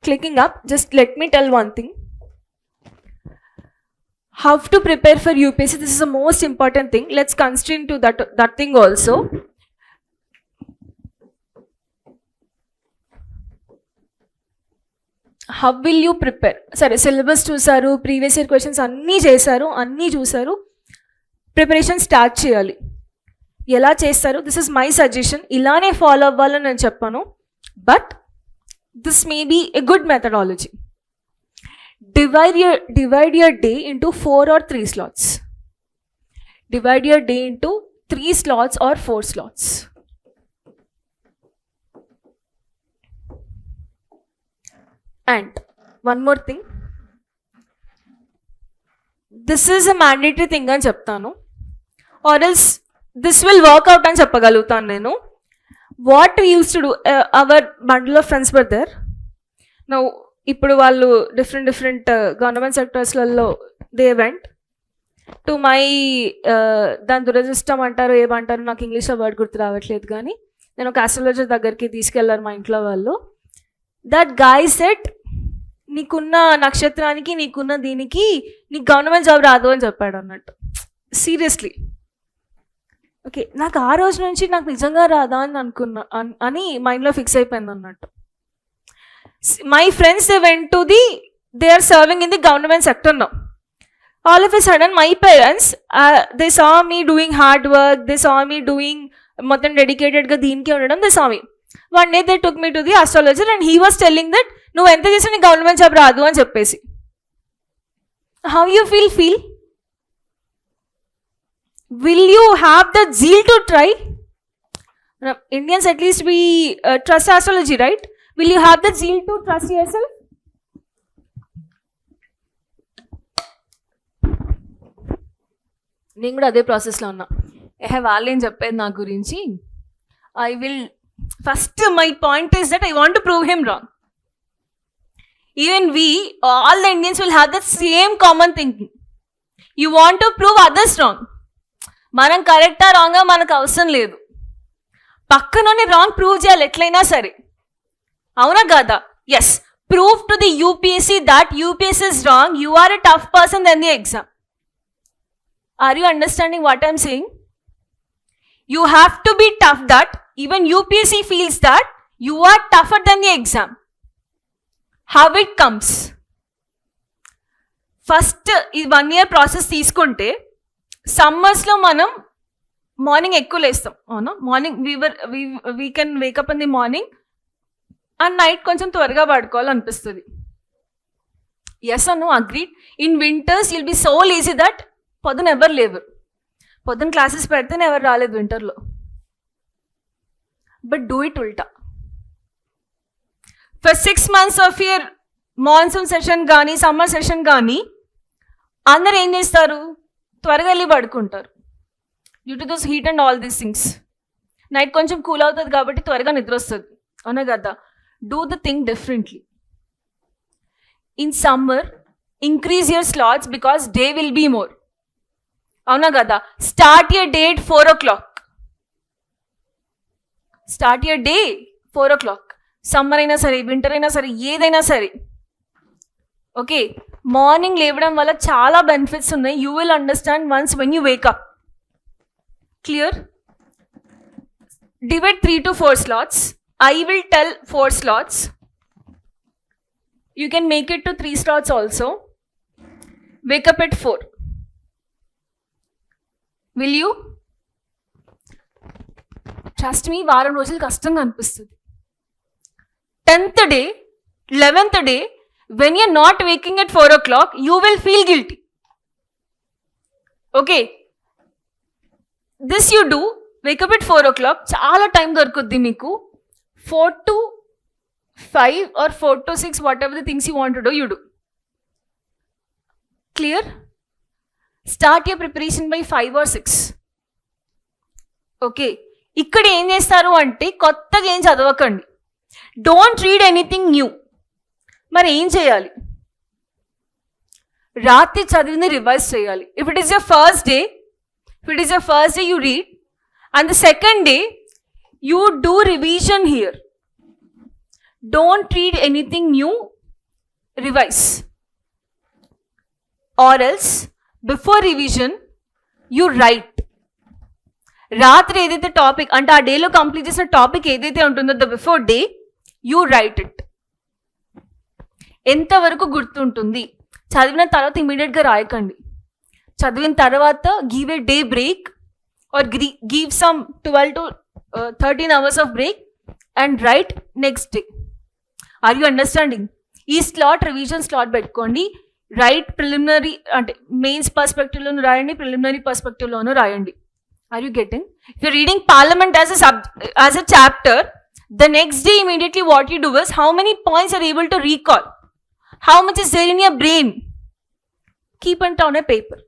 A: clicking up. Just let me tell one thing. How to prepare for UPSC? This is the most important thing. Let's constrain to that thing also. How will you prepare? Sorry, syllabus చూసారు, previous year questions అన్నీ చేశారు, అన్నీ చూసారు. Preparation start చేయాలి. ఎలా చేస్తారు? This is my suggestion. ఇలానే follow అవ్వాలని నేను చెప్పాను, but this may be a good methodology. Divide your day into 4 or 3 slots. Divide your day into 3 slots or 4 slots. And one more thing. This is a mandatory thing అని చెప్తాను, or else this will work out అని చెప్పగలుగుతాను నేను. What we used to do, our bundle of friends were there. Now ఇప్పుడు వాళ్ళు different government సెక్టర్స్లలో they went to my, దాని దురదృష్టం అంటారు ఏమంటారు నాకు ఇంగ్లీష్లో వర్డ్ గుర్తు రావట్లేదు, కానీ నేను ఒక ఆస్ట్రాలజర్ దగ్గరికి తీసుకెళ్లారు మా ఇంట్లో వాళ్ళు. దట్ గాయ్ సెట్, నీకున్న నక్షత్రానికి నీకున్న దీనికి నీకు గవర్నమెంట్ జాబ్ రాదు అని చెప్పాడు అన్నట్టు. సీరియస్లీ. ఓకే, నాకు ఆ రోజు నుంచి నాకు నిజంగా రాదా అని అనుకున్నా అని మైండ్లో ఫిక్స్ అయిపోయింది అన్నట్టు. My friends, they are serving in the government sector now. All of a sudden, my parents, they saw me doing hard work, they saw me doing మొత్తం డెడికేటెడ్ గా దీనికి ఉండడం. they saw me. One day they took me to the astrologer and he was telling that నువ్వు ఎంత చేసినా నీ government job రాదు అని చెప్పేసి. How you feel? Will you have the zeal to try? Indians at least we trust astrology, right? Will you have the zeal to trust yourself? నేను కూడా అదే ప్రాసెస్లో ఉన్నా. వాళ్ళేం చెప్పేది నా గురించి. I will first, my point is that I want to prove him wrong. Even all the Indians will have the same common thinking. You want to prove others wrong. మనం కరెక్టా రాంగా మనకు అవసరం లేదు, పక్కనోని రాంగ్ ప్రూవ్ చేయాలి ఎట్లయినా సరే. అవునా కదా? Yes, prove to the UPSC that UPSC is wrong. You are a tough person than the exam. Are you understanding what I'm saying? You have to be tough that even UPSC feels that you are tougher than the exam. How it comes? First ఈ 1 year process తీసుకుంటే, సమ్మర్స్లో మనం morning ఎక్కువ లేస్తాం, అవునా? Morning we can wake up in the morning and night కొంచెం త్వరగా పడుకోవాలనిపిస్తుంది. Yes అను agreed. In winters you'll be so lazy that పొద్దున ఎవరు లేవరు. పొద్దున క్లాసెస్ పెడితేనే ఎవరు రాలేదు వింటర్లో. బట్ డూ ఇట్ ఉల్టా. For 6 months of year monsoon session కానీ సమ్మర్ సెషన్ కానీ అందరు ఏం చేస్తారు? త్వరగా వెళ్ళి పడుకుంటారు. Due to this heat and all these things. Night కొంచెం కూల్ అవుతుంది కాబట్టి త్వరగా నిద్ర వస్తుంది, అవునా కదా? Do the thing differently. In summer, increase your slots because day will be more. Avuna kada? Start your day at 4 o'clock. Start your day 4 o'clock. Summer aina sare, winter aina sare, ఏదైనా సరే. Okay, morning లేవడం వల్ల చాలా benefits ఉన్నాయి. You will understand once when you wake up. Clear? Divide 3 to 4 slots. I will tell 4 slots. You can make it to 3 slots also. Wake up at 4. Will you? Trust me, వారం రోజులు కష్టంగా అనిపిస్తుంది. 10th day, 11th day, when you're not waking at 4 o'clock, you will feel guilty. Okay. This you do, wake up at 4 o'clock, చాలా time దొరుకుద్ది మీకు. 4 to 5 or 4 to 6, whatever the things you want to do, you do. Clear? Start your preparation by 5 or 6. Okay. ఇక్కడ ఏం చేస్తారు అంటే కొత్తగా ఏం చదవకండి. Don't read anything new. మరి ఏం చేయాలి? రాత్రి చదివింది రివైజ్ చేయాలి. If it is your first day, you read, and the second day you do revision here. Don't read anything new, revise. Or else before revision you write. రాత్రి ఏదైతే topic అంటే ఆ డేలో కంప్లీట్ చేసిన టాపిక్ ఏదైతే ఉంటుందో the before day you write it. ఎంతవరకు గుర్తుంటుంది? చదివిన తర్వాత ఇమీడియట్గా రాయకండి. చదివిన తర్వాత give a day break or give some 12 to 13 hours of break and write next day. Are you understanding? ఈ స్లాట్ రివిజన్ స్లాట్ పెట్టుకోండి. రైట్ ప్రిలిమినరీ అంటే మెయిన్స్ పర్స్పెక్టివ్లోను రాయండి, ప్రిలిమినరీ పర్స్పెక్టివ్లోను రాయండి. Are you getting? If you're reading Parliament as a chapter, the next day immediately what you do is how many points are able to recall? How much is there in your brain? Keep it on a paper.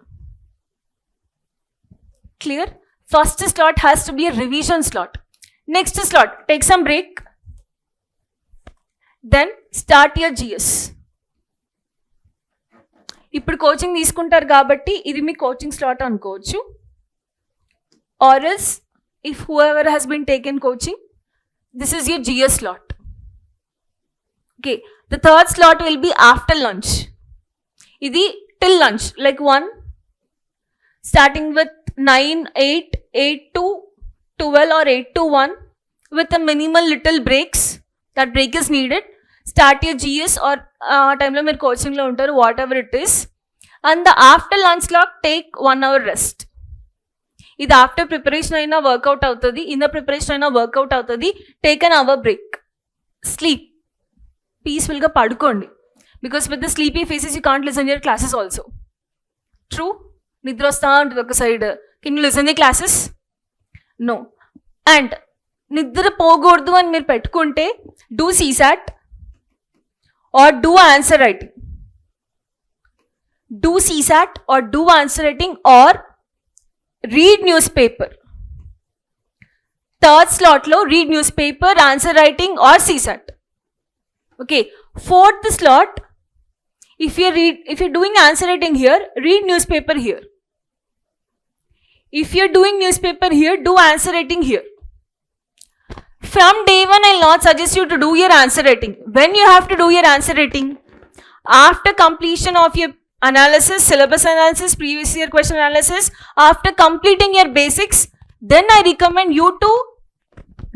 A: Clear? First slot has to be a revision slot. Next slot, take some break. Then start your GS. ఇప్పుడు coaching తీసుకుంటారు కాబట్టి ఇది మీ coaching slot అనుకోవచ్చు. Or else, if whoever has been taken coaching, this is your GS slot. Okay, the third slot will be after lunch. Idi till lunch, like 1, starting with 9, 8, 8 to 12 or 8 to 1, with a minimal little breaks. That break is needed. Start your GS or time lo meer coaching lo untaru, whatever it is. And the after lunch slot, take 1 hour rest. ఇది after preparation అయినా work out అవుతుంది, in the preparation అయినా work out అవుతుంది. Take an hour break, sleep, పీస్ఫుల్గా పడుకోండి. Because with the sleepy phases you can't listen your classes also. True, నిద్ర వస్తా ఉంటుంది ఒక side. Can you listen the classes? No. And నిద్ర పోకూడదు అని మీరు పెట్టుకుంటే do CSAT or do answer writing. Do CSAT or do answer writing or read newspaper. Third slot lo read newspaper, answer writing or CSAT. Okay, fourth slot, if you're doing answer writing here, read newspaper here. If you're doing newspaper here, do answer writing here. From day one, I'll not suggest you to do your answer writing. When you have to do your answer writing? After completion of your analysis, syllabus analysis, previous year question analysis, after completing your basics, then I recommend you to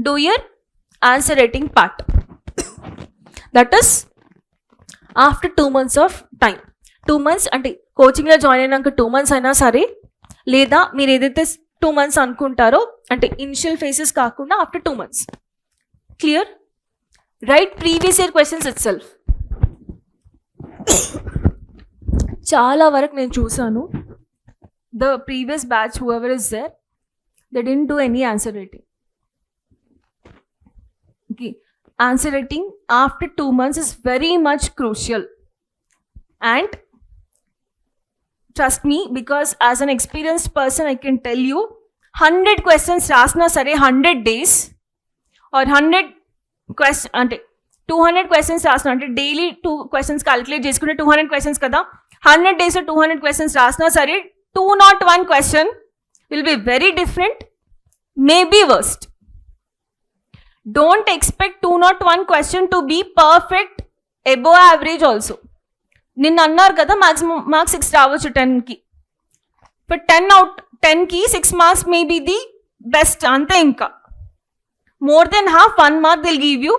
A: do your answer writing part. That is after 2 months of time. 2 months అంటే కోచింగ్లో join అయినాక 2 months అయినా సరే, లేదా మీరు ఏదైతే 2 months అనుకుంటారో అంటే initial phases కాకుండా after 2 months. Clear? Write previous year questions it self. చాలా వరకు నేను చూసాను, the previous batch whoever is there, they didn't do any answer writing. Okay, answer writing after 2 months is very much crucial. And trust me, because as an experienced person I can tell you, 100 questions రాసినా సరే 100 days are 100 question అంటే 200 questions రాసిన అంటే daily 2 questions calculate చేసుకుంటే 200 questions కదా. 100 days 200 questions రాసినా సరే 201 question will be very different, maybe worst. Don't expect 201 question to be perfect, above average also. నిన్న అన్నారు కదా maximum marks 6 రావచ్చు 10కి. But 10 out 10కి 6 marks may be the
C: best అంతే. ఇంకా more than half 1 mark they'll give you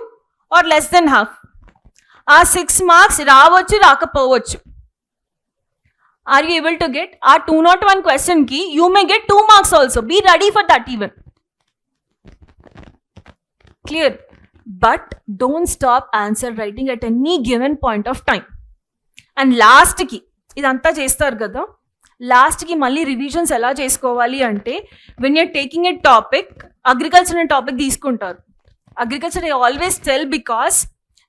C: or less than half. ఆ 6 marks రావచ్చు రాకపోవచ్చు. Are you able to get ఆ 201 క్వశ్చన్ కి you may get 2 marks also. Be ready for that even. Clear? But don't stop answer writing at any given point of time. And లాస్ట్కి ఇదంతా చేస్తారు కదా, లాస్ట్కి మళ్ళీ రివిజన్స్ ఎలా చేసుకోవాలి అంటే, when you're taking a topic, agriculture అనే టాపిక్ తీసుకుంటారు. Agriculture I always tell because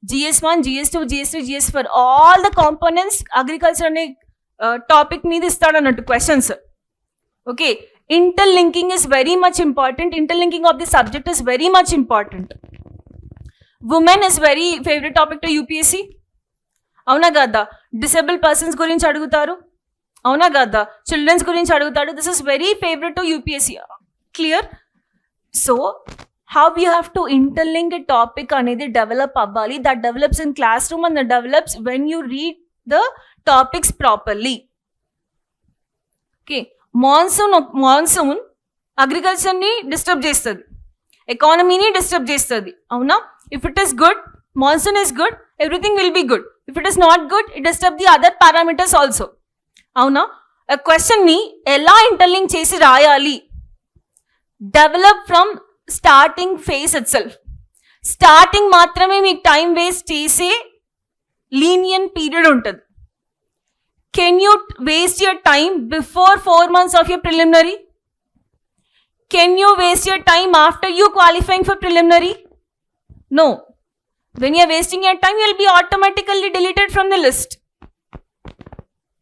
C: GS1, GS2, GS3, GS4 all the components agriculture అనే టాపిక్ మీద ఇస్తాడు అన్నట్టు questions. Okay, interlinking is very much important. Interlinking of the subject is very much important. Women is very favourite topic to UPSC. అవునా కదా? Disable persons గురించి అడుగుతారు. అవునా కదా? చిల్డ్రన్స్ గురించి అడుగుతాడు. This is very favourite to UPSC. Clear? So how you have to interlink a topic అనేది develop అవ్వాలి. That develops in class room and that develops when you read the topics properly. Okay, monsoon అగ్రికల్చర్ని disturb చేస్తుంది, ఎకానమీని disturb చేస్తుంది. అవునా? If it is good, monsoon is good, everything will be good. If it is not good, it disturb the other parameters also. అవునా? క్వశ్చన్ని ఎలా interlink చేసి రాయాలి? Develop from starting face it self. Starting మాత్రమే మీకు time waste చేసే లీనియన్ period ఉంటుంది. Can you waste your time before 4 months of your preliminary? Can you waste your time after you qualifying for preliminary? No. When you are wasting your time, you will be automatically deleted from the list.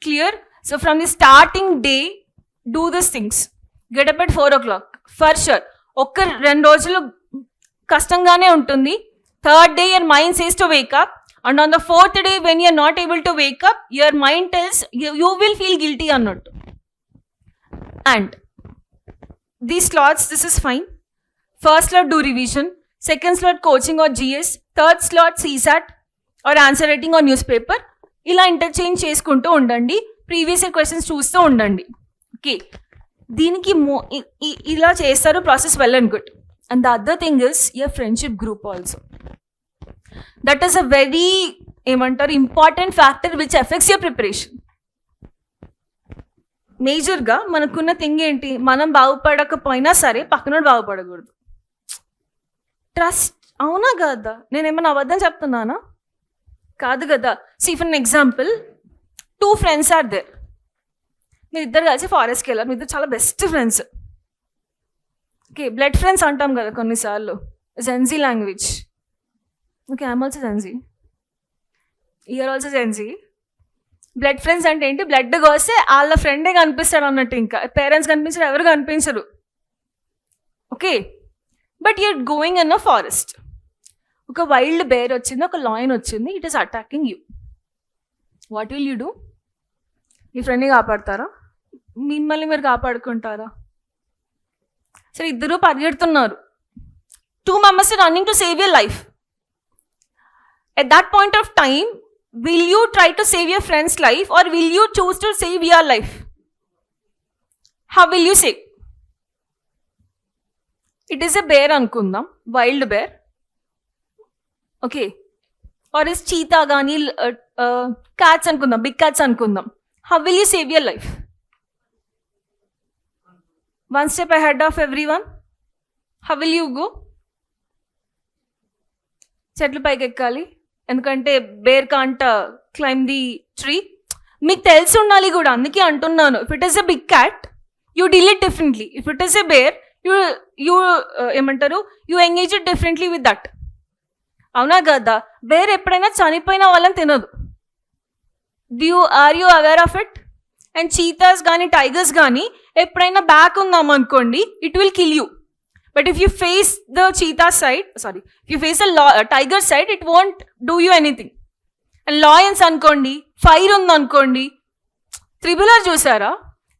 C: Clear? So from the starting day, do these things. Get up at 4 o'clock. For sure. 2 రోజులు కష్టంగానే ఉంటుంది. 3rd day your mind says to wake up, and on the 4th day when you are not able to wake up, your mind tells you will feel guilty అన్నట్టు. And these slots, this is fine. First slot do revision, second slot coaching or GS, third slot CSAT or answer writing or newspaper. ఇలా interchange చేసుకుంటూ ఉండండి. Previous year questions చూస్తూ ఉండండి. Okay, దీనికి ఇలా చేస్తారు process, well and good. And the other thing is your friendship group also. That is a very ఏమంటారు important factor which affects your preparation. మేజర్గా మనకున్న థింగ్ ఏంటి? మనం బాగుపడకపోయినా సరే పక్కనోడు బాగుపడకూడదు. ట్రస్ట్. అవునా కదా? నేను ఏమైనా అబద్ధం చెప్తున్నానా? కాదు కదా. See for an example, 2 friends are there. మీరు ఇద్దరు కలిసి ఫారెస్ట్కి వెళ్ళారు. మీ ఇద్దరు చాలా best friends. Okay, blood friends అంటాం కదా కొన్నిసార్లు, Gen Z language. Okay, I'm also Gen Z, you're also Gen Z. Blood friends అంటే ఏంటి? బ్లడ్గా వస్తే వాళ్ళ ఫ్రెండే కనిపిస్తాడు అన్నట్టు. ఇంకా పేరెంట్స్ కనిపించరు, ఎవరు కనిపించరు. Okay, but you're going in a forest. ఒక వైల్డ్ బేర్ వచ్చింది, ఒక లాయన్ వచ్చింది, it is attacking you. What will you do? మీ ఫ్రెండ్ని కాపాడతారా? మిమ్మల్ని మీరు కాపాడుకుంటారా? సరే, ఇద్దరు పరిగెడుతున్నారు. 2 members are running to save your life. At that point of time, will you try to save your friend's life or will you choose to save your life? How will you save? It is a bear ankundam, wild bear. Okay, or is cheetah gani, cats ankundam, big cats ankundam. How will you save your life? One step ahead of everyone. How will you go? చెట్లు పైకి ఎక్కాలి, ఎందుకంటే bear can't climb the tree. మీకు తెలిసి ఉండాలి కూడా, అందుకే అంటున్నాను. If it is a big cat, you deal it differently. If it is a bear, you ఏమంటారు, you engage it differently with that. అవునా కదా? బేర్ ఎప్పుడైనా చనిపోయిన వాళ్ళని తినదు. Are you aware of it? And cheetahs కానీ టైగర్స్ కానీ ఎప్పుడైనా బ్యాక్ ఉందామనుకోండి, it will kill you. But if you face the cheetah side, if you face a tiger side, it won't do you anything. And lions ankondi, fire undi ankondi. Tribular chusara?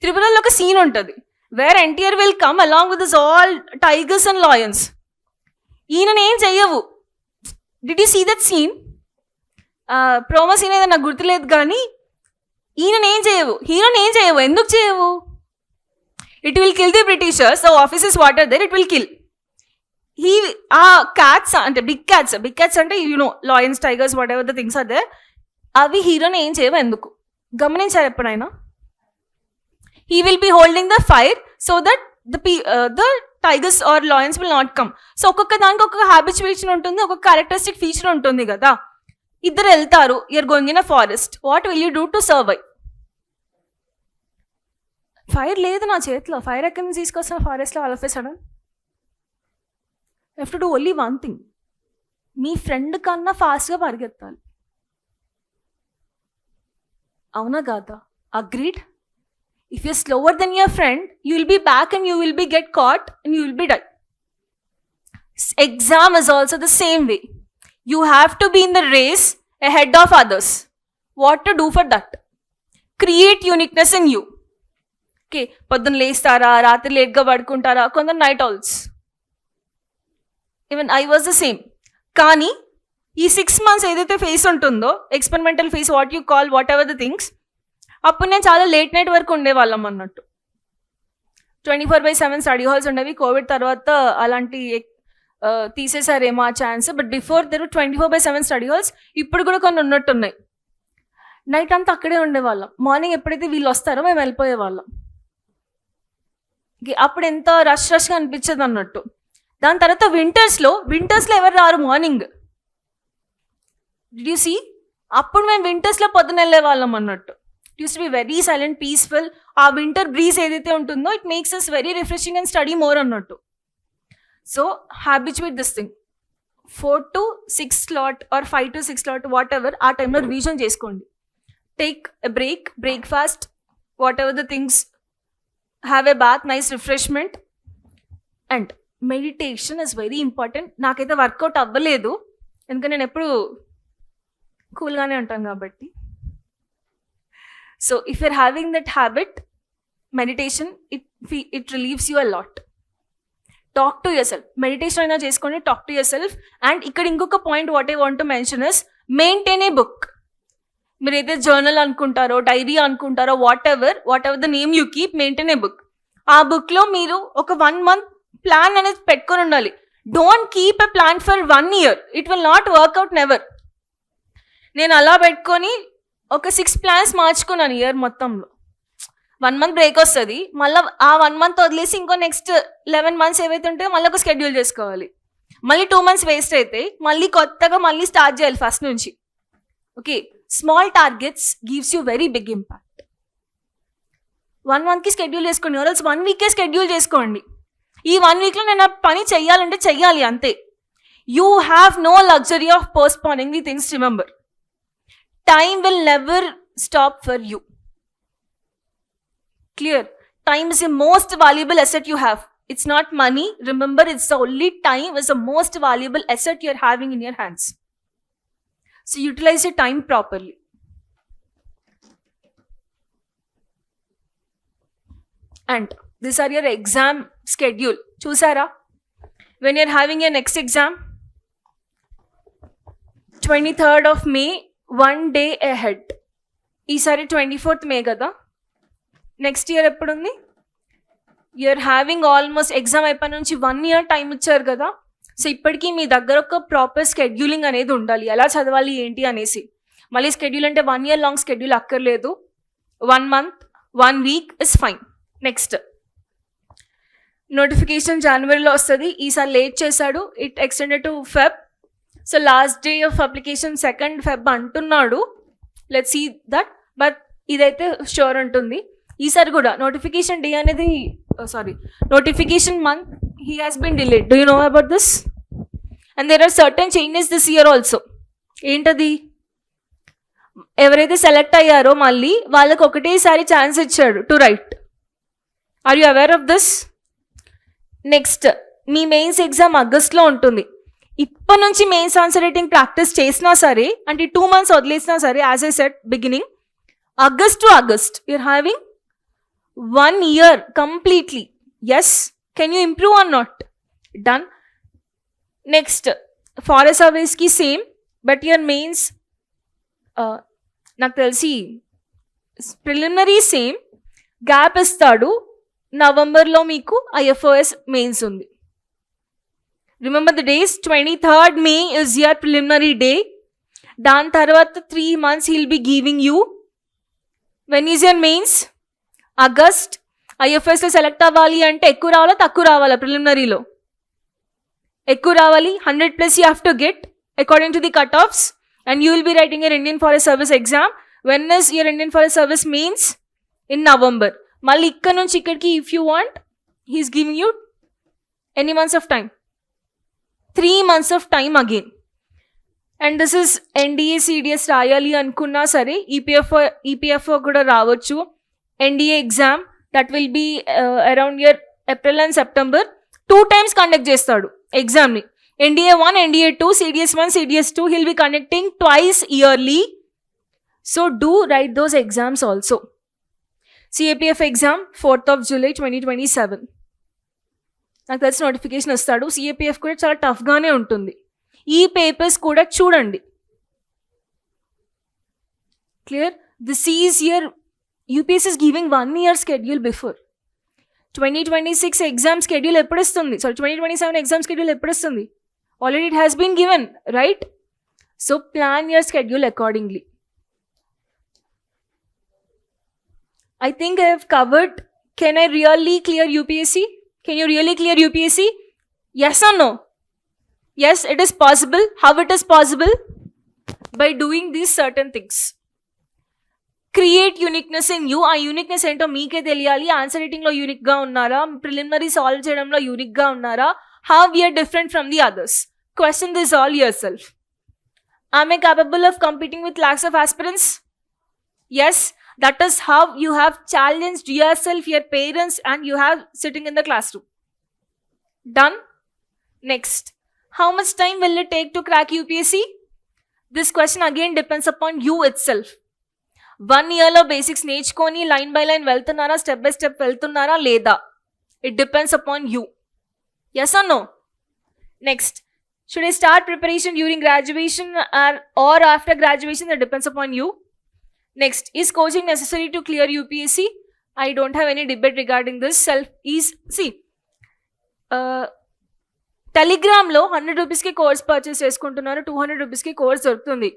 C: Tribular lo oka scene untadi where NTR will come along with this all tigers and lions. Eenan em cheyavu. Did you see that scene? Promo scene edo naku gurtuledu gaani eenan em cheyavu, hero em cheyavu. Enduku cheyavu? It will kill the Britishers. The officers what are there, it will kill. Cats అంటే big cats అంటే lions, tigers, what ever the things are there, అవి హీరోని ఏం చేయవు. ఎందుకు గమనించారు ఎప్పుడైనా? He will be holding the fire so that the tigers or lions will not come. So ఒక్కొక్క దానికి ఒక్కొక్క హ్యాబిచుయేషన్ ఉంటుంది, ఒక్కొక్క క్యారెక్టరిస్టిక్ ఫీచర్ ఉంటుంది కదా. ఇద్దరు వెళ్తారు, you're going in a forest, what will you do to survive? Fire లేదు నా చేతిలో, ఫైర్ ఎక్కడి నుంచి తీసుకొస్తున్న ఫారెస్ట్లో all of a sudden? You have to do only one thing, మీ ఫ్రెండ్ కన్నా ఫాస్ట్గా పరిగెత్తాలి. అవునా కాదా? Agreed? If you're slower than your friend, you will be back and you will be get caught and you will be dead. Exam is also the same way. You have to be in the race ahead of others. What to do for that? Create uniqueness in you. Okay, పొద్దున్న లేస్తారా, రాత్రి లేట్గా పడుకుంటారా, కొందరు night owls. Even I was the same. కానీ ఈ 6 months ఏదైతే face ఉంటుందో, experimental face, what you call what ever the things, అప్పుడు నేను చాలా లేట్ నైట్ వరకు ఉండేవాళ్ళం అన్నట్టు. 24/7 స్టడీ హాల్స్ ఉండేవి. కోవిడ్ తర్వాత అలాంటి తీసేసారేమో ఆ chance. But before there 24/7 study halls. ఇప్పుడు కూడా కొన్ని ఉన్నట్టున్నాయి. నైట్ అంతా అక్కడే ఉండేవాళ్ళం. మార్నింగ్ ఎప్పుడైతే వీళ్ళు వస్తారో మేము వెళ్ళిపోయే వాళ్ళం. అప్పుడు ఎంత రష్గా అనిపించేది అన్నట్టు. దాని తర్వాత వింటర్స్లో ఎవరు రారు మార్నింగ్. Did you see? అప్పుడు మేము వింటర్స్లో పొద్దున వెళ్ళే వాళ్ళం అన్నట్టు. It used to be very silent, peaceful. ఆ వింటర్ బ్రీజ్ ఏదైతే ఉంటుందో, it makes us very refreshing and study more అన్నట్టు. So habituate this thing. 4 to 6 slot or 5 to 6 slot whatever, ఆ టైంలో రివిజన్ చేసుకోండి. Take a breakfast, what ever the things, have a bath, nice refreshment. And meditation is very important. నాకైతే work out అవ్వలేదు, ఎందుకంటే నేను ఎప్పుడు కూల్గానే ఉంటాను కాబట్టి. So if you're having that habit, meditation, it relieves you a lot. Talk to yourself. Meditation aina cheskondi, talk to yourself. And ikkada inkoka point what I want to mention is, maintain a book. Meer edaithe journal anukuntaro, diary anukuntaro, whatever the name you keep, maintain a book. Aa book lo meeru oka 1 month plan anedi petkoni undali. Don't keep a plan for 1 year. It will not work out, never. Nenu ala petkoni ఒక 6 plans మార్చుకున్నాను year మొత్తంలో. 1 month break వస్తుంది, మళ్ళీ ఆ 1 month వదిలేసి ఇంకో next 11 months ఏవైతే ఉంటాయో మళ్ళీ ఒక స్కెడ్యూల్ చేసుకోవాలి. మళ్ళీ 2 months వేస్ట్ అయితే మళ్ళీ కొత్తగా మళ్ళీ స్టార్ట్ చేయాలి ఫస్ట్ నుంచి. Okay, small targets gives you very big impact. 1 monthకి స్కెడ్యూల్ చేసుకోండి, ఆర్ఎల్స్ 1 weekకే స్కెడ్యూల్ చేసుకోండి. ఈ 1 weekలో నేను ఆ పని చెయ్యాలంటే చెయ్యాలి అంతే. You have no luxury of postponing the things. Remember, time will never stop for you. Clear? Time is the most valuable asset you have. It's not money. Remember, it's the only time is the most valuable asset you're having in your hands. So utilize your time properly. And these are your exam schedule. Chusara? When you're having your next exam, 23rd of May, 1 day ahead. ఈసారి 24th May కదా. Next year ఎప్పుడుంది? You're having almost exam అయిపోయి నుంచి 1 year time ఇచ్చారు కదా. So ఇప్పటికీ మీ దగ్గర ఒక ప్రాపర్ స్కెడ్యూలింగ్ అనేది ఉండాలి, ఎలా చదవాలి ఏంటి అనేసి. మళ్ళీ స్కెడ్యూల్ అంటే 1 year లాంగ్ స్కెడ్యూల్ అక్కర్లేదు. 1 month, 1 week is fine. Next notification జనవరిలో వస్తుంది. ఈసారి లేట్ చేశాడు, it extended to Feb. So last day of application 2nd Feb అంటున్నాడు. Let's see that. బట్ ఇదైతే షూర్ ఉంటుంది. ఈసారి కూడా నోటిఫికేషన్ డే అనేది notification month he has been delayed. Do you know about this? And there are certain changes this year also. ఏంటది? ఎవరైతే select అయ్యారో మళ్ళీ వాళ్ళకి ఒకటేసారి ఛాన్స్ ఇచ్చాడు to write. Are you aware of this? Next మీ mains exam ఆగస్ట్లో ఉంటుంది. ఇప్పటి నుంచి మెయిన్స్ ఆన్సర్ రైటింగ్ ప్రాక్టీస్ చేసినా సరే, అంటే 2 months వదిలేసినా సరే, as I said beginning, August to August you're having 1 year completely. Yes, can you improve or not? Done. Next, forest surveys ki same, but your mains నాకు తెలిసి preliminary same, gap ఇస్తాడు. నవంబర్లో మీకు ఐఎఫ్ఓఎస్ మెయిన్స్ ఉంది. Remember the days, 23rd May is your preliminary day. దాని తర్వాత 3 months he'll be giving you. When is your mains? August. ఐఎఫ్ఎస్లో select అవ్వాలి అంటే ఎక్కువ రావాలా తక్కువ రావాలా? ప్రిలిమినరీలో ఎక్కువ రావాలి, 100+ you have to get according to the cutoffs, and you will be writing your Indian Forest Service exam. When is your Indian Forest Service means? In November. మళ్ళీ ఇక్కడ నుంచి ఇక్కడికి if you want, he's giving you any months of time? 3 months of time again. And this is NDA CDS రాయాలి అనుకున్నా సరే EPFO కూడా రావచ్చు. NDA exam that will be around your April and September. 2 times conduct చేస్తాడు ఎగ్జామ్ని. NDA 1, NDA 2, CDS 1, CDS 2 he'll be conducting twice yearly. So do write those exams also. CAPF exam 4th of July 2027. నాకు తెలిసి notification వస్తాడు. CAPF కూడా చాలా టఫ్గానే ఉంటుంది. ఈ papers కూడా చూడండి. Clear? This is year UPSC is giving 1 year schedule before. 2026 exam schedule ఎప్పుడు వస్తుంది? సారీ 2027 exam schedule ఎప్పుడు వస్తుంది? Already it has been given, right? So plan your schedule accordingly. I think I have covered. Can I really clear UPSC? Can you really clear UPSC? Yes or no? Yes, it is possible. How it is possible? By doing these certain things. Create uniqueness in you. ఆ uniqueness ఏంటో మీకే తెలియాలి. Answer రైటింగ్లో యూనిక్గా ఉన్నారా? Preliminary solve చేయడంలో యూనిక్గా ఉన్నారా? How we're different from the others? Question this all your self. Am I capable of competing with lakhs of aspirants? Yes, that is how you have challenged yourself, your parents, and you have sitting in the classroom. Done? Next, how much time will it take to crack UPSC? This question again depends upon you itself. 1 yearలో basics నేర్చుకొని line by line వెళ్తున్నారా, step by step వెళ్తున్నారా లేదా? It depends upon you. Yes or no? Next, should I start preparation during graduation or after graduation? That depends upon you. Next, is coaching necessary to clear UPSC? I don't have any debate regarding this. టెలిగ్రామ్లో 100 రూపీస్కి course purchase చేసుకుంటున్నారు, 200 రూపీస్కి course దొరుకుతుంది.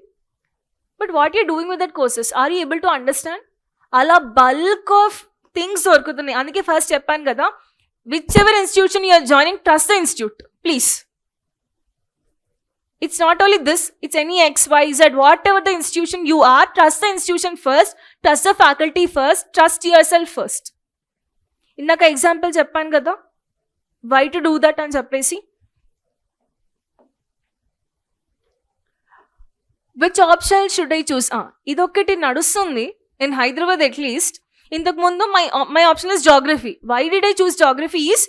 C: But what you're doing with that courses? Are you able to understand? అలా bulk of things దొరుకుతున్నాయి. అందుకే first చెప్పాను కదా, whichever institution you're joining, trust the institute please. It's not only this, it's any XYZ, whatever the institution you are, trust the institution first, trust the faculty first, trust yourself first. ఇందాక example చెప్పాను కదా, why to do that అని చెప్పేసి. Which option should I choose? ఇదొక్కటి నడుస్తుంది in Hyderabad at least. ఇంతకుముందు my option is geography. Why did I choose geography is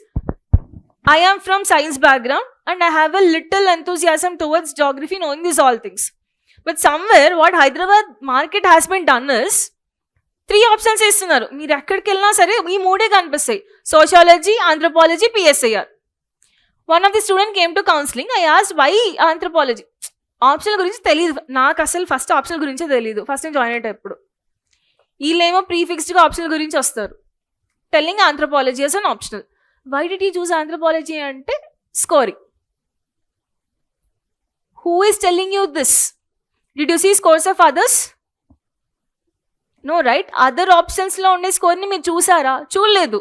C: I am from science background and I have a little enthusiasm towards geography, knowing this all things. But somewhere what Hyderabad market has been done is 3 options ఇస్తున్నారు. మీరు ఎక్కడికి వెళ్ళినా సరే ఈ 3 కనిపిస్తాయి: sociology, anthropology, PSIR. One of the student came to counselling. I asked why anthropology. ఆప్షన్ల గురించి తెలియదు నాకు, అసలు ఫస్ట్ ఆప్షన్ల గురించే తెలియదు ఫస్ట్ నేను జాయిన్ అయ్యేటప్పుడు. వీళ్ళేమో ప్రీఫిక్స్డ్గా ఆప్షన్ల గురించి వస్తారు, telling anthropology as an optional. Why did you choose anthropology అంటే scoring. Who is telling you this? Did you see scores of others? No, right? Other ఆప్షన్స్లో ఉండే స్కోర్ని మీరు చూసారా? చూడలేదు.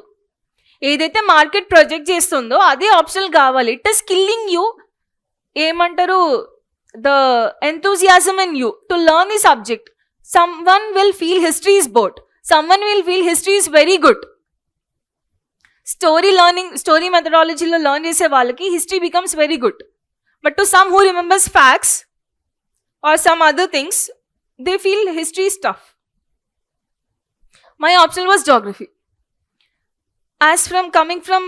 C: ఏదైతే మార్కెట్ ప్రొజెక్ట్ చేస్తుందో అదే ఆప్షనల్ కావాలి. It is killing you. ఏమంటారు, the enthusiasm in you to learn the subject. Someone will feel history is bored. Someone will feel history is very good. Story learning, story methodology lo learn chese vallaki history becomes very good. But to some who remembers facts or some other things, they feel history is tough. My option was geography. As from coming from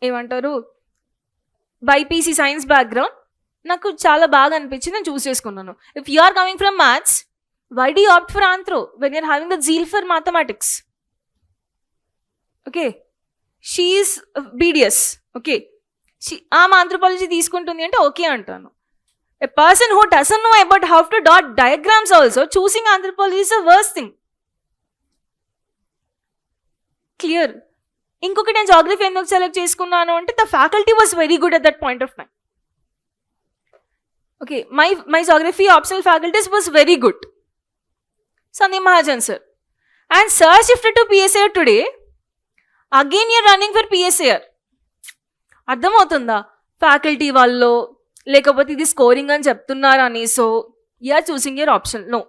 C: ఏమంటారు BiPC science background, నాకు చాలా బాగా అనిపించింది, నేను choose చేసుకున్నాను. If you are coming from maths, why do you opt for anthro when you're having the zeal for mathematics? Okay, she is BDS. Okay, ఆమె anthropology తీసుకుంటుంది అంటే ఓకే అంటాను. A person who doesn't know about how to dot diagrams also choosing anthropology is the worst thing.
A: Clear. ఇంకొకటి నేను geography ఎందుకు select చేసుకున్నాను అంటే the faculty was very good at that point of time. Okay, my geography optional faculties was very good. Sandeep Mahajan sir. And sir shifted to PSAR today. Again you're running for PSAR. అర్థమవుతుందా? Faculty వాళ్ళు లేకపోతే ఇది scoring అని చెప్తున్నారు అని so you are choosing your option. No.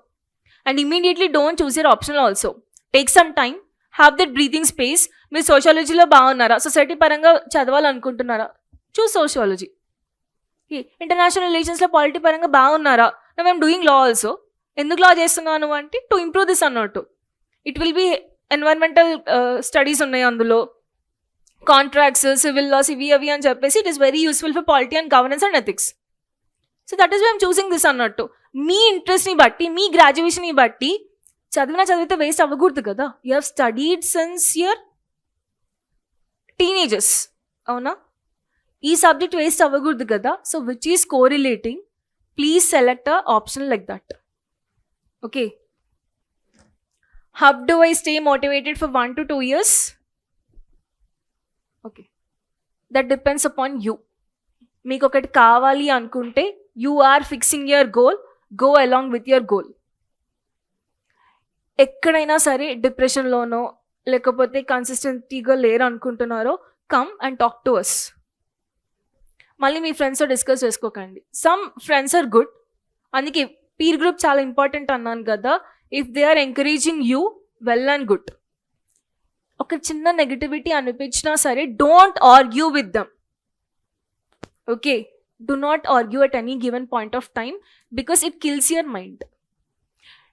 A: And immediately don't choose your option also. Take some time, have that breathing space. మీరు సోషాలజీలో బాగున్నారా, సొసైటీ పరంగా చదవాలనుకుంటున్నారా, చూస్ సోషాలజీ. ఇంటర్నేషనల్ రిలేషన్స్లో పాలిటీ పరంగా బాగున్నారా, now I'm doing law also. ఎందుకు law చేస్తున్నాను అంటే టు ఇంప్రూవ్ దిస్ అన్నట్టు. It will be environmental studies ఉన్నాయి అందులో, కాంట్రాక్ట్స్, సివిల్ లాస్, ఇవి అవి అని చెప్పేసి it is very useful for polity and governance and ethics. So that is why I'm choosing this అన్నట్టు. మీ ఇంట్రెస్ట్ని బట్టి, మీ గ్రాడ్యుయేషన్ని బట్టి చదివితే వేస్ట్ అవ్వకూడదు కదా. You have studied since your teenagers, అవునా? ఈ సబ్జెక్ట్ వేస్ట్ అవ్వకూడదు కదా. So which is correlating, please select a option like that. Okay. How do I stay motivated for 1 to 2 years? Okay. That depends upon you. మీకు ఒకటి కావాలి అనుకుంటే you are fixing your goal, go along with your goal. ఎక్కడైనా సరే డిప్రెషన్లోనో లేకపోతే కన్సిస్టెంట్గా లేరు అనుకుంటున్నారో come and talk to us. మళ్ళీ మీ ఫ్రెండ్స్తో డిస్కస్ చేసుకోకండి. సమ్ ఫ్రెండ్స్ ఆర్ గుడ్, అందుకే పీర్ గ్రూప్ చాలా ఇంపార్టెంట్ అన్నాను కదా. If they are encouraging you, well and good. ఒక చిన్న నెగటివిటీ అనిపించినా సరే don't argue with them. Okay, do not argue at any given point of time because it kills your mind.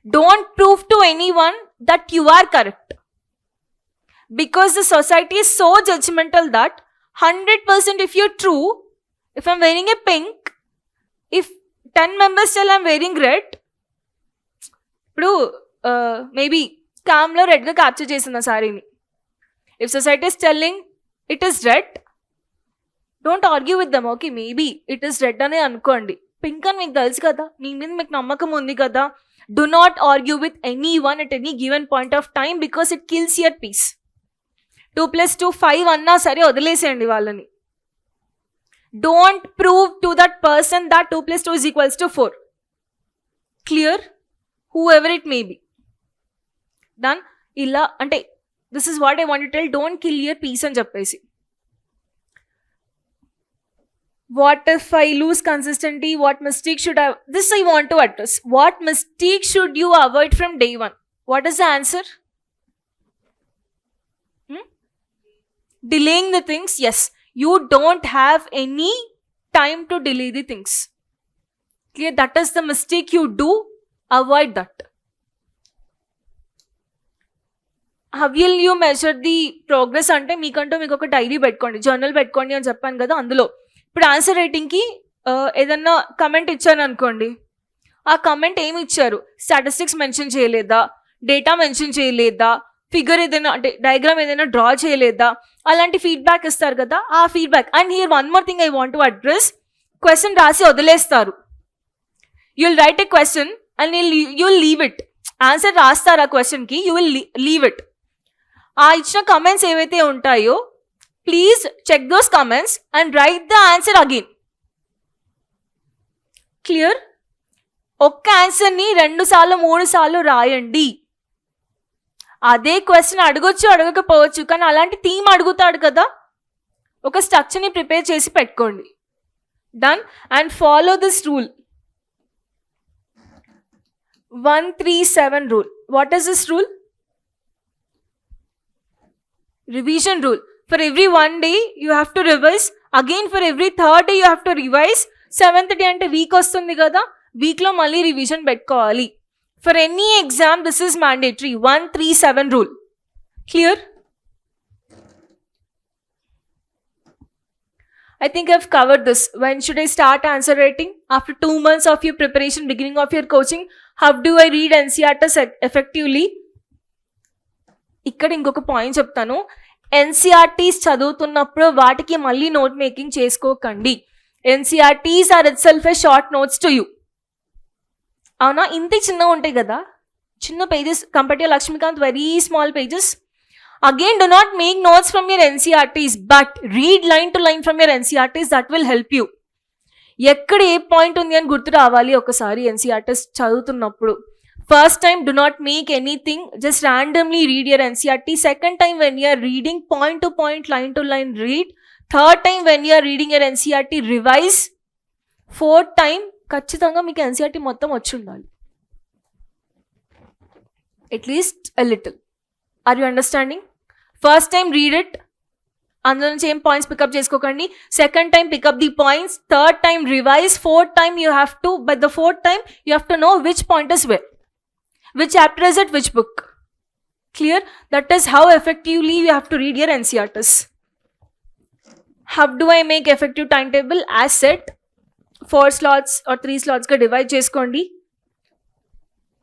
A: Don't prove to anyone that you are correct, because the society is so judgmental that 100% if you're true, if I'm wearing a pink, if 10 members tell I'm wearing red, ఇప్పుడు maybe క్యామ్లో రెడ్గా capture చేసిన సారీని, if society is telling it is red, don't argue with them. Okay, maybe it is red అనే అనుకోండి, pink అని మీకు తెలుసు కదా, మీ మీద మీకు నమ్మకం ఉంది కదా. Do not argue with any one at any given point of time because it kills your peace. 2+2 5 అన్నా సరే వదిలేసేయండి వాళ్ళని. Don't prove to that person that 2+2 = 4. Clear? whoever it may be. Done? Illa ante this is what I want to tell. Don't kill your peace అని చెప్పేసి. What if I lose consistency? What mistake should I... This I want to address. What mistake should you avoid from day one? What is the answer? Delaying the things. Yes, you don't have any time to delay the things. Clear? That is the mistake you do. Avoid that. How will you measure the progress? అంటే మీకంటూ మీకు ఒక dairy పెట్టుకోండి, journal పెట్టుకోండి అని చెప్పాను కదా. అందులో ఇప్పుడు ఆన్సర్ రైటింగ్కి ఏదన్నా కమెంట్ ఇచ్చాను అనుకోండి, ఆ కమెంట్ ఏమి ఇచ్చారు, స్టాటిస్టిక్స్ మెన్షన్ చేయలేదా, డేటా మెన్షన్ చేయలేదా, ఫిగర్ ఏదైనా అంటే డయాగ్రామ్ ఏదైనా డ్రా చేయలేదా, అలాంటి ఫీడ్బ్యాక్ ఇస్తారు కదా. ఆ feedback. And here one more thing I want to address. Question రాసి వదిలేస్తారు. You'll right a question and you'll leave it. Answer రాస్తారు ఆ క్వశ్చన్కి, you will leave it. ఆ ఇచ్చిన కమెంట్స్ ఏవైతే ఉంటాయో please check those comments and write the answer again. Clear? ఒక్క ఆన్సర్ని 2 సార్లు 3 సార్లు రాయండి. అదే క్వశ్చన్ అడగొచ్చు అడగకపోవచ్చు, కానీ అలాంటి థీమ్ అడుగుతాడు కదా, ఒక స్ట్రక్చర్ని ప్రిపేర్ చేసి పెట్టుకోండి. Done. And follow this rule. 137 rule. What is this rule? Revision rule. For every 1 day you have to revise. Again for every 3rd day you have to revise. 7th day అంటే week వస్తుంది కదా, వీక్లో మళ్ళీ revision పెట్టుకోవాలి. For any exam this is mandatory. 137 rule. Clear? I think I've covered this. When should I start answer writing? After 2 months of your preparation, beginning of your coaching. How do I read NCERTs effectively? ఇక్కడ ఇంకొక point చెప్తాను. NCERTs చదువుతున్నప్పుడు వాటికి మళ్ళీ note making చేసుకోకండి. NCERTs are itself a short notes to you. అవునా? ఇంత చిన్నగా ఉంటాయి కదా, చిన్న pages. Compare to Laxmikanth very small pages.
C: Again, do not make notes from your NCRTs, but read line to line from your NCRTs. That will help you. ఎక్కడ ఏ point ఉంది అని గుర్తు రావాలి ఒకసారి NCRTs చదువుతున్నప్పుడు. First time, do not make anything, just randomly read your NCRT. Second time, when you are reading, point to point, line to line, read. Third time, when you are reading your NCRT, revise. Fourth time, ఖచ్చితంగా మీకు NCRT మొత్తం వచ్చి ఉండాలి. At least a little. Are you understanding? First time, read it. అందులో నుంచి ఏం points pickup చేసుకోకండి. Second time pickup the points. Third time revise. Fourth time you have to, but the fourth time you have to no which point is where, which chapter is it, which book. Clear? That is how effectively you have to read your NCRTs. How do I make effective timetable? As said, 4 slots or 3 slots ka divide cheskondi.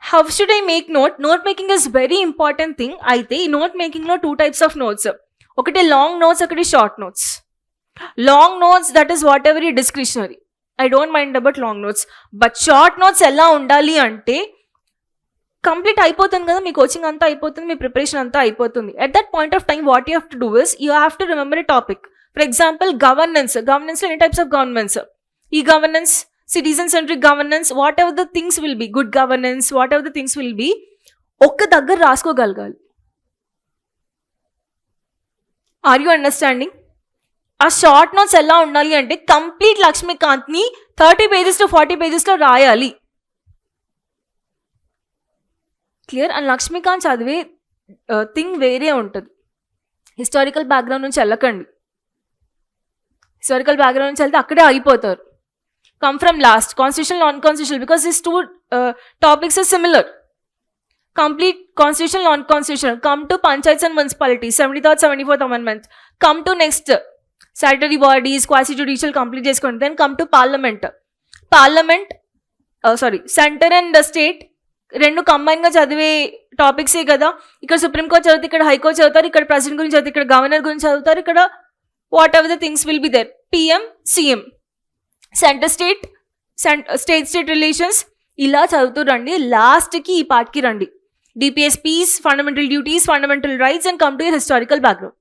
C: How should I make note? Note making is very important thing. Aithe note making lo 2 types of notes. ఒకటి long notes, ఒకటి short notes. Long notes that is whatever ఈ discretionary. I don't mind about long notes. But short notes ఎలా ఉండాలి అంటే complete అయిపోతుంది కదా, మీ coaching అంతా అయిపోతుంది, మీ ప్రిపరేషన్ అంతా అయిపోతుంది. At that point of time what you have to do is you have to remember a topic. For example governance. గవర్నెన్స్లో ఎన్ని టైప్స్ ఆఫ్ గవర్నెన్స్? ఈ governance, citizen centric governance, what ever the things will be, good governance, what ever the things will be, ఒక్క దగ్గర రాసుకోగలగాలి. Are you understanding? ఆ short notes ఎలా ఉండాలి అంటే కంప్లీట్ లక్ష్మీకాంత్ని 30 pages to 40 pagesలో రాయాలి. క్లియర్? అండ్ లక్ష్మీకాంత్ చదివే థింగ్ వేరే ఉంటుంది. హిస్టారికల్ బ్యాక్గ్రౌండ్ నుంచి వెళ్ళకండి. హిస్టారికల్ బ్యాక్గ్రౌండ్ నుంచి వెళ్తే అక్కడే అయిపోతారు. Come from last, constitution, non constitution, because this 2 topics are similar. Complete constitutional, non-constitutional. Come to panchayats and municipalities, 73rd, 74th amendment. Come to next statutory bodies, quasi-judicial complete చేసుకోండి. Then come to parliament. Parliament, center and state రెండు కంబైన్గా చదివే టాపిక్సే కదా. ఇక్కడ supreme court చదివితే ఇక్కడ high court చదువుతారు, ఇక్కడ president గురించి చదివితే ఇక్కడ గవర్నర్ గురించి చదువుతారు, ఇక్కడ what ever the things will be there. PM, CM, centre state, state relations, ఇలా చదువుతూ రండి. లాస్ట్కి ఈ పార్ట్కి రండి. DPSPs, fundamental duties, fundamental rights, and come to your historical background.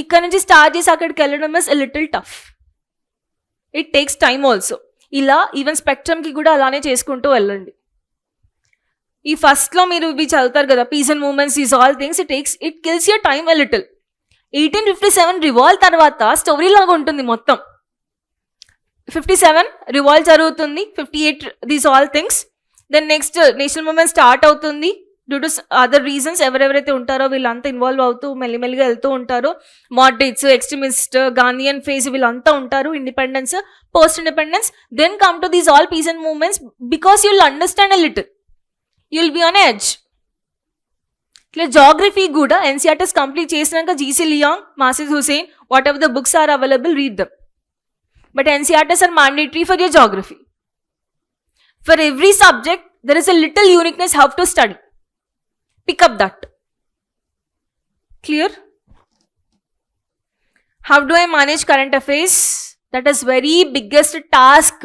C: ఇక్కడ నుంచి స్టార్ట్ చేసి అక్కడికి వెళ్ళడం is a little tough. It takes time also. ఇలా ఈవెన్ స్పెక్ట్రమ్కి కూడా అలానే చేసుకుంటూ వెళ్ళండి. ఈ ఫస్ట్లో మీరు ఇవి చదువుతారు కదా, peace and moments, these all things, it kills your time a little. 1857 revolt తర్వాత స్టోరీ లాగా ఉంటుంది మొత్తం. 57 రివాల్వ్ జరుగుతుంది, 58 these all things. Then next national movement start అవుతుంది. డ్యూ టు అదర్ రీజన్స్ ఎవరెవరైతే ఉంటారో వీళ్ళంతా ఇన్వాల్వ్ అవుతూ మెల్లిమెల్లిగా వెళ్తూ ఉంటారు. మోడరేట్స్, ఎక్స్ట్రీమిస్ట్, గాంధీయన్ ఫేజ్ వీళ్ళంతా ఉంటారు. Independence, post independence, then come to these all peace and movements. Because you will understand a little, you will be on edge. ఇట్లా జాగ్రఫీ కూడా NCRTs కంప్లీట్ చేసినాక GC Leong, Majid Husain, what ever the books are available, read them. But NCRTs are mandatory for your geography. For every subject, there is a little uniqueness how to study. Pick up that. Clear? How do I manage current affairs? That is very biggest task.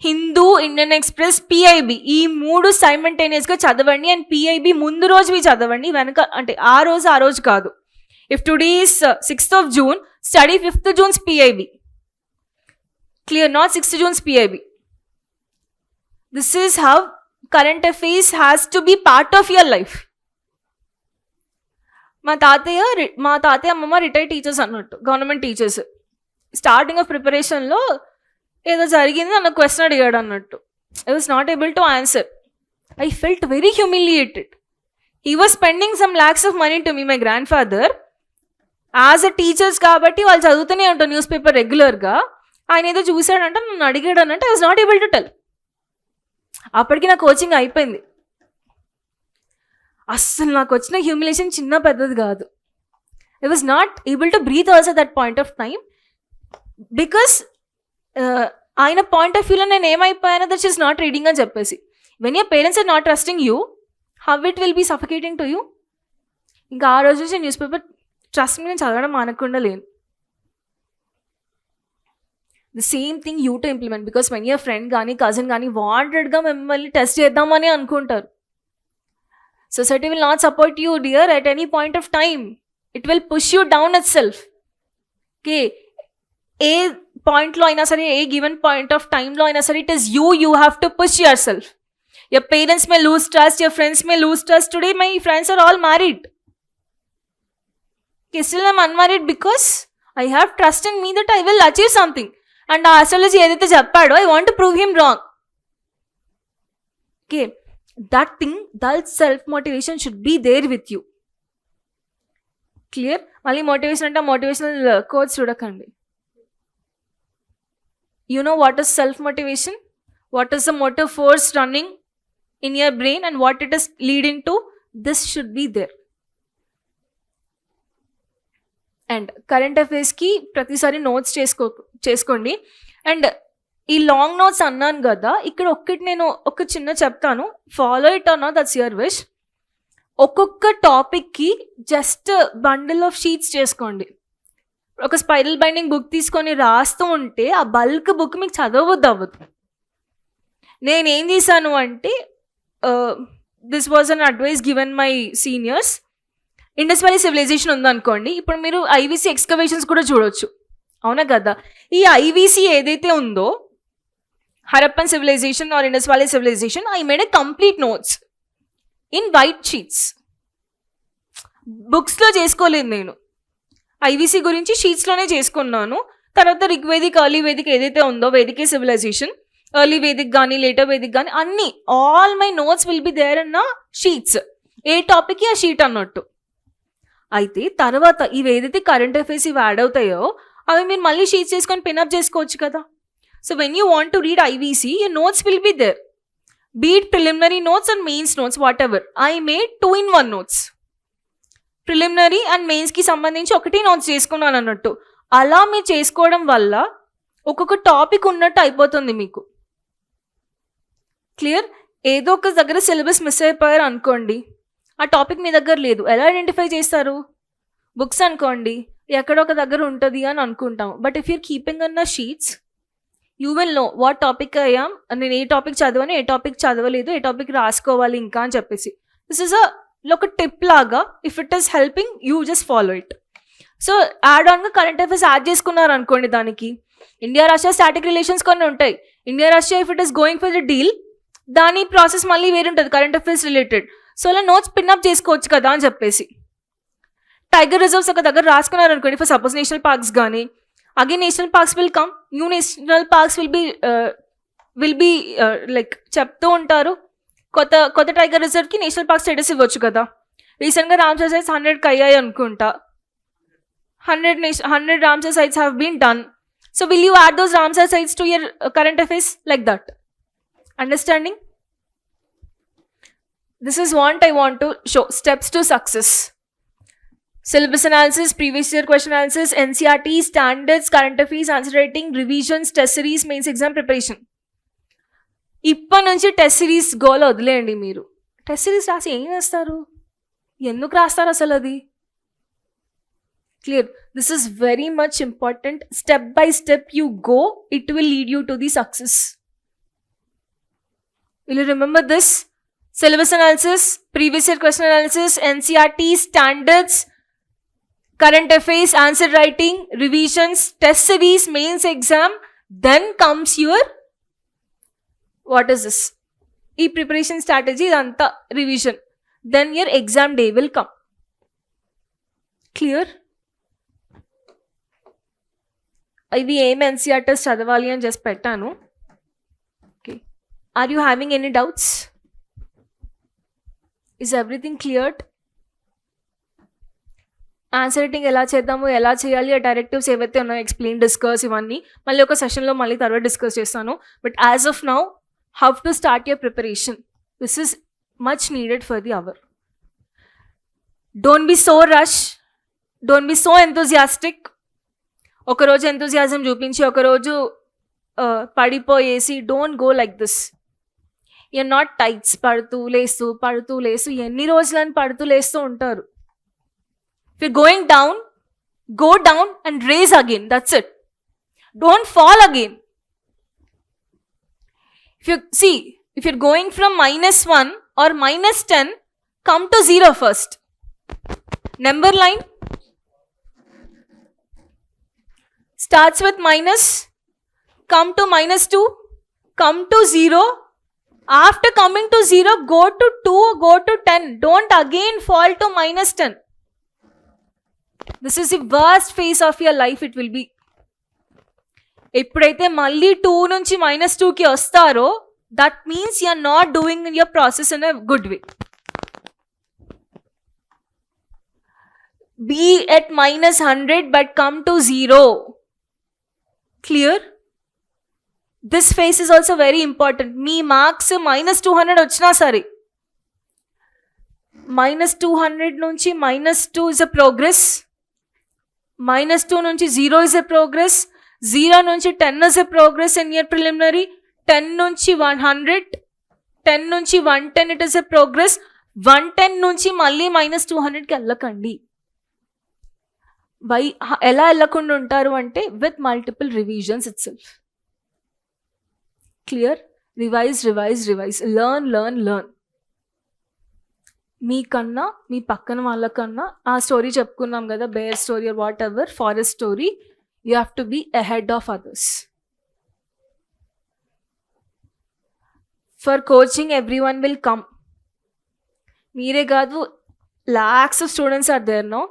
C: Hindu, Indian express, PIB ఈ 3 సైమల్టేనియస్గా చదవండి. And PIB ముందు రోజువి చదవండి, వెనక అంటే ఆ రోజు కాదు. If today is 6th of June, study 5th June's PIB. Clear? Not 6th June's PIB. This is how current affairs has to be part of your life. మా తాతయ్య అమ్మమ్మ రిటైర్డ్ టీచర్స్ అన్నట్టు, గవర్నమెంట్ టీచర్స్. స్టార్టింగ్ ఆఫ్ ప్రిపరేషన్లో ఏదో జరిగింది, నన్ను question అడిగాడు అన్నట్టు. I was not able to answer. I felt very humiliated. He was spending some lakhs of money to me, my grandfather. As a teachers కాబట్టి వాళ్ళు చదువుతూనే ఉంటారు న్యూస్ పేపర్ రెగ్యులర్గా. ఆయన ఏదో చూశాడంటే నన్ను అడిగాడు అన్నట్టు. I was not able to tell. అప్పటికి నా కోచింగ్ అయిపోయింది. అస్సలు నాకు వచ్చిన హ్యూమిలేషన్ చిన్న పెద్దది కాదు. I was not able to breathe also that point of time. Because ఆయన పాయింట్ ఆఫ్ వ్యూలో నేను ఏమైపోయానో దట్ ఈస్ నాట్ రీడింగ్ అని చెప్పేసి. When your parents are not trusting you, how it will be suffocating to you. ఇంకా ఆ రోజు నుంచి న్యూస్ పేపర్ ట్రస్ట్ మీ నేను చదవడం మానకుండా లేను. The same thing you to implement. Because when your friend కానీ కజిన్ కానీ వాంటెడ్గా మిమ్మల్ని టెస్ట్ చేద్దామని అనుకుంటారు.
A: Society will not support you, dear, at any point of time. It will push you down itself. Okay, ఏ పాయింట్లో అయినా సరే, ఏ గివెన్ పాయింట్ ఆఫ్ టైంలో అయినా సరే, it is you have to push your self. Your parents may lose trust, your friends may lose trust. Today my friends are all married. Okay, still I'm unmarried because I have trust in me that I will achieve something. And ఆ astrology ఏదైతే చెప్పాడో, I want to prove him wrong. Okay, that thing, that self-motivation should be there with you. Clear? మళ్ళీ motivation అంటే motivational coach చూడకండి. You know what is self-motivation? What is the motive force running in your brain and what it is leading to? This should be there. And current affairs ki ప్రతిసారి notes చేసుకోండి. And ఈ long notes అన్నాను కదా, ఇక్కడ ఒక్కటి నేను ఒక చిన్న చెప్తాను, follow it or not, that's your wish. ఒక్కొక్క టాపిక్కి జస్ట్ బండిల్ ఆఫ్ షీట్స్ చేసుకోండి. ఒక స్పైరల్ బైండింగ్ బుక్ తీసుకొని రాస్తూ ఉంటే ఆ బల్క్ బుక్ మీకు చదవద్దు అవ్వదు. నేనేం చేశాను అంటే, this was an advice given my seniors. Indus valley civilization ఉందనుకోండి, ఇప్పుడు మీరు ఐవీసీ ఎక్స్కవేషన్స్ కూడా చూడొచ్చు, అవునా కదా? ఈ ఐవీసీ ఏదైతే ఉందో, Harappan civilization or Indus valley civilization, I made a complete notes in white sheets. బుక్స్లో చేసుకోలేదు నేను, ఐవీసీ గురించి షీట్స్లోనే చేసుకున్నాను. తర్వాత రిగ్వేదిక్, ఎర్లీ వేదిక్ ఏదైతే ఉందో, వేదికే సివిలైజేషన్, ఎర్లీ వేదిక్ కానీ లేటర్ వేదిక్ కానీ అన్ని, all my notes will be there అన్న షీట్స్. ఏ టాపిక్కి ఆ షీట్ అన్నట్టు. అయితే తర్వాత ఇవి ఏదైతే కరెంట్ అఫైర్స్ ఇవి యాడ్ అవుతాయో, అవి మీరు మళ్ళీ షీట్స్ చేసుకొని పిన్అప్ చేసుకోవచ్చు కదా. So when you want to read IVC, your notes will be there. be it preliminary notes and mains notes, whatever. I made 2-in-1 notes. Preliminary and మెయిన్స్కి సంబంధించి ఒకటి నోట్స్ చేసుకున్నాను అన్నట్టు. అలా మీరు చేసుకోవడం వల్ల ఒక్కొక్క టాపిక్ ఉన్నట్టు అయిపోతుంది మీకు. క్లియర్? ఏదో ఒక దగ్గర సిలబస్ మిస్ అయిపోయారు అనుకోండి, ఆ టాపిక్ మీ దగ్గర లేదు, ఎలా ఐడెంటిఫై చేస్తారు? బుక్స్ అనుకోండి, ఎక్కడో ఒక దగ్గర ఉంటుంది అని అనుకుంటాం. బట్ ఇఫ్ యూర్ కీపింగ్ అన్న sheets, you will know what topic అయ్యాం, నేను ఏ టాపిక్ చదవను, ఏ టాపిక్ చదవలేదు, ఏ టాపిక్ రాసుకోవాలి ఇంకా అని చెప్పేసి. దిస్ ఇస్ ఒక టిప్ లాగా. If it is helping, you just follow it. So add ఆన్గా కరెంట్ అఫైర్స్ యాడ్ చేసుకున్నారు అనుకోండి, దానికి ఇండియా రష్యా స్టాటిక్ రిలేషన్స్ కొన్ని ఉంటాయి. India Russia if it is going for the deal, దాని ప్రాసెస్ మళ్ళీ వేరే ఉంటుంది కరెంట్ అఫైర్స్ రిలేటెడ్. సో అలా నోట్స్ పిన్అప్ చేసుకోవచ్చు కదా అని చెప్పేసి. టైగర్ రిజర్వ్స్ ఒక దగ్గర రాసుకున్నారు అనుకోండి, ఫర్ సపోజ్ నేషనల్ పార్క్స్ కానీ, again national parks will come, new national parks will be like చెప్తూ ఉంటారు. కొత్త టైగర్ రిజర్వ్కి నేషనల్ పార్క్ స్టేటస్ ఇవ్వచ్చు కదా. రీసెంట్గా రామ్సర్ సైట్స్ 100కి అయ్యాయి అనుకుంటా. 100 Ramsar sites have been done. So will you add those Ramsar sites to your current affairs like that? Understanding? This is what I want to show. Steps to success. Syllabus analysis, previous year question analysis, NCERT, standards, current affairs, answer writing, revisions, test series, mains exam preparation. ఇప్పటి నుంచి test series goal వదిలేయండి. మీరు test series రాసి ఏం చేస్తారు? ఎందుకు రాస్తారు అసలు అది? Clear? This is very much important. Step by step you go, it will lead you to the success. Will you remember this? Syllabus analysis, previous year question analysis, NCERT, standards, current affairs, answer writing, revisions, test series, mains exam, then comes your, what is this? E-preparation strategy, idantha revision. Then your exam day will come. Clear? Ivi em NCERT చదవాలి అని just పెట్టాను. Okay. Are you having any doubts? Is everything cleared? Answer writing ఎలా చేద్దాము, ఎలా చేయాలి, ఆ directives ఏవైతే ఉన్నాయో ఎక్స్ప్లెయిన్, డిస్కస్, ఇవన్నీ మళ్ళీ ఒక సెషన్లో మళ్ళీ తర్వాత డిస్కస్ చేస్తాను. But as of now, how to start your preparation, this is much needed for the hour. Don't be so rush, don't be so enthusiastic. ఒకరోజు ఎంతూజియాజం చూపించి ఒకరోజు పడిపోయేసి, don't go like this. You're not tights, పడుతూ లేస్తూ ఎన్ని రోజులని పడుతూ లేస్తూ ఉంటారు. If you're going down, go down and raise again, that's it. Don't fall again. If you're going from -1 or -10,
C: come to 0 first. Number line starts with minus, come to -2, come to 0. After coming to 0, go to 2, go to 10. Don't again fall to -10. This is the worst phase of your life it will be. ఎప్పుడైతే మళ్ళీ 2 నుంచి -2కి వస్తారో that means you are not doing your process in a good way. Be at -100 but come to 0. Clear? This phase is also very important. Me marks -200 వచ్చినా సరే, -200 నుంచి -2 is a progress, -2 నుంచి 0 is a progress, 0 నుంచి 10 is a progress in your preliminary, 10 నుంచి 100, 10 నుంచి 110 it is a progress, 110 నుంచి మళ్ళీ -200కి వెళ్ళకండి. ఎలా వెళ్ళకుండా ఉంటారు అంటే with multiple revisions itself. Clear? Revise, learn. మీకన్నా మీ పక్కన వాళ్ళకన్నా ఆ స్టోరీ చెప్పుకున్నాం కదా, bear story or whatever, forest story, you have to be ahead of others. For coaching every one will come. మీరే కాదు, lakhs of students are there now.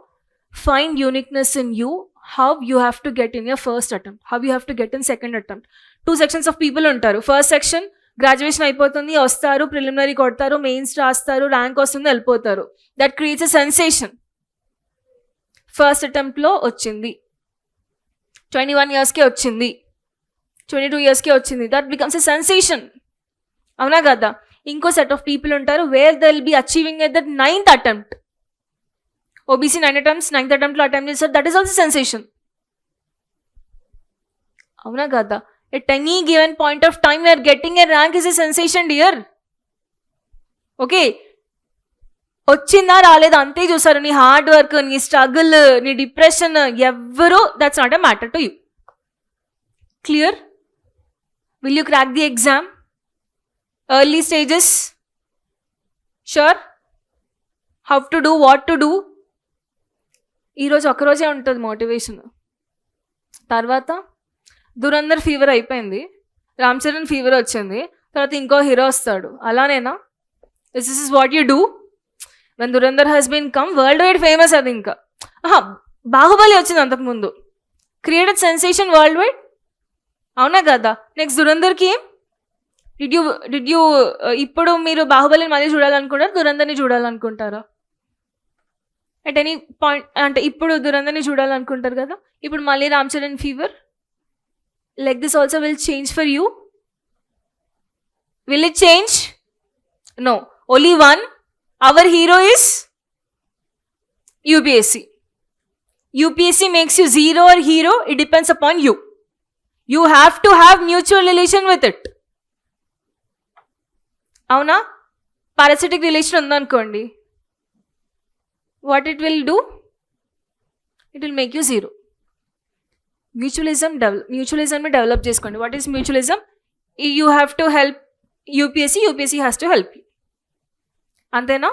C: Find uniqueness in you, how you have to get in your first attempt, how you have to get in second attempt. 2 sections of people ఉంటారు. First section graduation అయిపోతుంది, వస్తారు, preliminary కొడతారు, mains రాస్తారు, rank వస్తుంది, వెళ్ళిపోతారు. That creates a sensation. First అటెంప్ట్లో వచ్చింది, 21 yearsకే వచ్చింది, 22 yearsకే వచ్చింది, దట్ బికమ్స్ ఎ సెన్సేషన్. అవునా కదా? ఇంకో సెట్ ఆఫ్ పీపుల్ ఉంటారు where they will be achieving at that 9th attempt. OBC 9 attempts, 9th attempt లో అటెంప్ట్ చేస్తారు, దట్ ఈస్ ఆల్సో సెన్సేషన్. అవునా కదా? At any given point of time we're getting a rank is a sensation dear. Okay, వచ్చిందా రాలేదా అంతే చూసారు. నీ hard work, నీ స్ట్రగుల్, నీ డిప్రెషన్ ఎవ్వరూ, that's not a matter to you. Clear? Will you crack the exam? Early stages, sure. How to do, what to do. ఈరోజు ఒక్కరోజే ఉంటుంది మోటివేషన్, తర్వాత దురందర్ ఫీవర్ అయిపోయింది, రామ్ చరణ్ ఫీవర్ వచ్చింది, తర్వాత ఇంకో హీరో వస్తాడు. అలానేనా? This is what you do. When Dhurandhar has been come, world wide famous అది. ఇంకా బాహుబలి వచ్చింది అంతకుముందు, క్రియేటెడ్ సెన్సేషన్ వరల్డ్ వైడ్. అవునా కదా? నెక్స్ట్ దురందర్కి ఏం డిడ్ యూ ఇప్పుడు మీరు బాహుబలిని మళ్ళీ చూడాలనుకుంటారా, దురందర్ని చూడాలనుకుంటారా? అట్ ఎనీ పాయింట్ అంటే ఇప్పుడు దురందర్ని చూడాలనుకుంటారు కదా, ఇప్పుడు మళ్ళీ Ram Charan fever, like this also will change for you. Will it change? No. Only one. Our hero is UPSC. UPSC makes you zero or hero, it depends upon you. You have to have mutual relation with it. అవునా? Parasitic relation ఉందనుకోండి, what it will do? It will make you zero. Mutualism develop చేసుకోండి. What is mutualism? You have to help UPSC, UPSC has to help you. అంతేనా?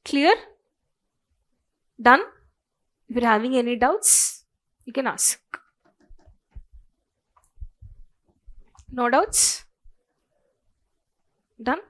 C: Clear? Done? If you're having any doubts, you can ask. No doubts? Done?